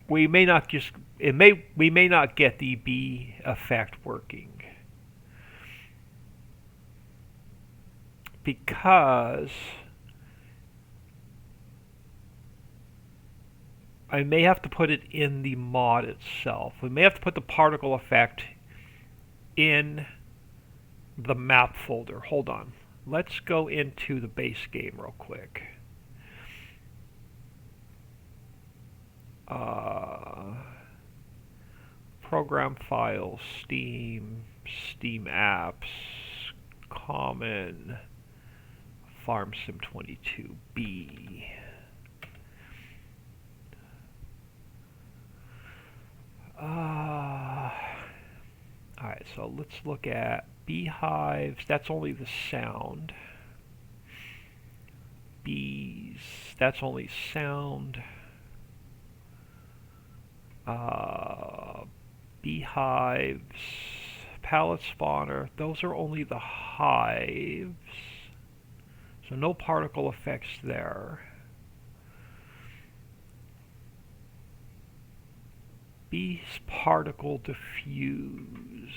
We may not get the bee effect working because I may have to put it in the mod itself. We may have to put the particle effect in the map folder. Hold on. Let's go into the base game real quick. Program files, Steam apps, common, Farm Sim 22B. Alright, so let's look at beehives. That's only the sound. Bees, that's only sound. Beehives, pallet spawner, those are only the hives. So no particle effects there. Bees particle diffuse.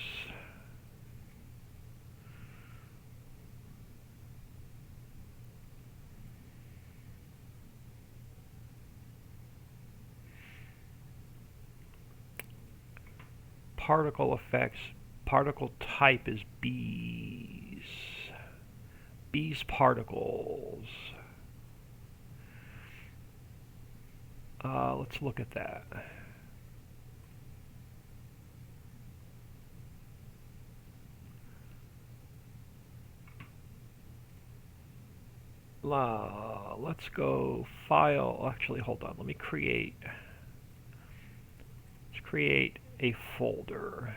Particle effects, particle type is bees. Bees particles. Let's look at that. Let's go file. Actually, hold on. Let me create. Let's create a folder.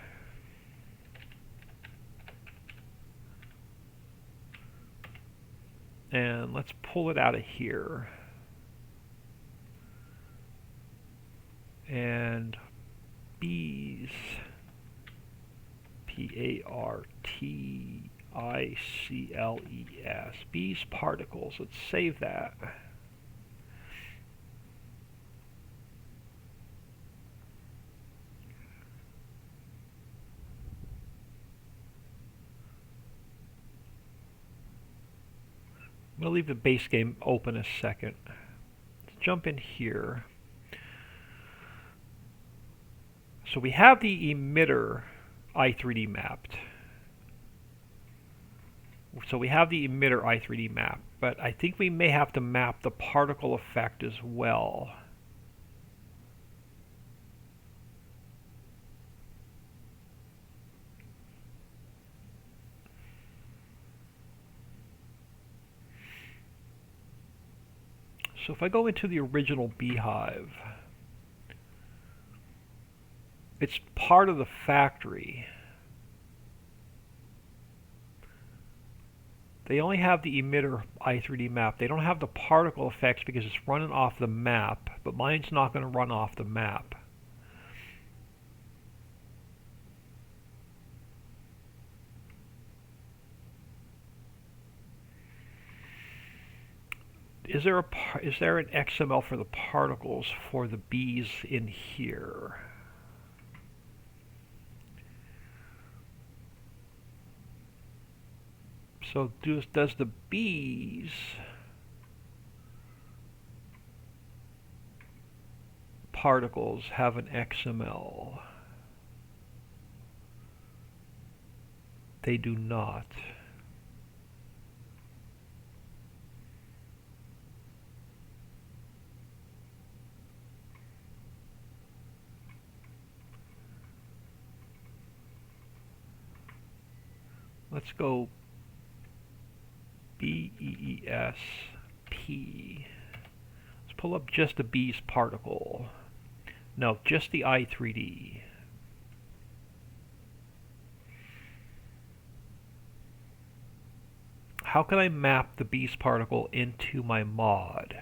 And let's pull it out of here. And bees, P-A-R-T-I-C-L-E-S, bees particles. Let's save that. I'm going to leave the base game open a second. Let's jump in here. So we have the emitter i3D mapped. So we have the emitter i3D mapped, but I think we may have to map the particle effect as well. So if I go into the original beehive, it's part of the factory. They only have the emitter i3D map. They don't have the particle effects because it's running off the map, but mine's not going to run off the map. Is there an XML for the particles for the bees in here? So does the bees particles have an XML? They do not. Let's go BEESP. Let's pull up just the bees particle. No, just the i3D. How can I map the bees particle into my mod?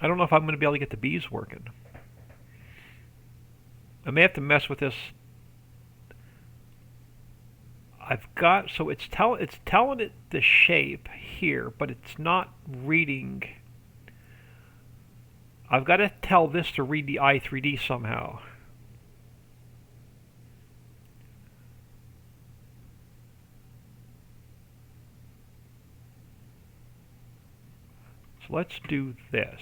I don't know if I'm going to be able to get the bees working. I may have to mess with this. I've got, so it's telling it the shape here, but it's not reading. I've got to tell this to read the i3D somehow. So let's do this.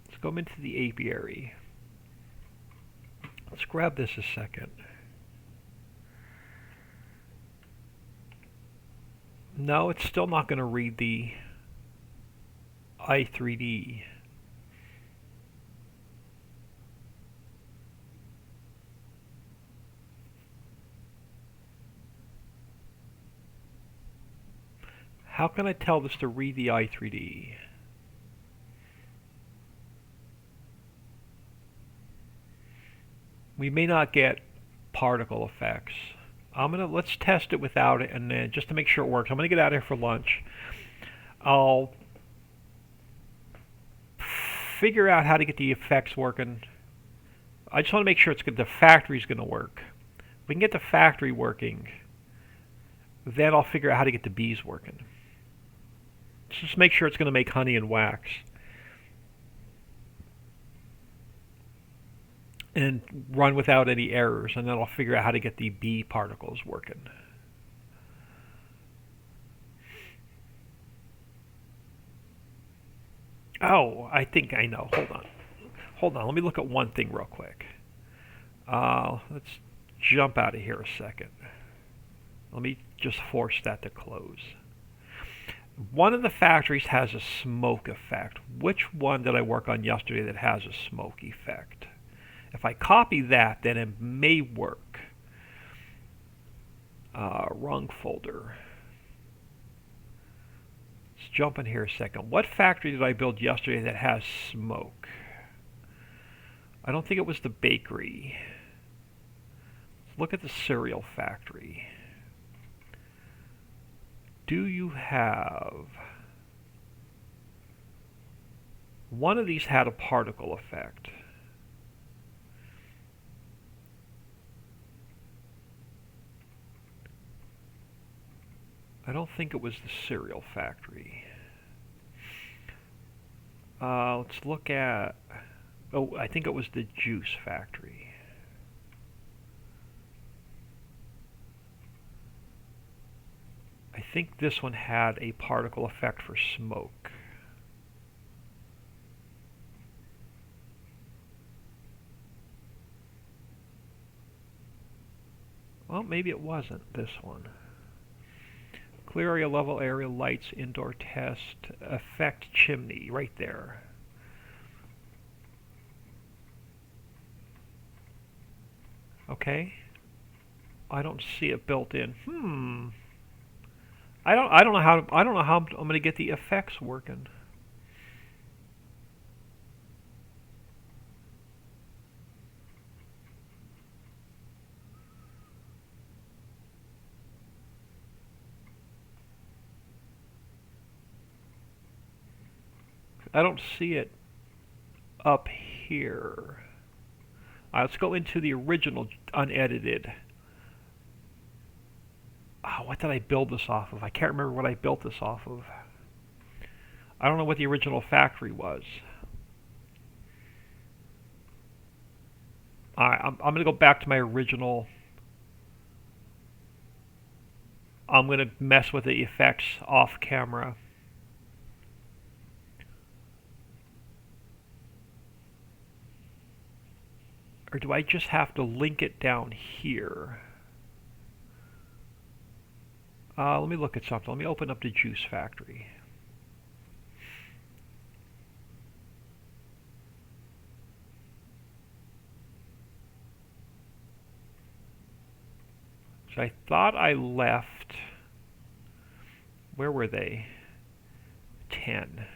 Let's go into the apiary. Let's grab this a second. No, it's still not going to read the i3D. How can I tell this to read the i3D? We may not get particle effects. Let's test it without it, and then just to make sure it works, I'm gonna get out of here for lunch. I'll figure out how to get the effects working. I just want to make sure the factory's gonna work. If we can get the factory working, then I'll figure out how to get the bees working. Just make sure it's gonna make honey and wax. And run without any errors, and then I'll figure out how to get the bee particles working. Oh, I think I know. Hold on. Let me look at one thing real quick. Let's jump out of here a second. Let me just force that to close. One of the factories has a smoke effect. Which one did I work on yesterday that has a smoke effect? If I copy that, then it may work. Wrong folder. Let's jump in here a second. What factory did I build yesterday that has smoke? I don't think it was the bakery. Let's look at the cereal factory. Do you have... One of these had a particle effect. I don't think it was the cereal factory. Let's look at... Oh, I think it was the juice factory. I think this one had a particle effect for smoke. Well, maybe it wasn't this one. Clear area, level area, lights, indoor test, effect chimney, right there. Okay. I don't see it built in. I don't know how I'm going to get the effects working. I don't see it up here. Let's go into the original unedited. What did I build this off of? I can't remember what I built this off of. I don't know what the original factory was. I'm going to go back to my original. I'm going to mess with the effects off camera. Or do I just have to link it down here? Let me look at something. Let me open up the juice factory. So I thought I left... Where were they? 10.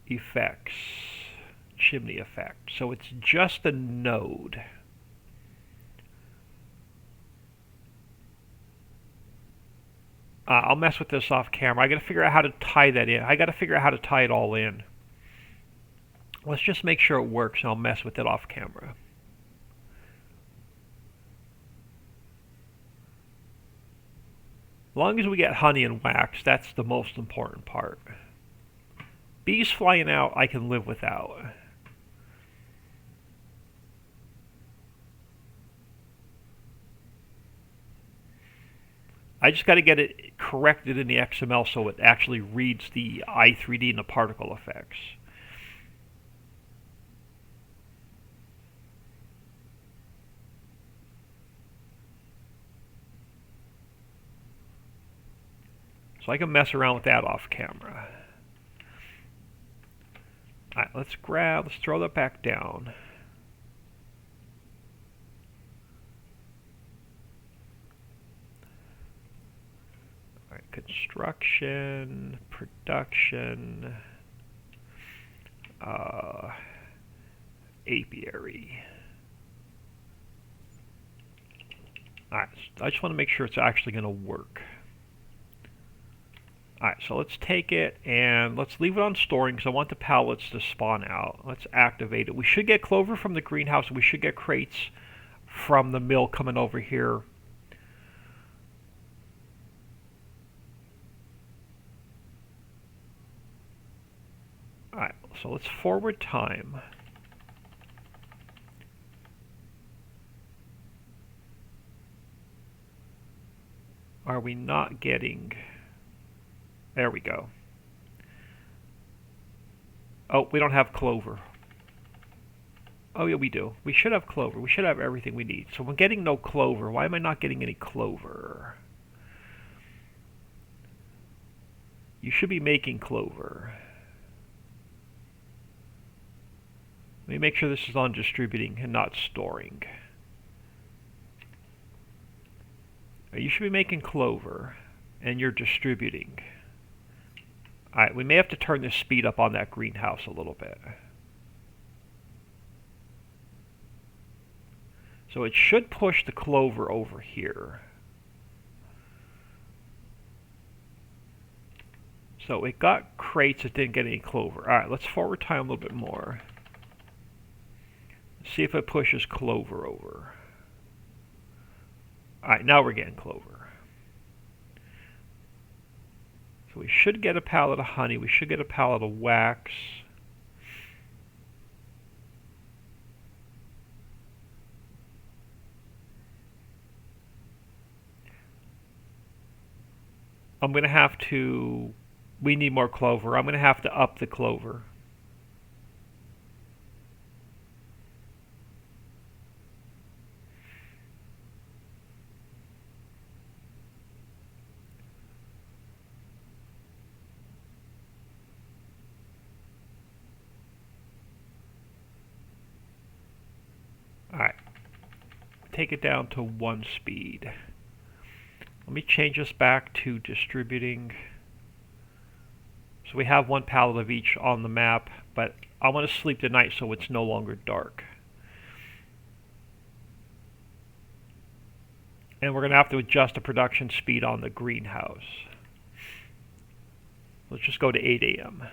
Effects. Chimney effect. So it's just a node. I'll mess with this off camera. I got to figure out how to tie that in. I got to figure out how to tie it all in. Let's just make sure it works, and I'll mess with it off camera. As long as we get honey and wax, that's the most important part. Bees flying out, I can live without. I just got to get it corrected in the XML so it actually reads the i3D and the particle effects. So I can mess around with that off camera. Alright, let's throw that back down. Alright, construction, production, apiary. Alright, I just want to make sure it's actually going to work. Alright, so let's take it and let's leave it on storing because I want the pallets to spawn out. Let's activate it. We should get clover from the greenhouse. We should get crates from the mill coming over here. Alright, so let's forward time. Are we not getting... There we go. Oh, we don't have clover. Oh, yeah, we do. We should have clover. We should have everything we need. So we're getting no clover. Why am I not getting any clover? You should be making clover. Let me make sure this is on distributing and not storing. You should be making clover, and you're distributing. Alright, we may have to turn the speed up on that greenhouse a little bit. So it should push the clover over here. So it got crates that didn't get any clover. Alright, let's forward time a little bit more. See if it pushes clover over. Alright, now we're getting clover. So we should get a pallet of honey. We should get a pallet of wax. I'm going to have to... We need more clover. I'm going to have to up the clover. Alright, take it down to 1 speed. Let me change this back to distributing. So we have 1 pallet of each on the map, but I want to sleep tonight so it's no longer dark. And we're going to have to adjust the production speed on the greenhouse. Let's just go to 8 a.m.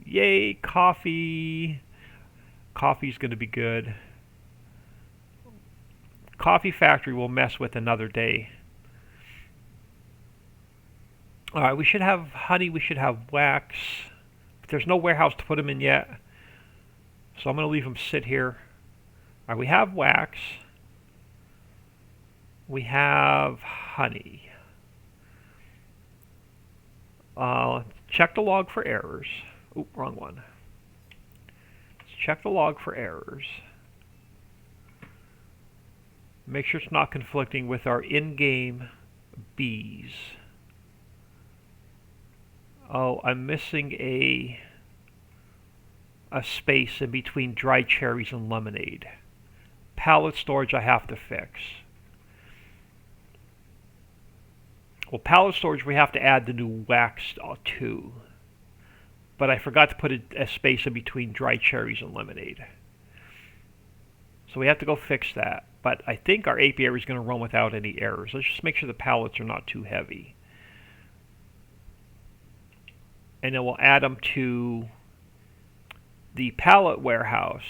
Yay, coffee! Coffee's going to be good. Coffee factory will mess with another day. Alright, we should have honey, we should have wax. But there's no warehouse to put them in yet. So I'm going to leave them sit here. Alright, we have wax. We have honey. Check the log for errors. Oop, wrong one. Let's check the log for errors. Make sure it's not conflicting with our in-game bees. Oh, I'm missing a space in between dried cherries and lemonade. Pallet storage I have to fix. Well, pallet storage we have to add the new wax to. But I forgot to put a space in between dried cherries and lemonade. So we have to go fix that. But I think our apiary is going to run without any errors. Let's just make sure the pallets are not too heavy. And then we'll add them to the pallet warehouse.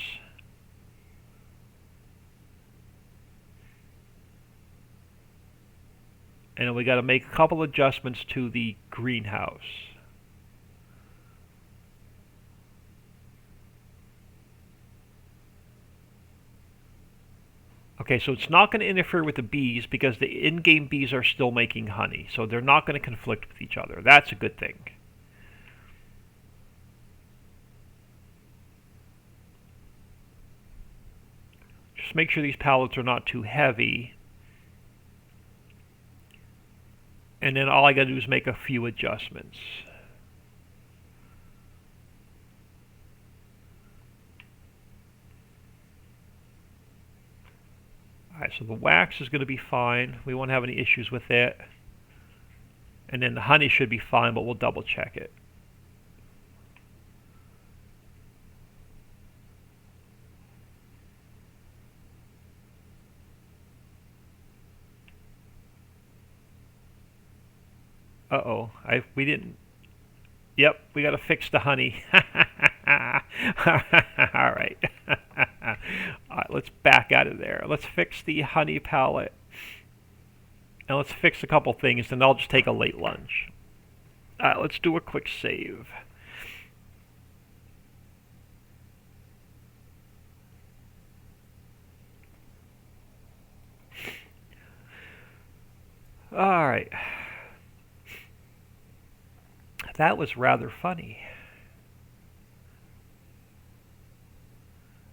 And then we got to make a couple adjustments to the greenhouse. Okay, so it's not going to interfere with the bees because the in-game bees are still making honey. So they're not going to conflict with each other. That's a good thing. Just make sure these pallets are not too heavy. And then all I got to do is make a few adjustments. Alright, so the wax is going to be fine. We won't have any issues with it. And then the honey should be fine, but we'll double check it. Uh-oh, we didn't. Yep, we got to fix the honey. All right. All right, let's back out of there. Let's fix the honey palette. And let's fix a couple things, and I'll just take a late lunch. All right, let's do a quick save. All right. That was rather funny.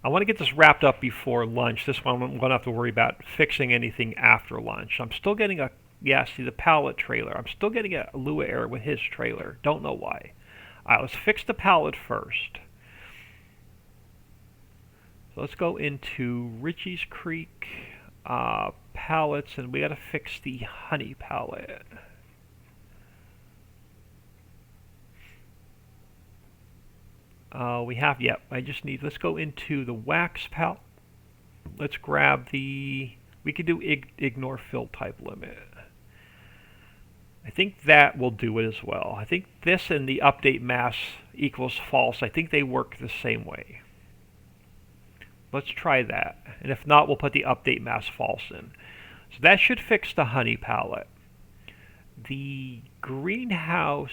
I want to get this wrapped up before lunch. This one I'm going to have to worry about fixing anything after lunch. I'm still getting a, yeah, see the palette trailer. I'm still getting a Lua error with his trailer. Don't know why. All right, let's fix the palette first. So let's go into Ricci Creek palettes, and we got to fix the honey palette. We have, yep, I just need, let's go into the wax palette. Let's grab the, we could do ignore fill type limit. I think that will do it as well. I think this and the update mass equals false. I think they work the same way. Let's try that. And if not, we'll put the update mass false in. So that should fix the honey palette. The greenhouse,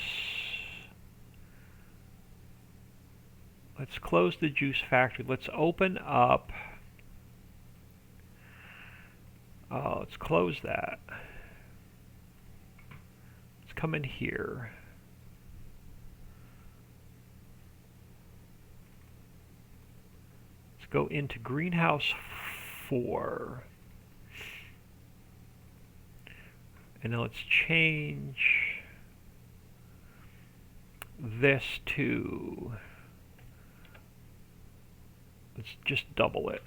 let's close the juice factory. Let's open up. Let's close that. Let's come in here. Let's go into greenhouse 4. And now let's change this to, let's just double it.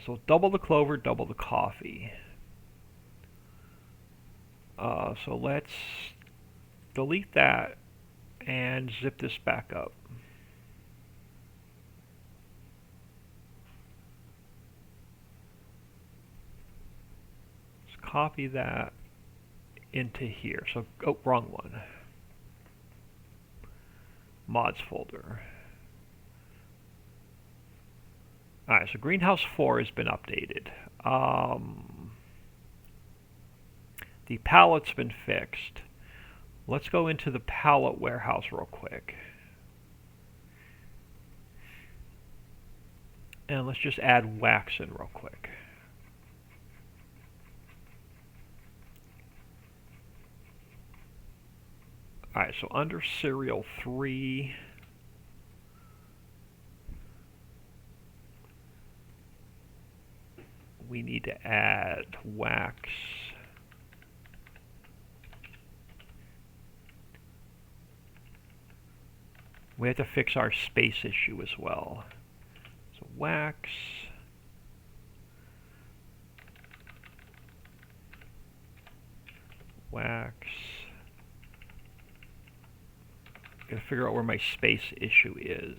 So double the clover, double the coffee. So let's delete that and zip this back up. Let's copy that into here. So, oh, wrong one. Mods folder. Alright, so Greenhouse 4 has been updated. The palette's been fixed. Let's go into the palette warehouse real quick. And let's just add wax in real quick. Alright, so under serial 3, we need to add wax. We have to fix our space issue as well. So wax. Wax. Gotta figure out where my space issue is.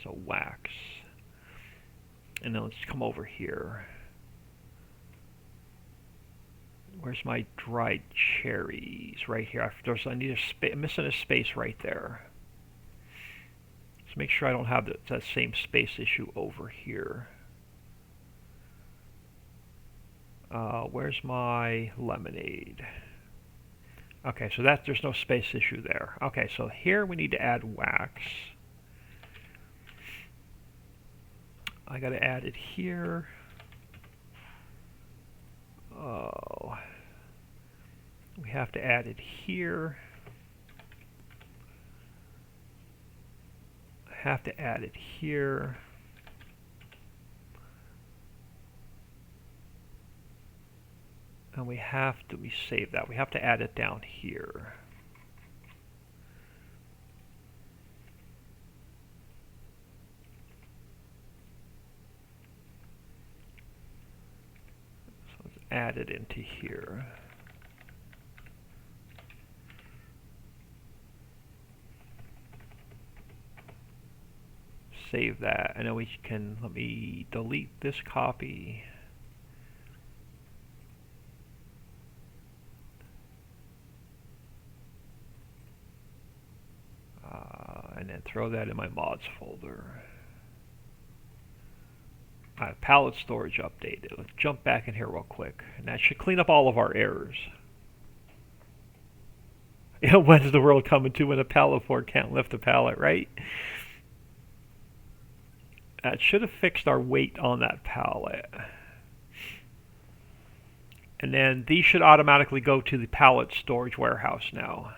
So wax. And then let's come over here. Where's my dried cherries? Right here. I need I'm missing a space right there. Let's make sure I don't have that same space issue over here. Where's my lemonade? Okay, so there's no space issue there. Okay, so here we need to add wax. I gotta add it here. Oh, we have to add it here. I have to add it here. And we save that. We have to add it down here. So let's add it into here. Save that, and then we can, let me delete this copy. And then throw that in my mods folder. Palette storage updated. Let's jump back in here real quick, and that should clean up all of our errors. Yeah, when's the world coming to when a pallet board can't lift a pallet, right? That should have fixed our weight on that pallet. And then these should automatically go to the pallet storage warehouse now.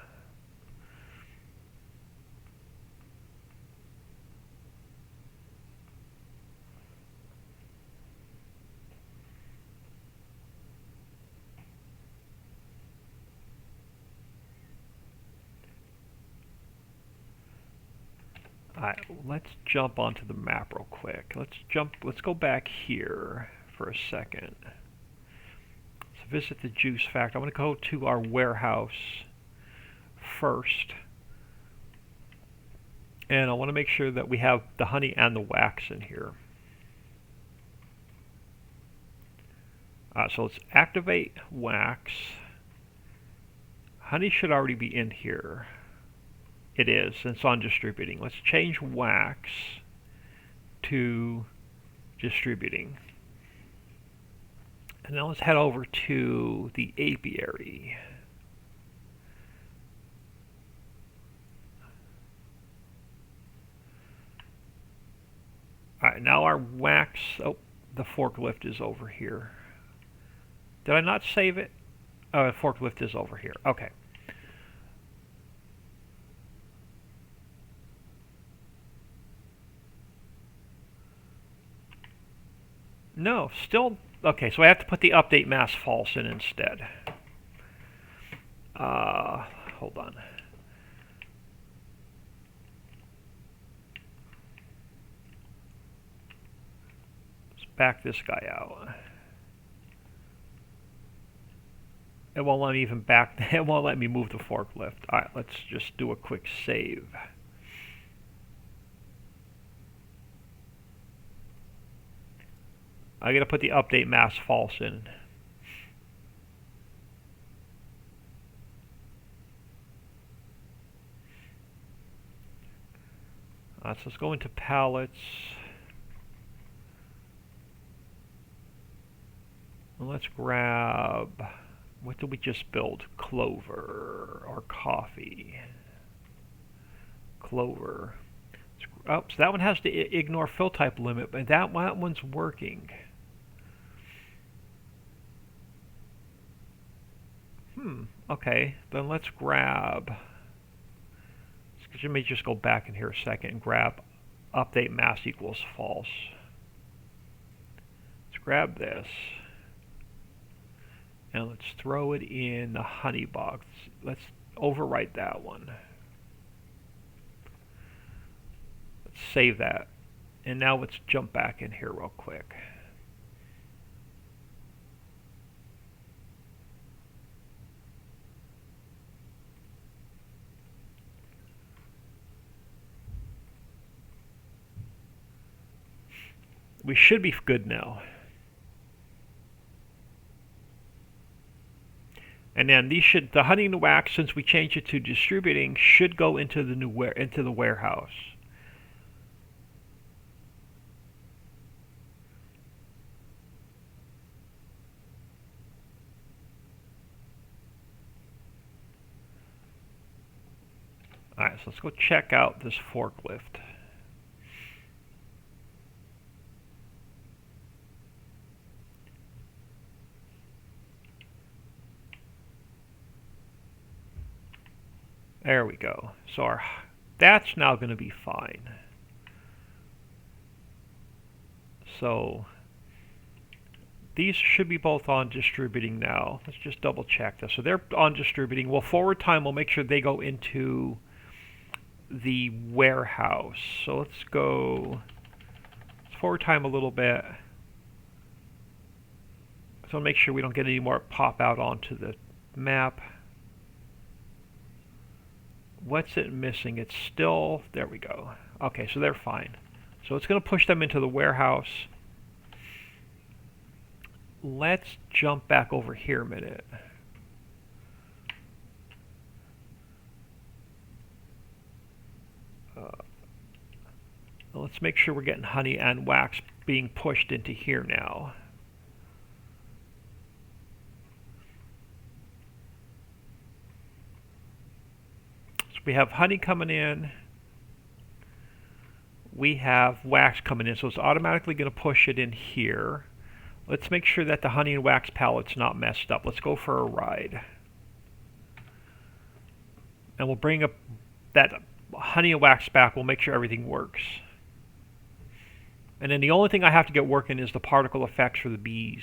Alright, let's jump onto the map real quick. Let's go back here for a second. Let's visit the juice factory. I'm going to go to our warehouse first. And I want to make sure that we have the honey and the wax in here. So let's activate wax. Honey should already be in here. It is, and it's on distributing. Let's change wax to distributing. And now let's head over to the apiary. Alright, now our wax, oh, the forklift is over here. Did I not save it? Oh, the forklift is over here. Okay. No, still, okay, so I have to put the update mask false in instead. Hold on. Let's back this guy out. It won't let me even back, it won't let me move the forklift. Alright, let's just do a quick save. I gotta put the update mask false in. So let's go into palettes. And let's grab, what did we just build? Clover or coffee. Clover. Oh, so that one has to ignore fill type limit, but that one's working. Okay, then let's grab, let me just go back in here a second and grab update mask equals false. Let's grab this, and let's throw it in the honey box. Let's overwrite that one. Let's save that. And now let's jump back in here real quick. We should be good now. And then these should, the honey and the wax, since we changed it to distributing, should go into the the warehouse. Alright, so let's go check out this forklift. There we go. So that's now going to be fine. these should be both on distributing now. Let's just double check this. So they're on distributing. Well, forward time, we'll make sure they go into the warehouse. So let's go forward time a little bit. So make sure we don't get any more pop out onto the map. What's it missing? It's still, there we go. Okay, so they're fine. So it's going to push them into the warehouse. Let's jump back over here a minute. Let's make sure we're getting honey and wax being pushed into here now. So we have honey coming in. We have wax coming in, so it's automatically going to push it in here. Let's make sure that the honey and wax pallet's not messed up. Let's go for a ride. And we'll bring up that honey and wax back. We'll make sure everything works. And then the only thing I have to get working is the particle effects for the bees.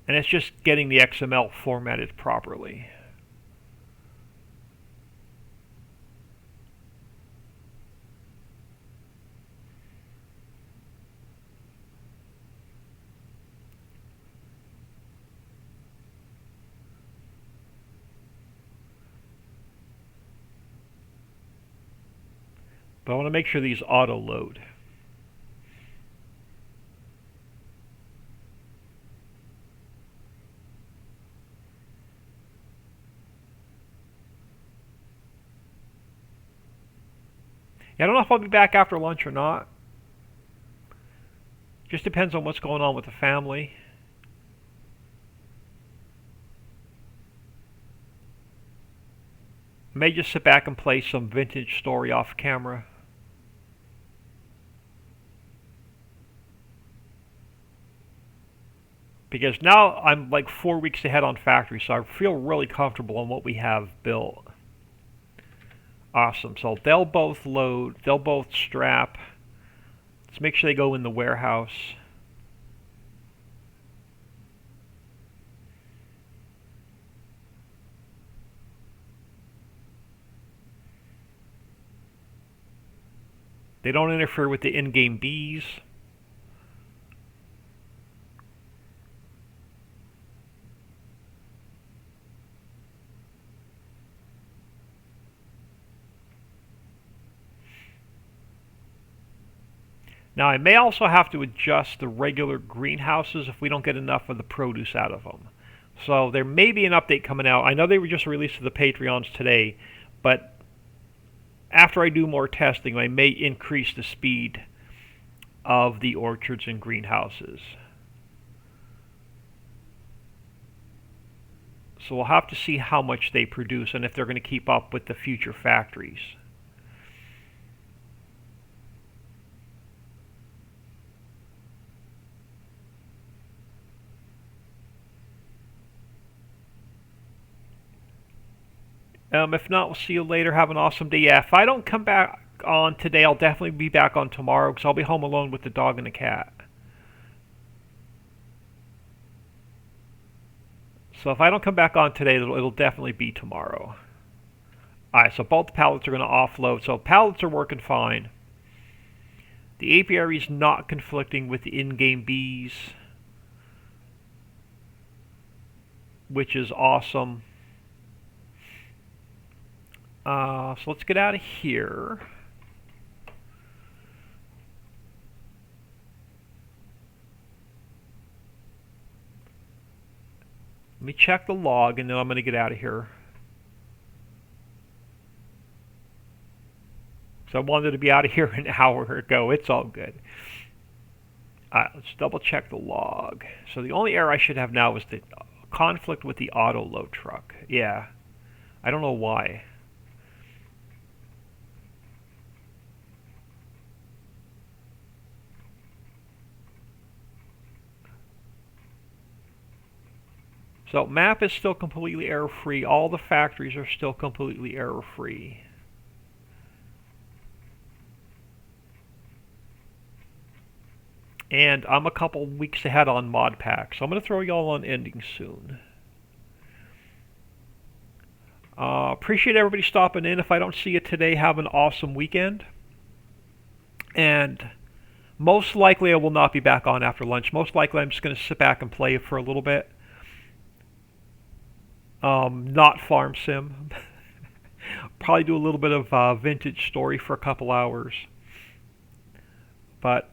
And it's just getting the XML formatted properly. But I want to make sure these auto load. Yeah, I don't know if I'll be back after lunch or not. Just depends on what's going on with the family. I may just sit back and play some vintage story off camera. Because now I'm like 4 weeks ahead on factory, so I feel really comfortable on what we have built. Awesome. So they'll both load, they'll both strap. Let's make sure they go in the warehouse. They don't interfere with the in-game bees. Now I may also have to adjust the regular greenhouses if we don't get enough of the produce out of them. So there may be an update coming out. I know they were just released to the Patreons today, but after I do more testing, I may increase the speed of the orchards and greenhouses. So we'll have to see how much they produce and if they're going to keep up with the future factories. If not, we'll see you later. Have an awesome day. Yeah, if I don't come back on today, I'll definitely be back on tomorrow because I'll be home alone with the dog and the cat. So if I don't come back on today, it'll definitely be tomorrow. Alright, so both pallets are going to offload. So pallets are working fine. The apiary is not conflicting with the in-game bees, which is awesome. So let's get out of here. Let me check the log and then I'm going to get out of here. So I wanted to be out of here an hour ago. It's all good. Alright, let's double check the log. So the only error I should have now is the conflict with the auto load truck. Yeah. I don't know why. So map is still completely error-free. All the factories are still completely error-free. And I'm a couple weeks ahead on mod packs, so I'm going to throw y'all on ending soon. Appreciate everybody stopping in. If I don't see you today, have an awesome weekend. And most likely I will not be back on after lunch. Most likely I'm just going to sit back and play for a little bit. Not farm sim. Probably do a little bit of vintage story for a couple hours. But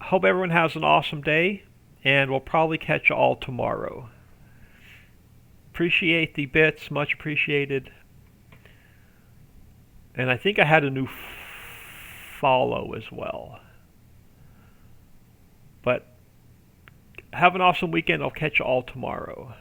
hope everyone has an awesome day, and we'll probably catch you all tomorrow. Appreciate the bits, much appreciated. And I think I had a new follow as well. But have an awesome weekend. I'll catch you all tomorrow.